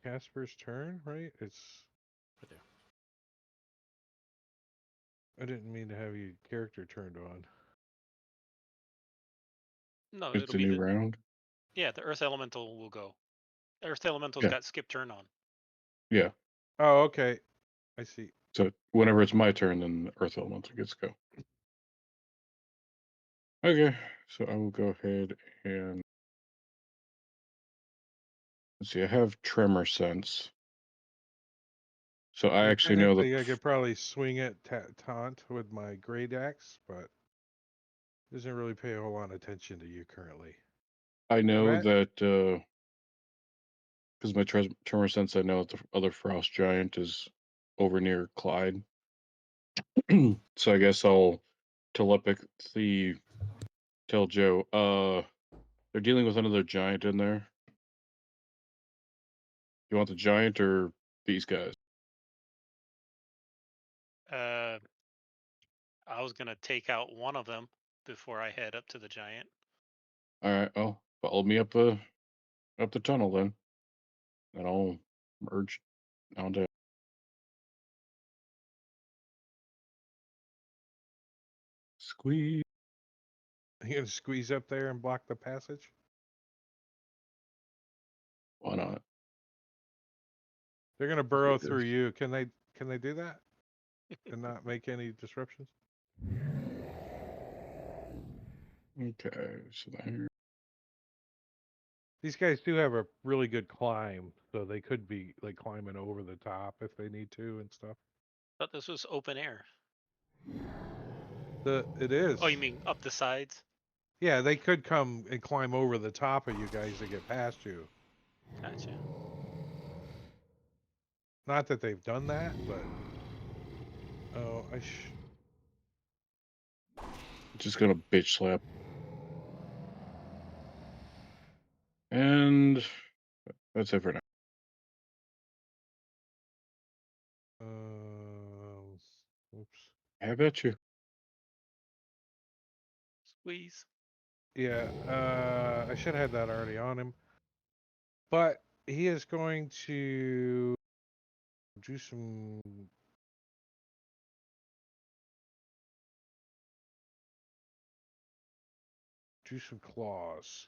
B: Casper's turn, right? It's.
E: Right there.
B: I didn't mean to have your character turned on.
C: No,
D: It's
C: it'll
D: a
C: be
D: new
C: the
D: round.
C: yeah. The Earth Elemental will go. Earth Elemental's
D: Yeah.
C: got skip turn on.
D: Yeah.
B: Oh, okay. I see.
D: So whenever it's my turn, then the Earth Elemental gets to go. Okay. So I will go ahead and let's see. I have Tremor Sense. So I
B: Yeah,
D: actually know
B: technically,
D: the
B: I could probably swing it taunt with my great axe, but doesn't really pay a whole lot of attention to you currently.
D: I know
B: Matt?
D: that because my Tremor Sense, I know that the other Frost Giant is over near Clyde. So I guess I'll telepathy tell Joe. They're dealing with another giant in there. You want the giant or these guys?
C: I was gonna take out one of them before I head up to the giant.
D: All right. Oh, follow me up the tunnel then, and I'll merge down down. Squeeze.
B: You gonna squeeze up there and block the passage?
D: Why not?
B: They're gonna burrow
D: it
B: through
D: is.
B: you. Can they do that and not make any disruptions?
D: Okay. So there.
B: These guys do have a really good climb, so they could be like climbing over the top if they need to and stuff.
C: Thought this was open air.
B: It is.
C: Oh, you mean up the sides?
B: Yeah, they could come and climb over the top of you guys to get past you.
C: Gotcha.
B: Not that they've done that, but oh,
D: Just gonna bitch slap. And that's it for now.
B: oops.
D: How about you?
C: Squeeze.
B: Yeah, I should have had that already on him. But he is going to do some claws.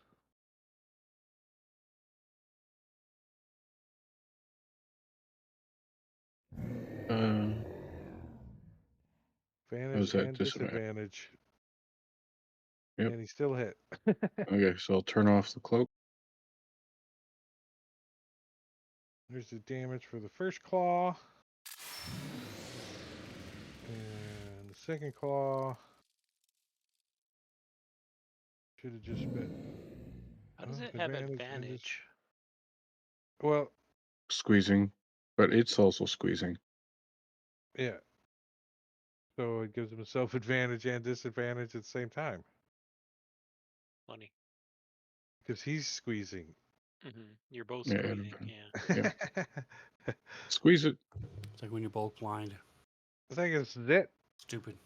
B: Advantage
D: How's that
B: and
D: disadvantage?
B: disadvantage.
D: Yep.
B: And he still hit.
D: Okay, so I'll turn off the cloak.
B: There's the damage for the first claw. And the second claw should have just been.
C: How does it have advantage?
B: Well,
D: Squeezing, but it's also squeezing.
B: yeah. So it gives himself advantage and disadvantage at the same time.
C: Funny.
B: Because he's squeezing.
C: You're both
D: Yeah,
C: squeezing.
D: yeah.
B: Yeah.
D: Squeeze it.
E: It's like when you're both blind.
B: I think it's it.
E: Stupid.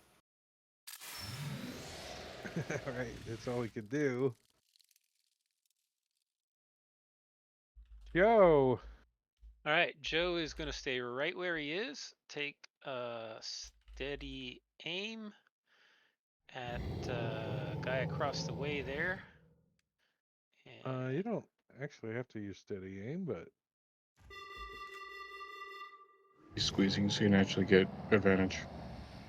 B: Right. That's all he could do. Yo.
C: All right, Joe is going to stay right where he is. Take a steady aim at guy across the way there.
B: You don't actually have to use steady aim, but
D: He's squeezing, so you naturally get advantage.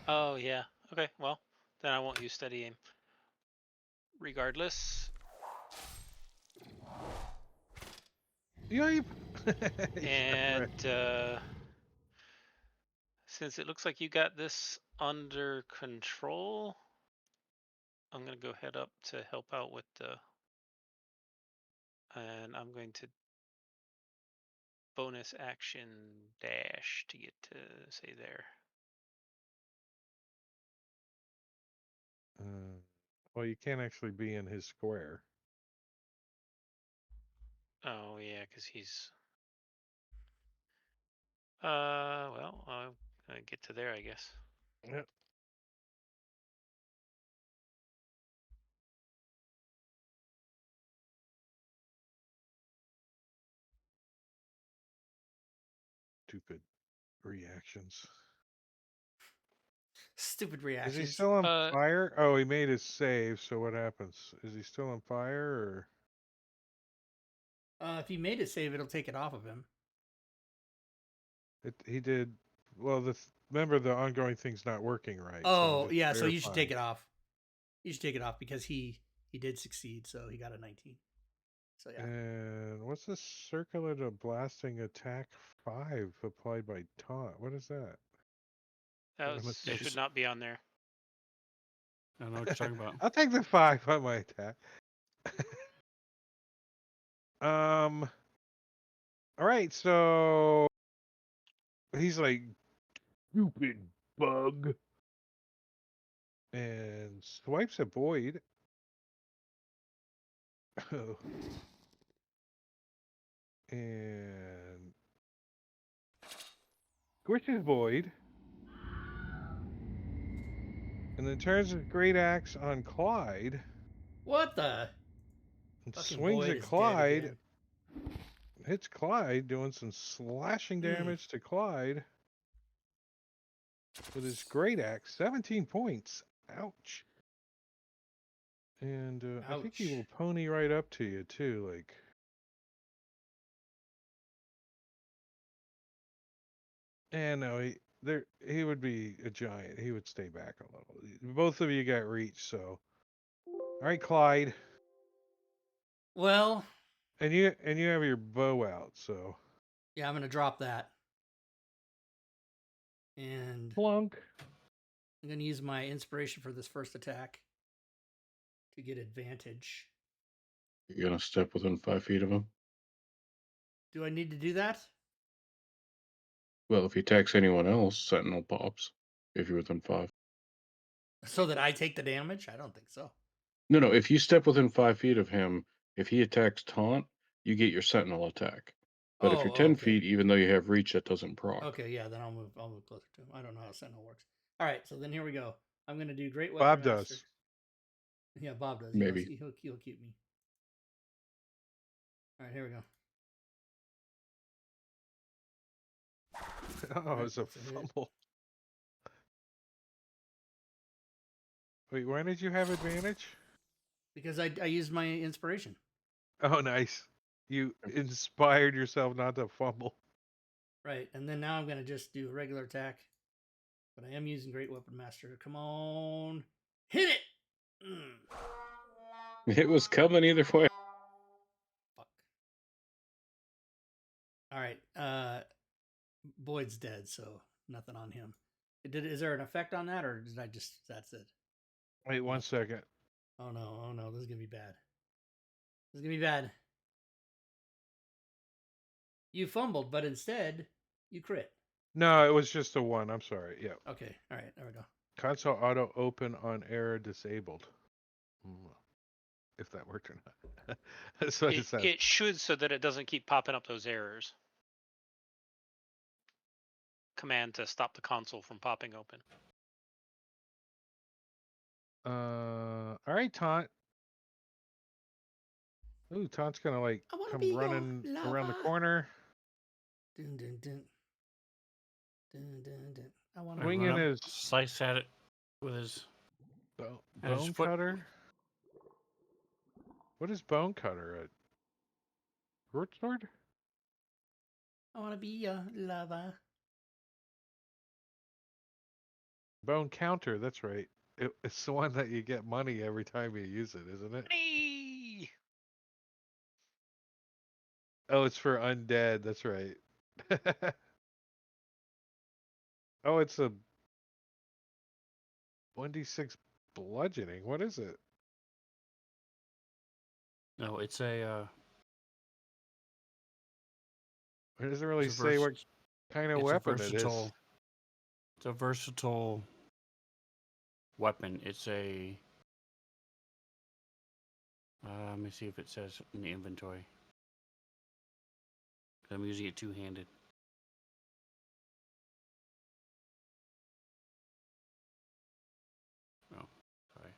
C: Oh yeah. Okay. Well, then I won't use steady aim. Regardless.
B: Yoip.
C: And since it looks like you got this under control, I'm gonna go head up to help out with the, and I'm going to bonus action dash to get to say there.
B: Well, you can't actually be in his square.
C: Oh yeah, because he's well, I'll get to there, I guess.
B: Yep. Stupid reactions.
A: Stupid
B: Is
A: reactions.
B: he still on fire? Oh, he made his save, so what happens? Is he still on fire, or
A: If he made it save, it'll take it off of him.
B: he did? Well, remember the ongoing thing's not working right.
A: Oh,
B: so
A: yeah, so you should take
B: verifying.
A: it off. You should take it off because he did succeed, so he got a 19. So yeah.
B: And what's this circular to blasting attack 5 applied by taunt? What is that?
C: That
B: I'm
C: should
E: It's-
C: not be on there.
E: I don't know what you're talking about.
B: I'll take the 5 on my attack. All right, so he's like, stupid bug, and swipes at Boyd. And squishes Boyd. And then turns his great axe on Clyde.
A: What the?
B: And
A: Fucking
B: swings
A: Boyd
B: at
A: is dead
B: Clyde.
A: again.
B: Hits Clyde, doing some slashing damage to Clyde. With his great axe, 17 points. Ouch. And I think he will pony right up to you too, like. And no, he would be a giant. He would stay back a little. Both of you got reach, so. All right, Clyde.
A: Well,
B: And you have your bow out, so.
A: yeah, I'm gonna drop that. And
B: Plunk.
A: I'm gonna use my inspiration for this first attack to get advantage.
D: You're gonna step within 5 feet of him.
A: Do I need to do that?
D: Well, if he attacks anyone else, Sentinel pops. If you're within 5.
A: So that I take the damage? I don't think so.
D: No. If you step within 5 feet of him, if he attacks taunt, you get your Sentinel attack. But if you're 10
A: okay.
D: feet, even though you have reach, that doesn't proc.
A: Okay, yeah, then I'll move closer to him. I don't know how Sentinel works. All right, so then here we go. I'm gonna do Great Weapon
B: Bob
A: Master.
B: does.
A: Yeah, Bob does.
D: Maybe.
A: He'll keep me. All right, here we go.
B: Oh,
A: Right,
B: it's a
A: that's a hit.
B: fumble. Wait, why did you have advantage?
A: Because I used my inspiration.
B: Oh, nice. You inspired yourself not to fumble.
A: Right, and then now I'm gonna just do a regular attack. But I am using Great Weapon Master. Come on. Hit it!
D: It was coming either way.
A: Fuck. Alright, Boyd's dead, so nothing on him. Is there an effect on that, or did I just, that's it?
B: Wait 1 second.
A: Oh no, this is gonna be bad. This is gonna be bad. You fumbled, but instead, you crit.
B: No, it was just a 1. I'm sorry. Yeah.
A: Okay, alright, there we go.
B: Console auto open on error disabled. If that worked or not. That's what it says.
C: It should, so that it doesn't keep popping up those errors. Command to stop the console from popping open.
B: All right, Taunt. Ooh, Taunt's gonna like
A: I wanna
B: come
A: be your
B: running around the
A: lover.
B: corner,
A: Dun dun dun. Dun dun dun. I wanna
E: Like,
A: be
B: swinging
E: run up,
B: his
E: slice at it with his and his
B: bone
E: foot.
B: cutter. What is bone cutter? A short sword?
A: I wanna be your lover.
B: Bone counter. That's right. It's the one that you get money every time you use it, isn't it?
C: Money!
B: Oh, it's for undead. That's right. Oh, it's a 1d6 bludgeoning. What is it?
E: No, it's a
B: It doesn't really
E: it's a
B: say what kind of
E: it's a
B: weapon it is.
E: versatile. It's a versatile weapon. It's a. Let me see if it says in the inventory. I'm using it two-handed. Oh, sorry.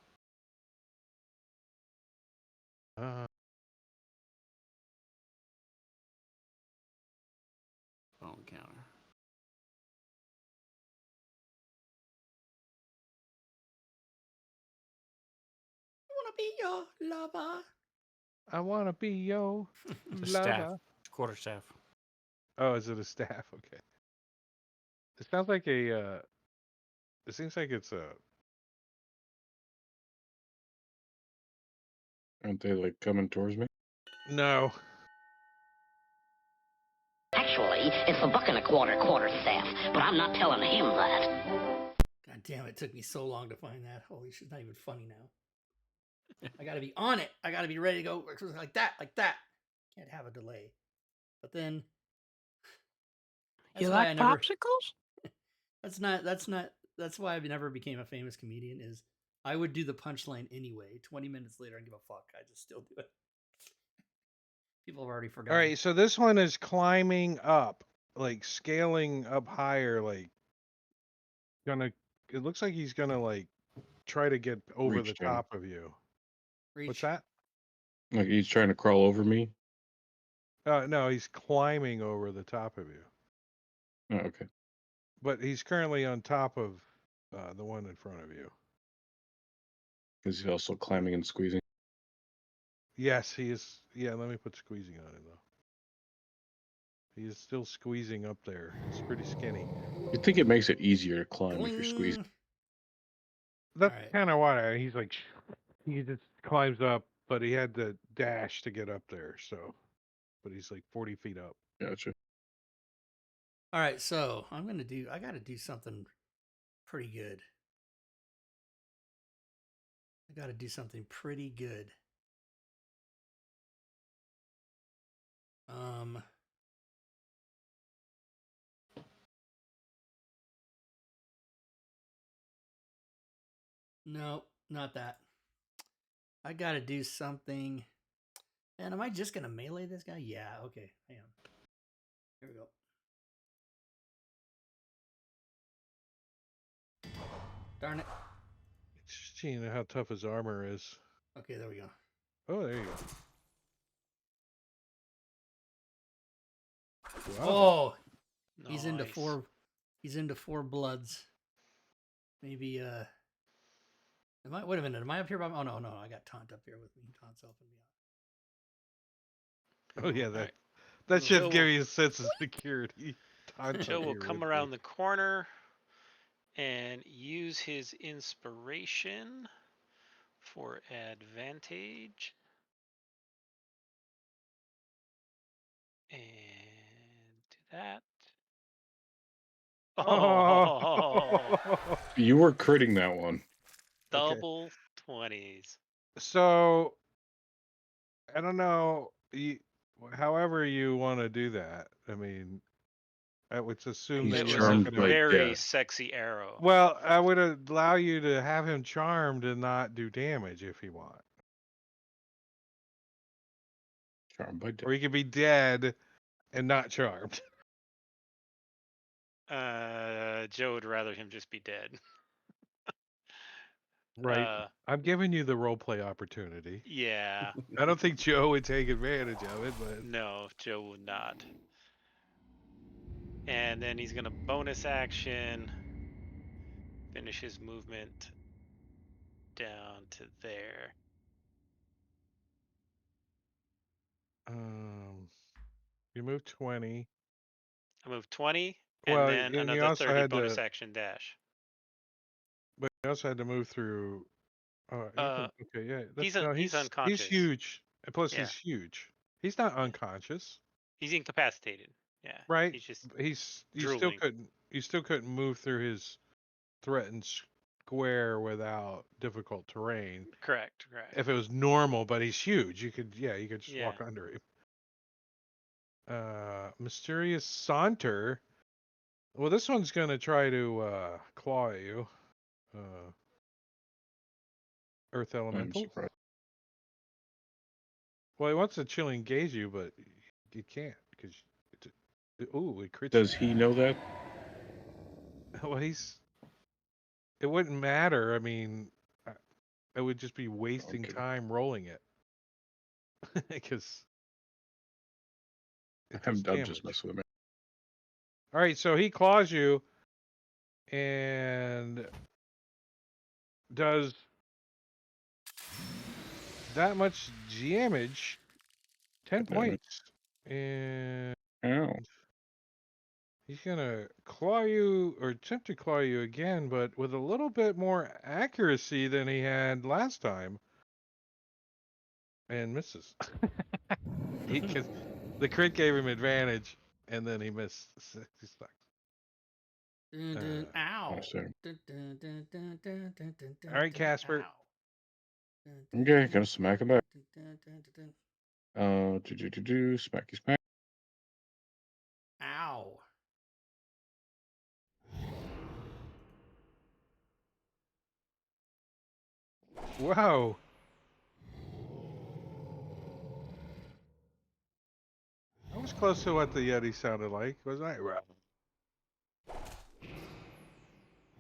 E: Bone counter.
A: I wanna be your lover.
B: I want to be yo
E: It's a staff.
B: lover.
E: It's a quarterstaff.
B: Oh, is it a staff? Okay. It sounds like a. It seems like it's a.
D: Aren't they like coming towards me?
B: No.
F: Actually, it's a buck and a quarter staff, but I'm not telling him that.
A: God damn, it took me so long to find that. Holy shit, it's not even funny now. I gotta be on it. I gotta be ready to go like that, like that. Can't have a delay. But then
G: You like popsicles?
A: That's why I've never became a famous comedian, is I would do the punchline anyway. 20 minutes later, I give a fuck. I just still do it. People have already
B: All
A: forgotten.
B: right, so this one is climbing up, like scaling up higher, like gonna. It looks like he's gonna like try to get over
D: Reach
B: the
D: down.
B: top of you.
A: Reach.
B: What's that?
D: Like he's trying to crawl over me.
B: No, he's climbing over the top of you.
D: Oh, okay.
B: But he's currently on top of the one in front of you.
D: Is he also climbing and squeezing?
B: Yes, he is. Yeah, let me put squeezing on him though. He is still squeezing up there. He's pretty skinny.
D: You'd think it makes it easier to climb if you're squeezing.
A: Gling.
B: That's
A: All right.
B: kind of what he's like. He just climbs up, but he had to dash to get up there. So, but he's like 40 feet up.
D: Gotcha.
A: All right, so I gotta do something pretty good. I gotta do something pretty good. No, not that. I gotta do something. And am I just gonna melee this guy? Yeah, okay, I am. Here we go. Darn it.
B: Just seeing how tough his armor is.
A: Okay, there we go.
B: Oh, there you go. Wow.
A: Oh, he's into
C: Nice.
A: four. He's into four bloods. Maybe. Wait a minute. Am I up here? Oh no, I got Taunt up here with me. Taunt's helping me out.
B: Oh yeah,
C: Alright.
B: that should
C: Joe
B: give
C: will-
B: you a sense of security.
C: Joe will come around the corner and use his inspiration for advantage. And do that. Oh,
D: You were critting that one.
C: double 20s.
B: So, I don't know. However you want to do that. I mean, I would assume
D: He's
B: that
C: It
B: you're
C: was a
B: not
D: charmed
B: going
D: by
B: to.
C: very
D: death.
C: sexy arrow.
B: Well, I would allow you to have him charmed and not do damage if you want,
D: Charmed by death.
B: or he could be dead and not charmed.
C: Joe would rather him just be dead.
B: Right. I'm giving you the role play opportunity.
C: Yeah.
B: I don't think Joe would take advantage of it, but
C: No, Joe would not. And then he's gonna bonus action, finish his movement down to there.
B: you move 20.
C: I move 20,
B: Well,
C: and then
B: and you
C: another
B: also
C: 30
B: had
C: bonus
B: to,
C: action dash.
B: but you also had to move through. You can, okay, yeah.
C: He's
B: He's
C: unconscious.
B: huge, and plus
C: Yeah.
B: he's huge. He's not unconscious,
C: He's incapacitated. Yeah.
B: right?
C: He's just
B: You still
C: drooling.
B: couldn't move through his threatened square without difficult terrain.
C: Correct.
B: If it was normal, but he's huge, you could just
C: Yeah.
B: walk under him. Mysterious Saunter. Well, this one's gonna try to claw at you. Earth
D: I'm
B: Elemental.
D: surprised.
B: Well, he wants to chill engage you, but you can't because it crits.
D: Does he know that?
B: Well, it wouldn't matter. I mean, it would just be wasting
D: Okay.
B: time rolling it because
D: I'm just messing with him.
B: All right, so he claws you and does that much damage. 10 points. And
D: Ow.
B: he's gonna claw you or attempt to claw you again, but with a little bit more accuracy than he had last time. And misses. Because the crit gave him advantage, and then he missed. He sucks.
A: Ow.
D: Understand.
B: All right, Casper.
D: Okay, gonna smack him back. Smacky smack.
A: Ow.
B: Whoa. That was close to what the Yeti sounded like, wasn't it?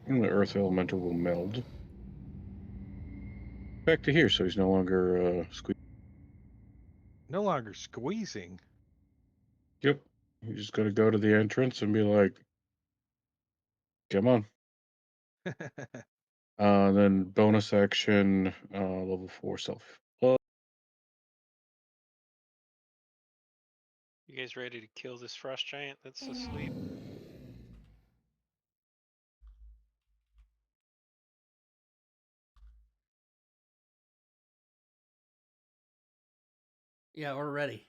D: And the Earth Elemental will meld back to here, so he's no longer squeezing.
B: No longer squeezing.
D: Yep. He's just gonna go to the entrance and be like, "Come on." Then bonus action, level 4 self.
C: You guys ready to kill this frost giant that's asleep?
A: Yeah, we're ready.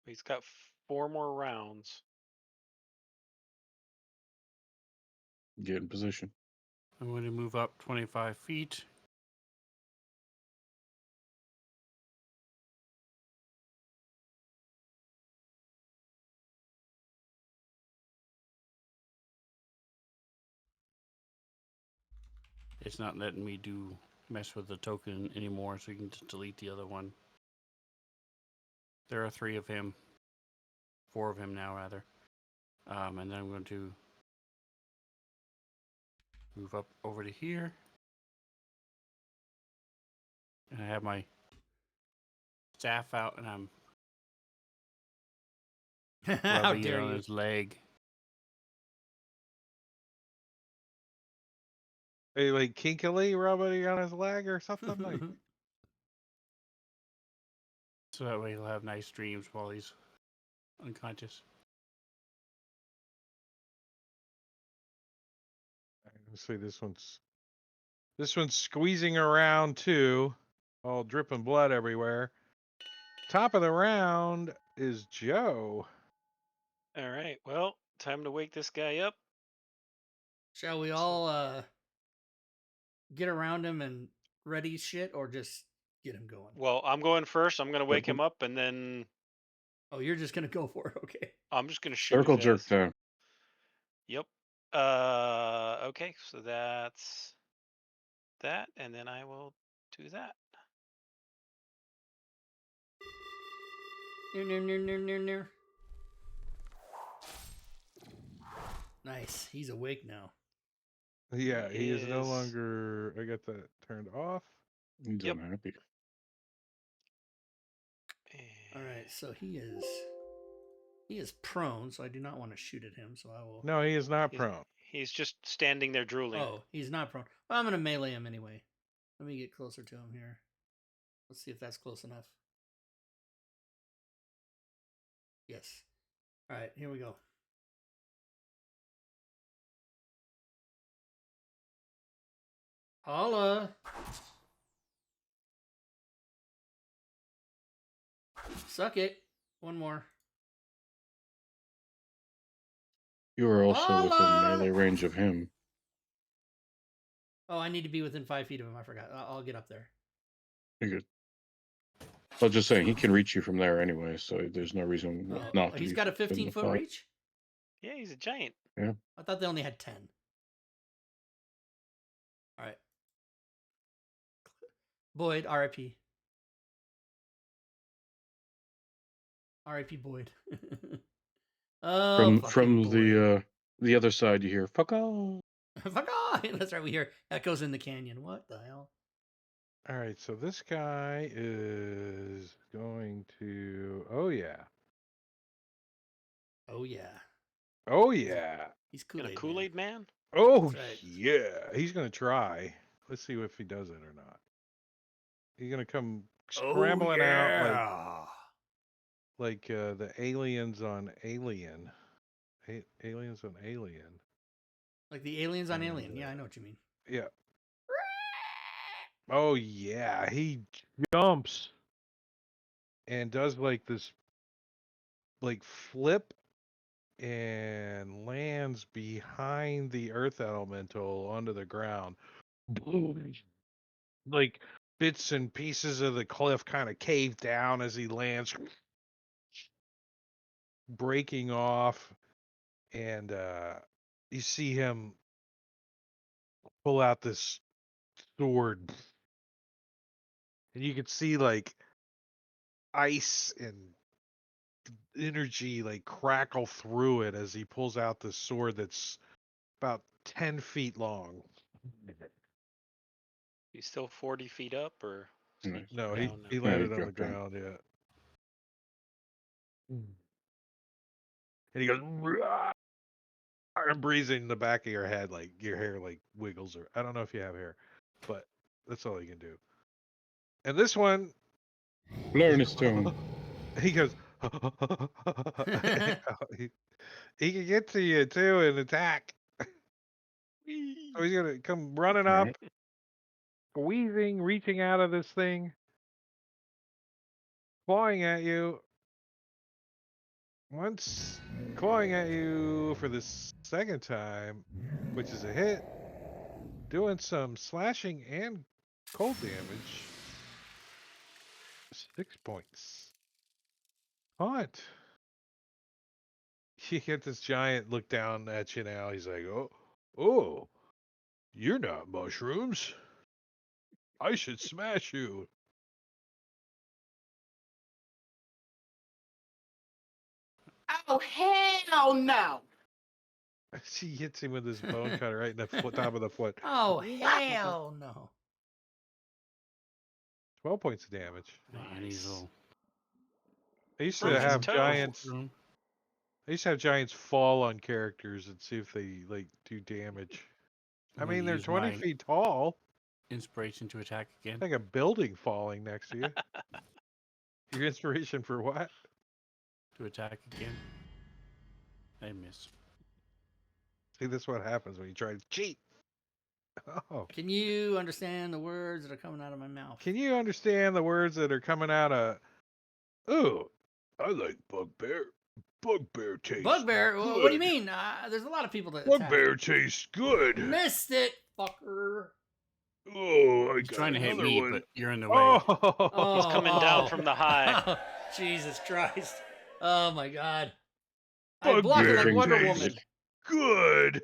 C: He's got 4 more rounds.
D: Get in position.
E: I'm going to move up 25 feet. It's not letting me mess with the token anymore, so you can just delete the other one. There are 3 of him. 4 of him now, rather. And then I'm going to move up over to here. And I have my staff out, and I'm
A: How
E: rubbing it
A: dare
E: on
A: you?
E: his leg.
B: Hey, like kinkily rubbing on his leg or something like.
E: So that way he'll have nice dreams while he's unconscious.
B: Let's see, this one's squeezing around too, all dripping blood everywhere. Top of the round is Joe.
C: All right. Well, time to wake this guy up.
A: Shall we all get around him and ready shit, or just get him going?
C: Well, I'm going first. I'm going to wake him up, and then
A: Oh, you're just gonna go for it, okay?
C: I'm just going to shoot
D: Circle
C: his
D: jerk
C: ass.
D: down.
C: Yep. Okay. So that's that, and then I will do that.
A: Near. Nice. He's awake now.
B: Yeah, he is no
C: is-
B: longer. I got that turned off.
D: He's
C: Yep.
D: unhappy.
A: All right, so he is prone, so I do not want to shoot at him. So I will.
B: No, he is not
C: He's-
B: prone.
C: He's just standing there drooling.
A: Oh, he's not prone. Well, I'm gonna melee him anyway. Let me get closer to him here. Let's see if that's close enough. Yes. All right, here we go. Holla. Suck it. One more.
D: You are also within
A: Holla!
D: melee range of him.
A: Oh, I need to be within 5 feet of him. I forgot. I'll get up there.
D: You're good. I was just saying, he can reach you from there anyway, so there's no reason
A: Oh,
D: not to
A: he's
D: be
A: got a
D: within the
A: 15-foot
D: 5.
A: reach?
C: Yeah, he's a giant.
A: I thought they only had 10. All right. Boyd, RIP. RIP Boyd. Oh,
D: From
A: fucking Boyd.
D: the other side, you hear "fuck off."
A: Fuck off! That's right. We hear echoes in the canyon. What the hell?
B: All right, so this guy is going to. Oh yeah.
A: Oh yeah.
B: Oh yeah.
A: He's
C: Got
A: Kool-Aid.
C: a Kool-Aid man?
B: Oh
A: That's right.
B: yeah. He's gonna try. Let's see if he does it or not. He's gonna come scrambling out like the aliens on Alien. Aliens on Alien.
A: Like the aliens on Alien.
B: And,
A: Yeah, I know what you mean.
B: Yeah. Oh yeah, he jumps and does like this like flip and lands behind the earth elemental onto the ground. Like bits and pieces of the cliff kind of cave down as he lands, breaking off, and you see him pull out this sword, and you can see like ice and energy like crackle through it as he pulls out this sword that's about 10 feet long.
C: He's still 40 feet up, or is
D: Nice.
C: he
B: No,
C: down
B: he
C: now?
B: he landed
D: he
B: on the
D: dropped down.
B: ground, yeah. And he goes, "Rah!" and breathes in the back of your head, like your hair like wiggles. Or I don't know if you have hair, but that's all he can do. And this one,
D: Learn a stone.
B: he goes, he can get to you too and attack. So he's gonna come running up,
D: Alright.
B: wheezing, reaching out of this thing, clawing at you. Once clawing at you for the second time, which is a hit, doing some slashing and cold damage. 6 points. Haunt. You get this giant look down at you now. He's like, oh, you're not mushrooms. I should smash you.
G: Oh, hell no.
B: She hits him with his bone cutter right in the top of the foot.
A: Oh, hell no.
B: 12 points of damage.
E: And he's all
B: I used
C: Broke
B: to
C: his
B: have
C: toe.
B: giants.
E: room.
B: I used to have giants fall on characters and see if they like do damage. I
E: I'm gonna
B: mean, they're
E: use
B: 20
E: my
B: feet tall.
E: inspiration to attack again.
B: It's like a building falling next to you. Your inspiration for what?
E: To attack again. I miss.
B: See, this is what happens when you try to cheat. Oh,
A: Can you understand the words that are coming out of my mouth?
B: can you understand the words that are coming out of? Oh, I like bugbear. Bugbear tastes.
A: Bugbear? What do you
B: good.
A: mean? There's a lot of people that attack.
B: Bugbear tastes good.
A: Missed it, fucker.
B: Oh, I
E: He's
B: got
E: trying to hit
B: another
E: me,
B: one.
E: but you're in the way.
B: Oh,
C: He's coming down from the high.
A: Jesus Christ. Oh my God. I blocked it
B: Bugbear
A: like Wonder
B: tastes
A: Woman.
B: good.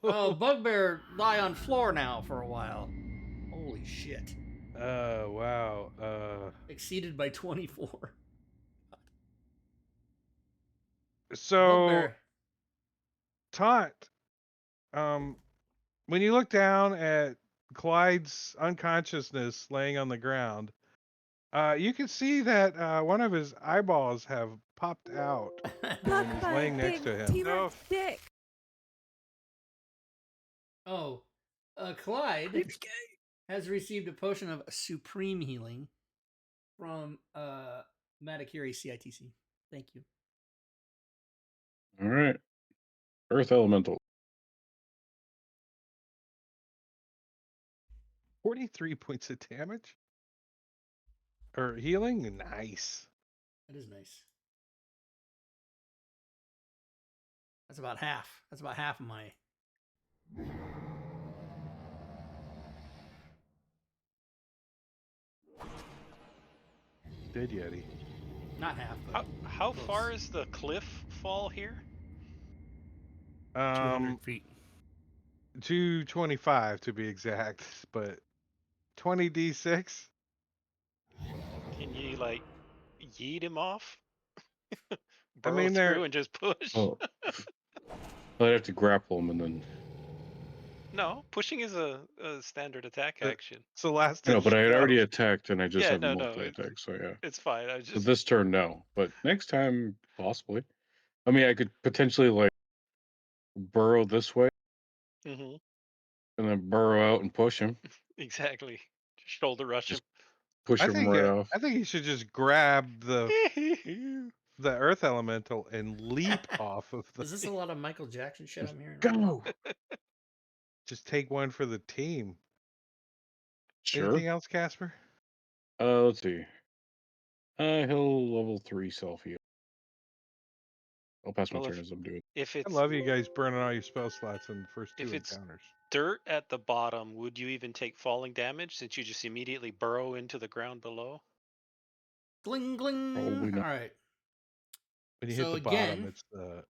A: Oh, Bugbear lie on floor now for a while. Holy shit.
B: Wow.
A: Exceeded by 24.
B: So
A: Bugbear.
B: Taunt. when you look down at Clyde's unconsciousness laying on the ground, you can see that one of his eyeballs have popped out and he's laying next to him.
H: T-Rex dick.
A: Oh, Clyde has received a potion of supreme healing from Matakiri CITC. Thank you.
D: All right. Earth Elemental.
B: 43 points of damage? Or healing? Nice.
A: That is nice. That's about half. That's about half of my.
B: Dead Yeti.
A: Not half, but
C: How
A: close.
C: far is the cliff fall here?
E: 200 feet.
B: 225 to be exact, but 20d6.
C: Can you like yeet him off?
B: I
C: Burrow
B: mean,
C: through and just push?
D: Oh. I'd have to grapple him and then.
C: No, pushing is a standard attack action.
B: It's the last.
D: No, but I had
B: shove.
D: already attacked and I just
C: Yeah,
D: have
C: no,
D: a
C: no,
D: multi-attack, so yeah.
C: It's fine. I
D: So
C: just
D: this turn, no. But next time, possibly. I mean, I could potentially, like, burrow this way
C: Mhm,
D: and then burrow out and push him.
C: exactly. Shoulder rush him.
D: Just push him right off.
B: I think you should just grab the Earth Elemental and leap off of the.
A: Is this a lot of Michael Jackson shit I'm hearing?
D: Go!
B: Just take one for the team.
D: Sure.
B: Anything else, Casper?
D: Let's see. He'll level 3 self-heal. I'll pass my
C: Well,
D: turn as I'm doing.
C: If
B: I
C: it's
B: love you guys burning all your spell slots in the first two
C: If it's-
B: encounters.
C: dirt at the bottom, would you even take falling damage since you just immediately burrow into the ground below?
A: Gling gling.
D: Probably not.
A: All right.
B: When you
A: So
B: hit the bottom,
A: again-
B: it's the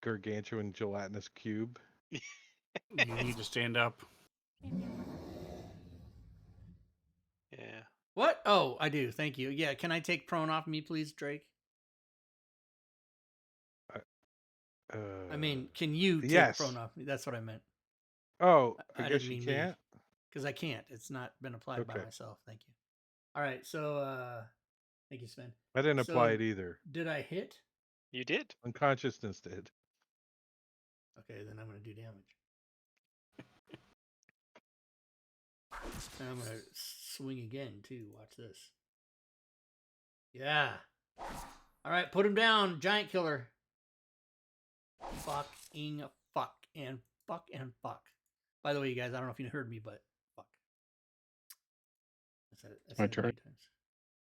B: gargantuan gelatinous cube.
E: You need to stand up.
C: Yeah.
A: What? Oh, I do. Thank you. Yeah, can I take prone off me, please, Drake? I mean, can you take
B: yes.
A: prone off me? That's what I meant.
B: Oh,
A: I
B: I guess
A: didn't
B: you
A: mean me.
B: can't.
A: Because I can't. It's not been applied by
B: Okay.
A: myself. Thank you. All right. So, thank you, Sven.
B: I didn't
A: So-
B: apply it either.
A: Did I hit?
C: You did.
B: Unconsciousness did.
A: Okay, then I'm going to do damage. And I'm going to swing again, too. Watch this. Yeah. All right, put him down, giant killer. Fucking fuck and fuck and fuck. By the way, you guys, I don't know if you heard me, but fuck. I said
D: My
A: it
D: turn.
A: many times.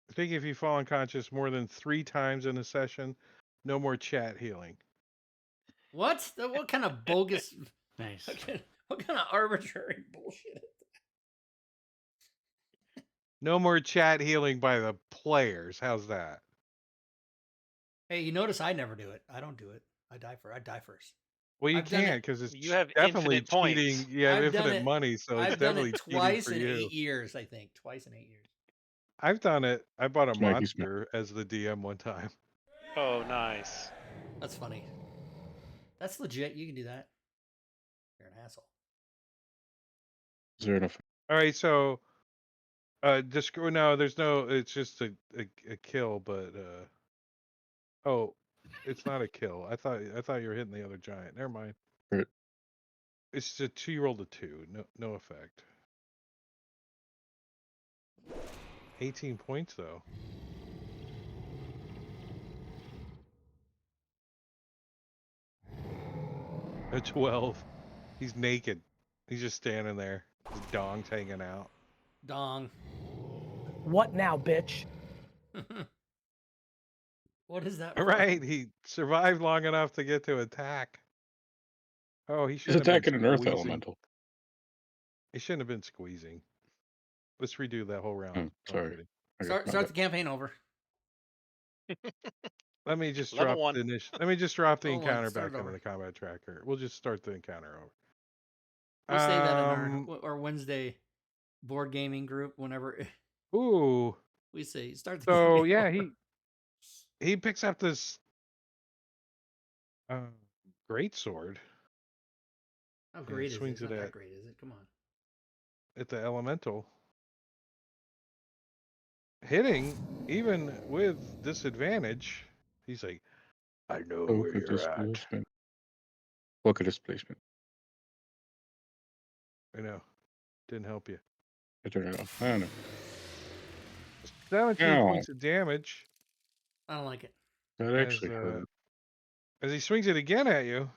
B: I think if you fall unconscious more than 3 times in a session, no more chat healing.
A: What? What kind of bogus,
E: Nice.
A: what kind of arbitrary bullshit is that?
B: No more chat healing by the players. How's that?
A: Hey, you notice I never do it. I don't do it. I die first.
B: Well, you
A: I've done it-
B: can't because it's
C: You have
B: definitely
C: infinite points.
B: cheating. You have
A: I've done
B: infinite
A: it-
B: money, so it's
A: I've done
B: definitely
A: it
B: cheating
A: twice
B: for
A: in
B: you.
A: 8 years, I think. Twice in 8 years.
B: I've done it. I bought a
D: Smacky smack.
B: monster as the DM one time.
C: Oh, nice.
A: That's funny. That's legit. You can do that. You're an asshole.
D: Is there enough?
B: All right, so no, there's no. It's just a kill, but oh, it's not a kill. I thought you were hitting the other giant. Never mind.
D: Right.
B: It's just a 2. You rolled a 2. No effect. 18 points though. A 12. He's naked. He's just standing there. His dong's hanging out.
A: Dong.
I: What now, bitch?
A: What is that?
B: All
A: for?
B: right, he survived long enough to get to attack. Oh, he
D: He's
B: should have been
D: attacking an Earth
B: squeezing.
D: Elemental.
B: He shouldn't have been squeezing. Let's redo that whole round.
D: Oh,
B: No, I'm
D: sorry.
B: kidding.
D: I got
A: Start
D: my
A: the campaign over.
B: Let me just
C: Level
B: drop
C: one.
B: the Let me just drop the
A: Level one,
B: encounter
A: start
B: back
A: it
B: into
A: over.
B: the combat tracker. We'll just start the encounter over.
A: We'll say that in our Wednesday board gaming group. Whenever
B: Ooh.
A: we say start the
B: So
A: campaign
B: yeah,
A: over.
B: he picks up this great sword.
A: How
B: And
A: great is it?
B: swings
A: It's
B: it
A: not that
B: at
A: great, is it? Come on.
B: the elemental. Hitting even with disadvantage. He's like, I know where
D: Focus
B: you're at.
D: displacement. Focus displacement.
B: I know. Didn't help you.
D: I don't know. I don't know.
B: 17
D: Ow.
B: points of damage
A: I don't like it.
D: That
B: as
D: actually hurt.
B: as he swings it again at you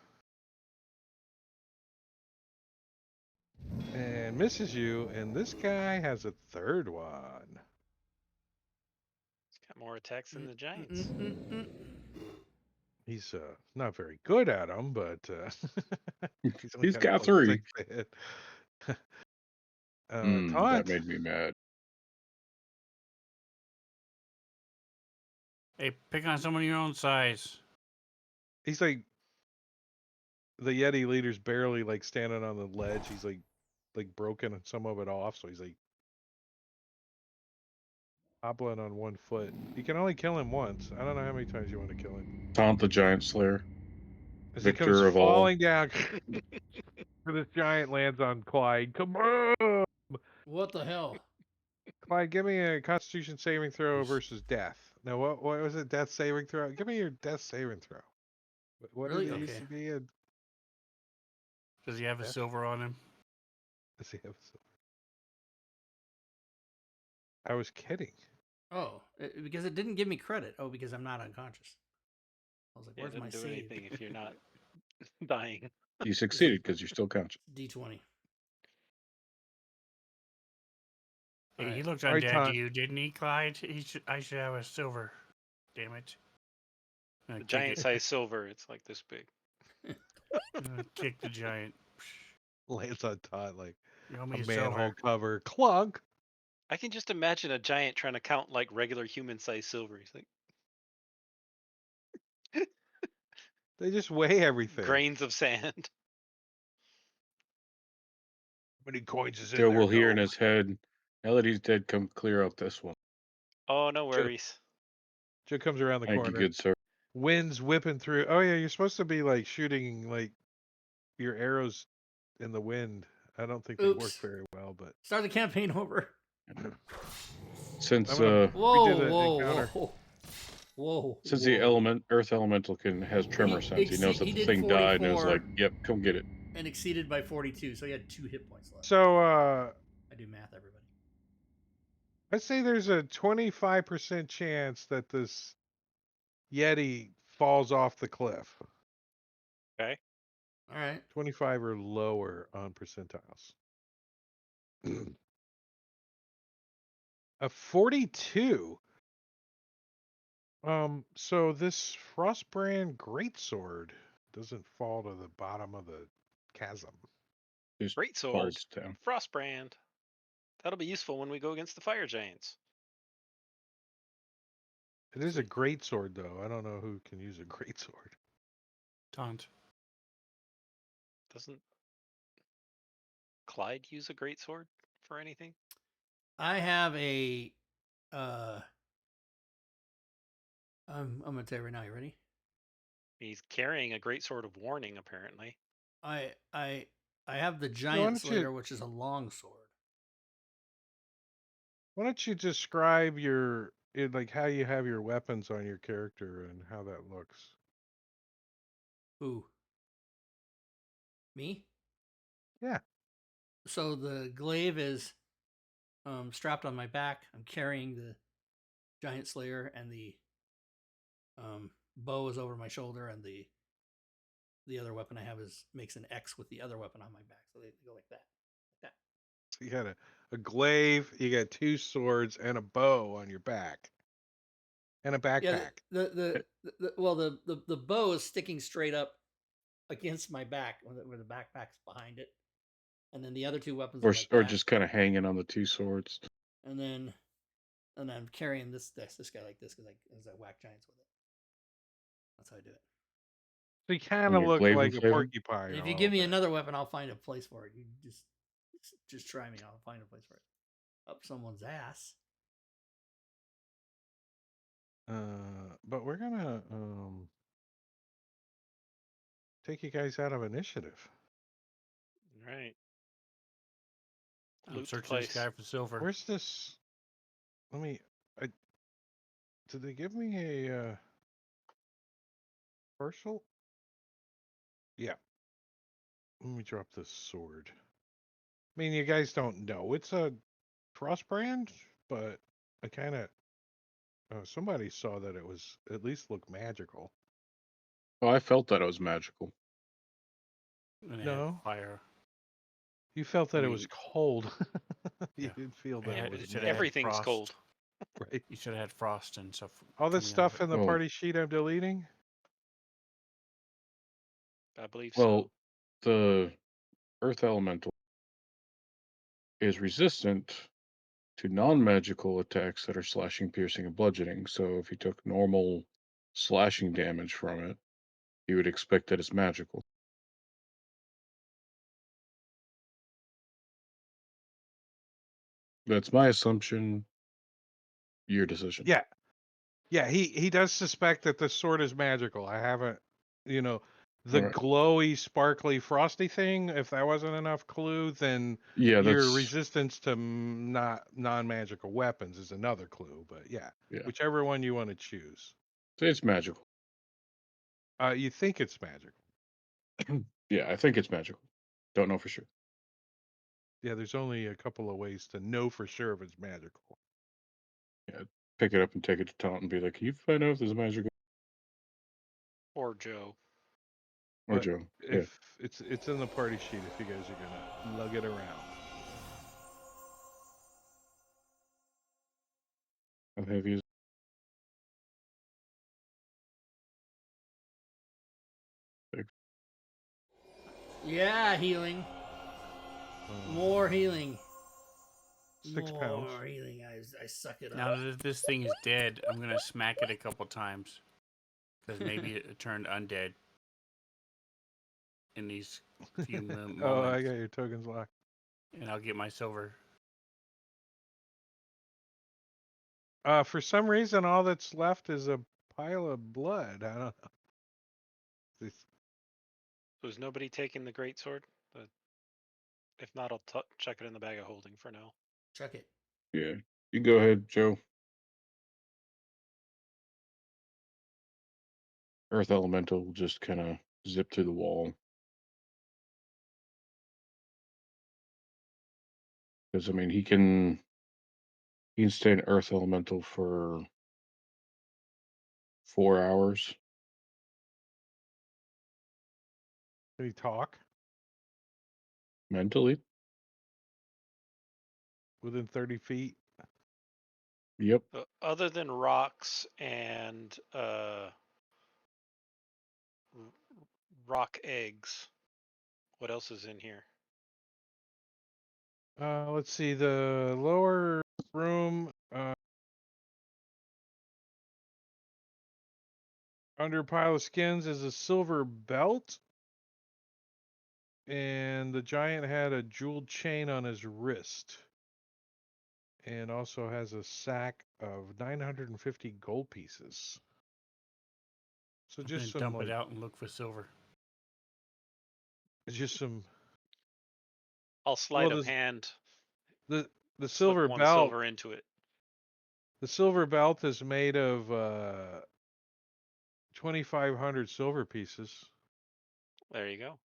B: and misses you, and this guy has a third one.
C: It's got more attacks than the Giants.
B: He's not very good at them, but he's only
D: He's
B: got a
D: got
B: plus
D: 3.
B: 6 to hit.
D: That
B: Taunt.
D: made me mad.
E: Hey, pick on someone your own size.
B: He's like the Yeti leader's barely like standing on the ledge. He's like broken some of it off, so he's like hobbling on one foot. You can only kill him once. I don't know how many times you want to kill him.
D: Taunt the Giant Slayer.
B: As he comes
D: Victor of all.
B: falling down, this giant lands on Clyde. Come on,
A: What the hell?
B: Clyde, give me a Constitution saving throw versus death. No, what was it? Death saving throw. Give me your death saving throw. What
A: Really?
B: did it used
A: Okay.
B: to be?
E: Does he have a
B: Death?
E: silver on him?
B: Does he have a silver? I was kidding.
A: Oh, because it didn't give me credit. Oh, because I'm not unconscious. I was like,
C: Yeah, it
A: where's my
C: doesn't do
A: save?
C: anything if you're not dying.
D: You succeeded because you're still conscious.
A: D20.
E: Hey, he
A: Alright.
E: looked
B: Alright,
E: undead
B: Todd.
E: to you, didn't he, Clyde? I should have a silver. Damn it.
C: The giant-sized silver, it's like this big.
E: Kick the giant.
B: Lands on Todd like
E: You owe
B: a
E: me a
B: manhole
E: silver.
B: cover. Clunk.
C: I can just imagine a giant trying to count like regular human-sized silver. He's like
B: They just weigh everything.
C: grains of sand.
B: How many coins is in
D: Joe
B: there?
D: will hear in
B: No.
D: his head, now that he's dead, come clear out this one.
C: Oh, no worries.
B: Joe comes around the
D: Thank you,
B: corner.
D: good sir.
B: Wind's whipping through. Oh yeah, you're supposed to be like shooting like your arrows in the wind. I don't think they work
A: Oops.
B: very well, but
A: Start the campaign over.
D: Since
B: we
A: Whoa,
B: did an
A: whoa,
B: encounter.
A: whoa. Whoa.
D: since
A: whoa.
D: the Earth Elemental has tremor sense, he knows that
A: he
D: the
A: did
D: thing died and was
A: 44.
D: like, "Yep, come get it."
A: And exceeded by 42, so he had 2 hit points left.
B: So
A: I do math, everybody.
B: I'd say there's a 25% chance that this Yeti falls off the cliff.
C: Okay.
A: All right.
B: 25 or lower on percentiles. A 42. So this Frostbrand Greatsword doesn't fall to the bottom of the chasm.
D: Just
C: Great sword.
D: falls down.
C: Frostbrand. That'll be useful when we go against the fire giants.
B: It is a great sword, though. I don't know who can use a great sword.
E: Taunt.
C: Doesn't Clyde use a great sword for anything?
A: I have a I'm gonna tell you right now, you ready?
C: He's carrying a great sword of warning, apparently.
A: I have the
B: why
A: giant
B: don't you-
A: slayer, which is a long sword.
B: Why don't you describe like how you have your weapons on your character and how that looks?
A: Who? Me?
B: Yeah.
A: So the glaive is strapped on my back. I'm carrying the giant slayer, and the bow is over my shoulder, and the other weapon I have makes an X with the other weapon on my back. So they go like that. Like that.
B: So you got a glaive, you got 2 swords, and a bow on your back. And a backpack.
A: Yeah, the bow is sticking straight up against my back where the backpack's behind it, and then the other 2 weapons are like
D: Or
A: that.
D: just kind of hanging on the 2 swords.
A: And then I'm carrying this guy like this because I whack giants with it. That's how I do it.
B: So you kind
D: And
B: of
D: your
B: look
D: glaive
B: like a
D: flavor?
B: porcupine.
A: And if
B: a
A: you give me
B: little bit.
A: another weapon, I'll find a place for it. You just try me. I'll find a place for it. Up someone's ass.
B: But we're gonna take you guys out of initiative.
C: Right.
E: I'm
C: Loot the
E: searching the
C: place.
E: sky for silver.
B: Where's this? Let me. Did they give me a parcel? Yeah. Let me drop this sword. I mean, you guys don't know it's a cross brand, but I kind of. Somebody saw that it was at least look magical.
D: Oh, I felt that it was magical.
E: And it had
B: No.
E: fire.
B: You felt that
E: I
B: it was
E: mean,
B: cold. You
E: yeah.
B: didn't feel
E: It
B: that
E: had-
B: it was
E: it should have had
C: Everything's
E: frost.
C: cold.
B: right.
E: You should have had frost and stuff.
B: All this
E: coming out of
B: stuff
E: it.
B: in the
D: Oh.
B: party sheet I'm deleting.
C: I believe
D: Well,
C: so.
D: the earth elemental is resistant to non-magical attacks that are slashing, piercing, and bludgeoning. So if you took normal slashing damage from it, you would expect that it's magical. That's my assumption. Your decision.
B: Yeah. Yeah, he does suspect that the sword is magical. I haven't, the
D: Alright.
B: glowy, sparkly, frosty thing. If that wasn't enough clue, then
D: Yeah,
B: your
D: that's
B: resistance to not non-magical weapons is another clue. But yeah, whichever one you want to choose.
D: it's magical.
B: You think it's magical.
D: Yeah, I think it's magical. Don't know for sure.
B: Yeah, there's only a couple of ways to know for sure if it's magical.
D: Yeah, pick it up and take it to Taunt and be like, "Can you find out if this is magical?"
C: Or Joe.
D: Or
B: But
D: Joe. Yeah.
B: if it's in the party sheet, if you guys are gonna lug it around.
D: How heavy is
A: Yeah, healing. More healing.
B: 6 pounds.
A: More healing. I suck it
E: Now
A: up.
E: that this thing is dead, I'm gonna smack it a couple times because maybe it turned undead in these few moments.
B: Oh, I got your tokens locked.
E: And I'll get my silver.
B: For some reason, all that's left is a pile of blood. I don't know.
C: So is nobody taking the greatsword? If not, I'll check it in the bag of holding for now.
A: Chuck it.
D: Yeah. You go ahead, Joe. Earth Elemental will just kind of zip through the wall. Because, I mean, he can stay an Earth Elemental for 4 hours.
B: Can he talk
D: Mentally.
B: within 30 feet?
D: Yep.
C: Other than rocks and rock eggs, what else is in here?
B: Let's see. The lower room, under pile of skins, is a silver belt. And the giant had a jeweled chain on his wrist. And also has a sack of 950 gold pieces. So
E: I'm
B: just
E: gonna
B: some
E: dump it out and look for silver.
B: just some.
C: I'll sleight
B: Well,
C: of hand.
B: The
C: slip
B: silver
C: one
B: belt.
C: silver into it.
B: The silver belt is made of 2,500 silver pieces.
C: There you go.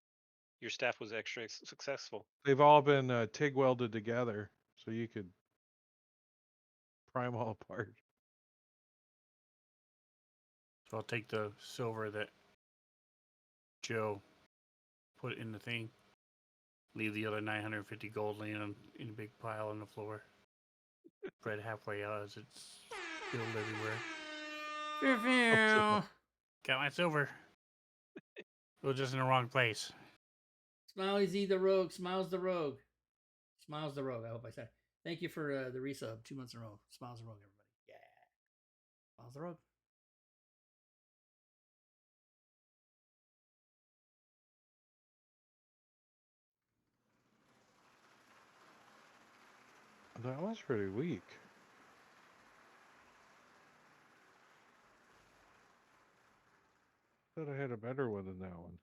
C: Your staff was extra successful.
B: They've all been TIG welded together, so you could pry them all apart.
E: So I'll take the silver that Joe put in the thing. Leave the other 950 gold laying in a big pile on the floor. Spread halfway out as it's spilled everywhere. Got my silver. It was just in the wrong place.
A: Smiley's the rogue. Smiles the rogue. Smiles the rogue. I hope I said. Thank you for the resub 2 months in a row. Smiles the rogue, everybody. Yeah. Smiles the rogue.
B: That was pretty weak. Thought I had a better one than that one.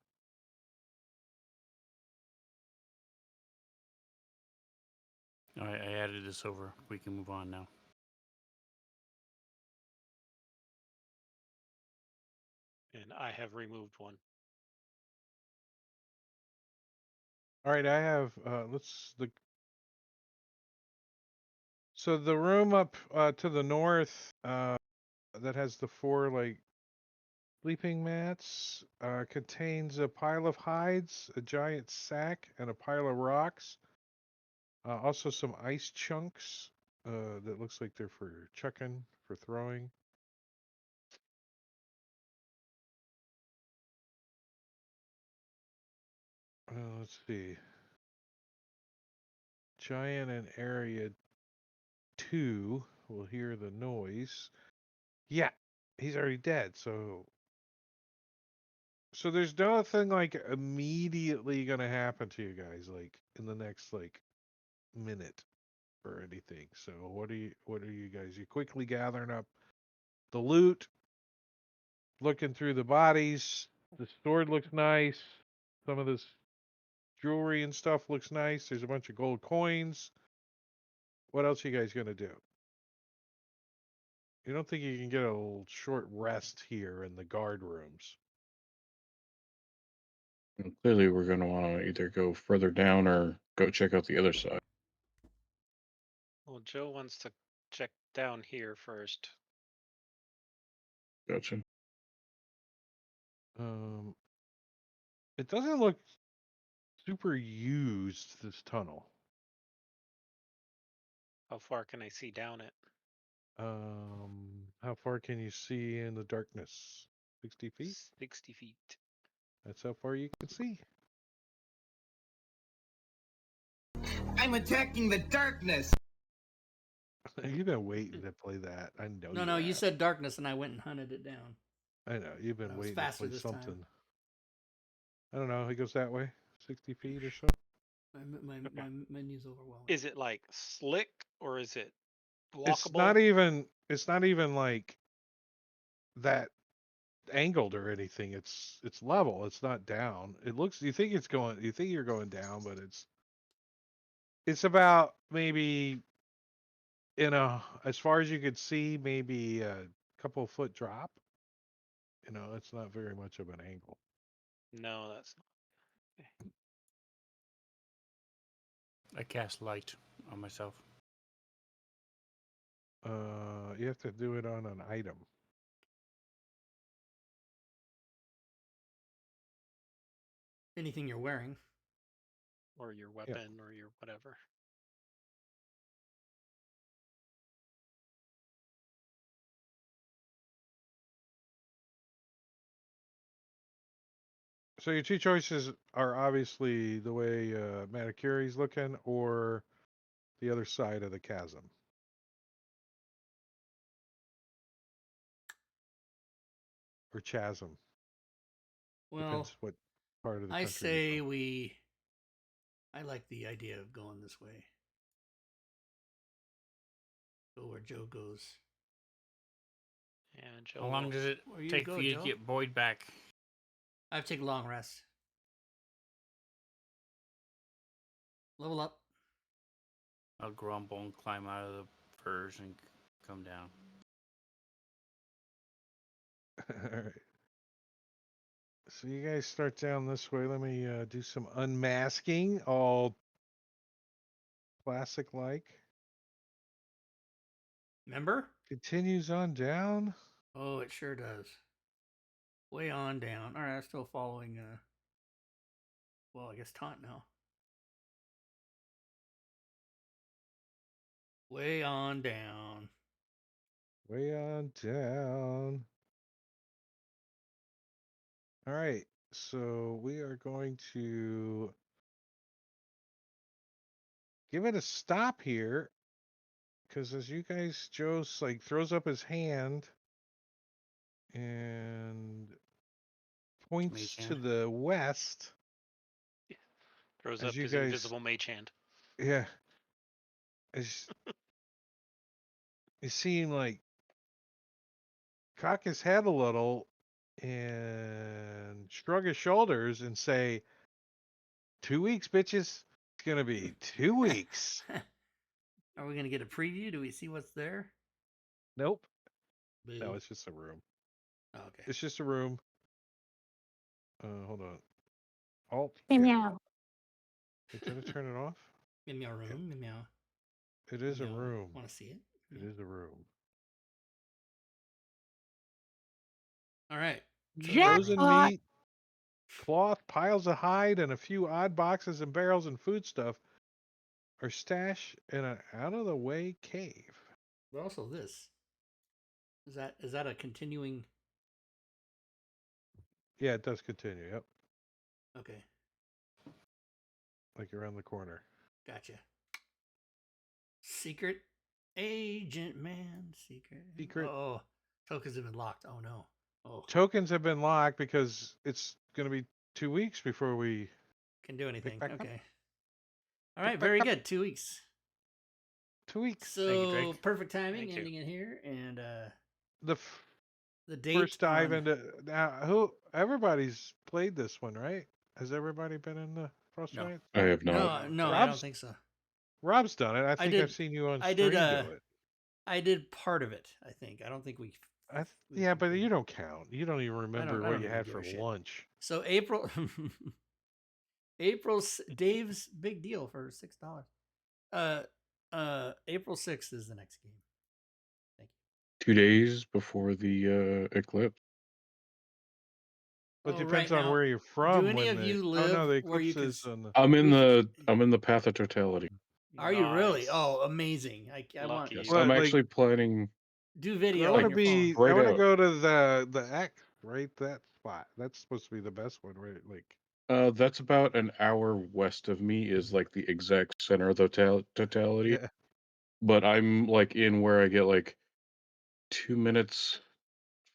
E: All right, I added this over. We can move on now.
C: And I have removed one.
B: All right, I have so the room up to the north that has the 4 like sleeping mats contains a pile of hides, a giant sack, and a pile of rocks. Also some ice chunks that looks like they're for chucking, for throwing. Let's see. Giant in area 2 will hear the noise. Yeah, he's already dead, so there's nothing like immediately gonna happen to you guys like in the next like minute or anything. So what are you guys? You quickly gathering up the loot, looking through the bodies. The sword looks nice. Some of this jewelry and stuff looks nice. There's a bunch of gold coins. What else are you guys gonna do? You don't think you can get a little short rest here in the guard rooms?
D: And clearly, we're going to want to either go further down or go check out the other side.
C: Well, Joe wants to check down here first.
D: Gotcha.
B: It doesn't look super used, this tunnel.
C: How far can I see down it?
B: How far can you see in the darkness? 60 feet?
C: 60 feet.
B: That's how far you can see.
G: I'm attacking the darkness.
B: You've been waiting to play that. I know.
A: No, you said darkness, and I went and hunted it down.
B: I know. You've been
A: I was
B: waiting to
A: faster
B: play
A: this
B: something.
A: time.
B: I don't know. He goes that way, 60 feet or so.
A: My menu's overwhelming.
C: Is it like slick or is it walkable?
B: It's not even like that angled or anything. It's level. It's not down. It looks. You think you're going down, but it's about maybe as far as you could see, maybe a couple foot drop. It's not very much of an angle.
C: No, that's not. Okay.
E: I cast light on myself.
B: You have to do it on an item.
A: Anything you're wearing.
C: Or your weapon or your whatever.
B: So your 2 choices are obviously the way Manicuri's looking, or the other side of the chasm. Or chasm.
A: Well,
B: depends what part of the
A: I
B: country.
A: say I like the idea of going this way. Go where Joe goes.
C: Yeah, Joe.
E: How long does it
A: Where you
E: take
A: go,
E: for you
A: Joe?
E: to get Boyd back?
A: I have to take a long rest. Level up.
E: I'll grumble and climb out of the furs and come down.
B: All right. So you guys start down this way. Let me do some unmasking, all classic like.
A: Remember?
B: Continues on down.
A: Oh, it sure does. Way on down. All right, I'm still following. Well, I guess taunt now. Way on down.
B: Way on down. All right. So we are going to give it a stop here. Because as you guys, Joe's like throws up his hand and points to the west.
C: Throws
B: as
C: up
B: you
C: his
B: guys,
C: invisible mage hand.
B: Yeah. You see him like cock his head a little and shrug his shoulders and say, 2 weeks, bitches. It's going to be 2 weeks.
A: Are we gonna get a preview? Do we see what's there?
B: Nope.
A: Boo.
B: No, it's just a room.
A: Oh, okay.
B: It's just a room. Hold on. Alt.
I: Meow.
B: Wait, did I turn it off?
A: Meow room. Meow.
B: It is a room.
A: Want to see it?
B: It is a room.
A: All right.
B: Frozen
I: Jackpot.
B: meat, cloth, piles of hide, and a few odd boxes and barrels and food stuff are stashed in an out-of-the-way cave.
A: But also this. Is that a continuing?
B: Yeah, it does continue. Yep,
A: Okay,
B: like around the corner.
A: gotcha. Secret agent man. Secret. Oh, tokens have been locked. Oh no. Oh,
B: Tokens have been locked because it's going to be 2 weeks before we
A: can do anything.
B: back up.
A: Okay. All right.
B: back
A: Very
B: up.
A: good. 2 weeks.
B: 2 weeks.
A: So
C: Thank you, Drake.
A: perfect timing,
C: Thank you.
A: ending it here, and
B: The
A: the date.
B: first dive
A: on-
B: into now. Everybody's played this one, right? Has everybody been in the Frost
A: No.
B: Giants?
D: I have
A: No,
D: not.
A: no, I
B: Rob's-
A: don't think so.
B: Rob's done it. I think
A: did-
B: I've seen you on
A: I
B: stream
A: did,
B: do it.
A: I did part of it. I think. I don't think we.
B: Yeah, but you don't count. You don't even remember
A: I
B: what
A: don't
B: you
A: even
B: had
A: give
B: for
A: a shit.
B: lunch.
A: So Dave's big deal for $6. April 6th is the next game. Thank you.
D: 2 days before the eclipse.
B: But
A: Oh,
B: depends
A: right
B: on
A: now,
B: where you're from.
A: do any
B: when
A: of you
B: Oh no, the
A: live where you
B: eclipse
A: can
B: is on the.
D: I'm in
A: Who's-
D: the path of totality.
A: Are you really?
C: Nice.
A: Oh, amazing! I want
C: Lucky.
D: Yes,
B: Well,
D: I'm
B: like-
D: actually planning.
A: do
B: I
A: video
B: want
A: on
B: to
A: your
B: be.
A: phone.
D: Right
B: I want to
D: out.
B: go to the X, right? That spot. That's supposed to be the best one, right? Like.
D: That's about an hour west of me. Is like the exact center of the totality.
B: Yeah.
D: But I'm like in where I get like 2 minutes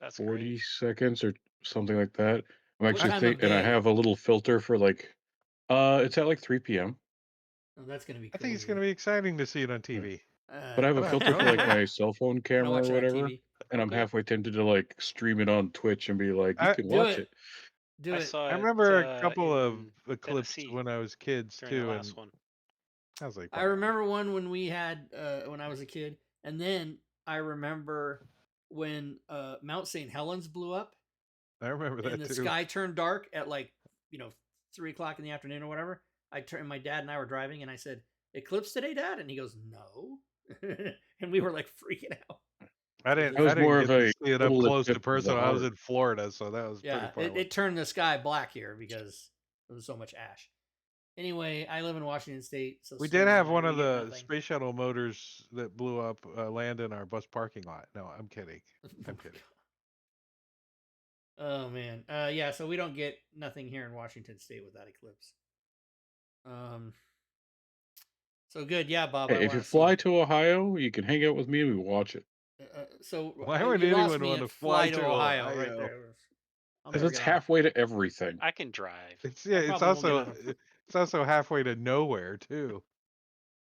C: That's
D: 40
C: great.
D: seconds or something like that. I'm
A: What
D: actually
A: time of
D: and I
A: day?
D: have a little filter for like. It's at like 3 p.m.
A: Oh, that's gonna be.
B: I
A: Crazy.
B: think it's going to be exciting to see it on TV.
D: But I have
B: I'm
D: a
B: not
D: filter for like
B: going.
D: my cell phone
A: I'm gonna
D: camera
A: watch
D: or
A: it on
D: whatever,
A: TV.
D: and I'm
B: Okay.
D: halfway tempted to like stream it on Twitch and be like, you
B: I-
D: can
A: Do
D: watch
A: it.
D: it.
A: Do
C: I
A: it.
C: saw
B: I
C: it,
B: remember a couple of
C: in
B: eclipses
C: Tennessee
B: when I was kids
C: during the
B: too,
C: last
B: and
C: one.
B: I was like,
A: I
B: wow.
A: remember one when we had when I was a kid, and then I remember when Mount St. Helens blew up
B: I remember
A: and
B: that
A: the
B: too.
A: sky turned dark at like 3 o'clock in the afternoon or whatever. My dad and I were driving, and I said, "Eclipse today, Dad?" And he goes, "No," and we were like freaking out.
B: I didn't.
D: I was
B: I didn't
D: more
B: get
D: of
B: to
D: a
B: see it up
D: little
B: close to
D: tip of the
B: personal. I was
D: heart.
B: in Florida, so that was
A: Yeah,
B: pretty far away.
A: it turned the sky black here because there was so much ash. Anyway, I live in Washington State, so
B: We
A: storms
B: did have
A: here,
B: one
A: we
B: of
A: get
B: the
A: nothing.
B: space shuttle motors that blew up land in our bus parking lot. No, I'm kidding. I'm kidding.
A: Oh man, yeah. So we don't get nothing here in Washington State with that eclipse. So good, yeah, Bob. I
D: Hey, if you
A: want to
D: fly to Ohio, you can hang out with me and we watch it.
A: So
B: Why would
A: you lost
B: anyone
A: me
B: want
A: at
B: to fly to
A: Ohio, right
B: Ohio?
A: there. I'll
D: Because
A: never
D: it's
A: get on a-
D: halfway to everything.
C: I can drive.
B: It's
A: I
B: it's
A: probably won't get
B: also
A: on a-
B: it's also halfway to nowhere too.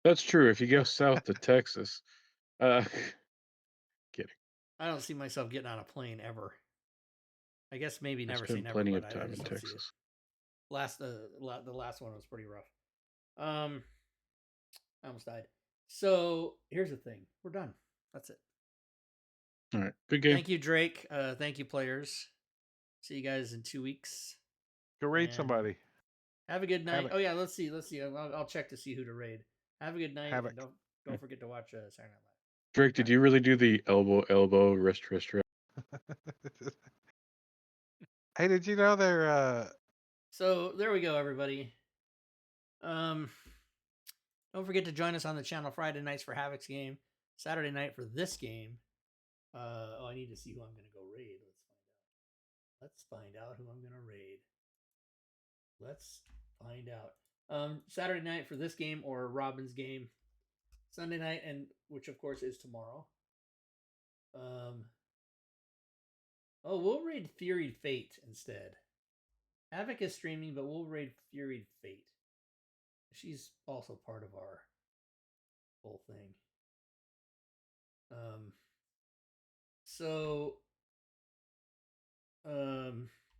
D: That's true. If you go south to Texas, uh, kidding.
A: I don't see myself getting on a plane ever. I guess maybe
D: I
A: never say
D: spent
A: never,
D: plenty
A: but
D: of
A: I
D: time
A: just
D: in
A: don't see it.
D: Texas.
A: The last one was pretty rough. I almost died. So here's the thing: we're done. That's it.
D: All right, good game.
A: Thank you, Drake. Thank you, players. See you guys in 2 weeks.
B: Go raid
A: And
B: somebody.
A: Have a good night.
B: Havoc.
A: Oh yeah, let's see. I'll check to see who to raid. Have a good night,
B: Havoc.
A: and don't forget to watch Saturday Night Live.
D: Drake, did you really do the elbow, wrist?
B: Hey, did you know they're
A: So there we go, everybody. Don't forget to join us on the channel Friday nights for Havoc's game, Saturday night for this game. I need to see who I'm gonna go raid. Let's find out who I'm gonna raid. Let's find out. Saturday night for this game or Robin's game. Sunday night, and which of course is tomorrow. We'll raid Fury Fate instead. Havoc is streaming, but we'll raid Fury Fate. She's also part of our whole thing.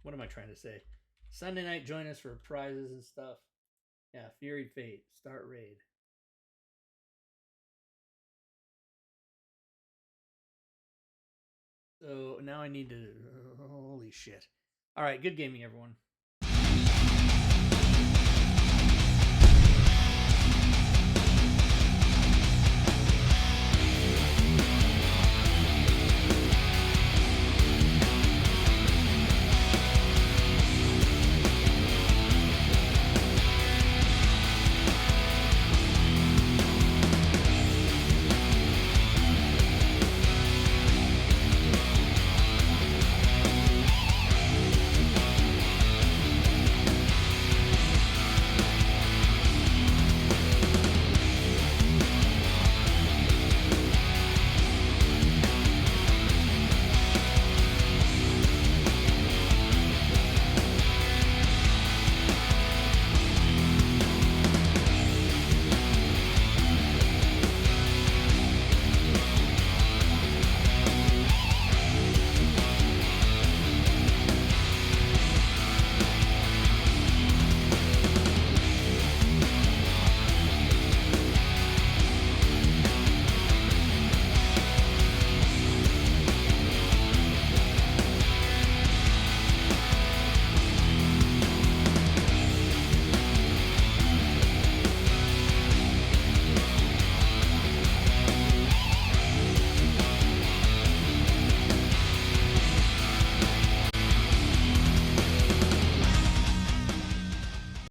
A: What am I trying to say? Sunday night, join us for prizes and stuff. Yeah, Fury Fate, start raid. So now I need to. Holy shit! All right, good gaming, everyone.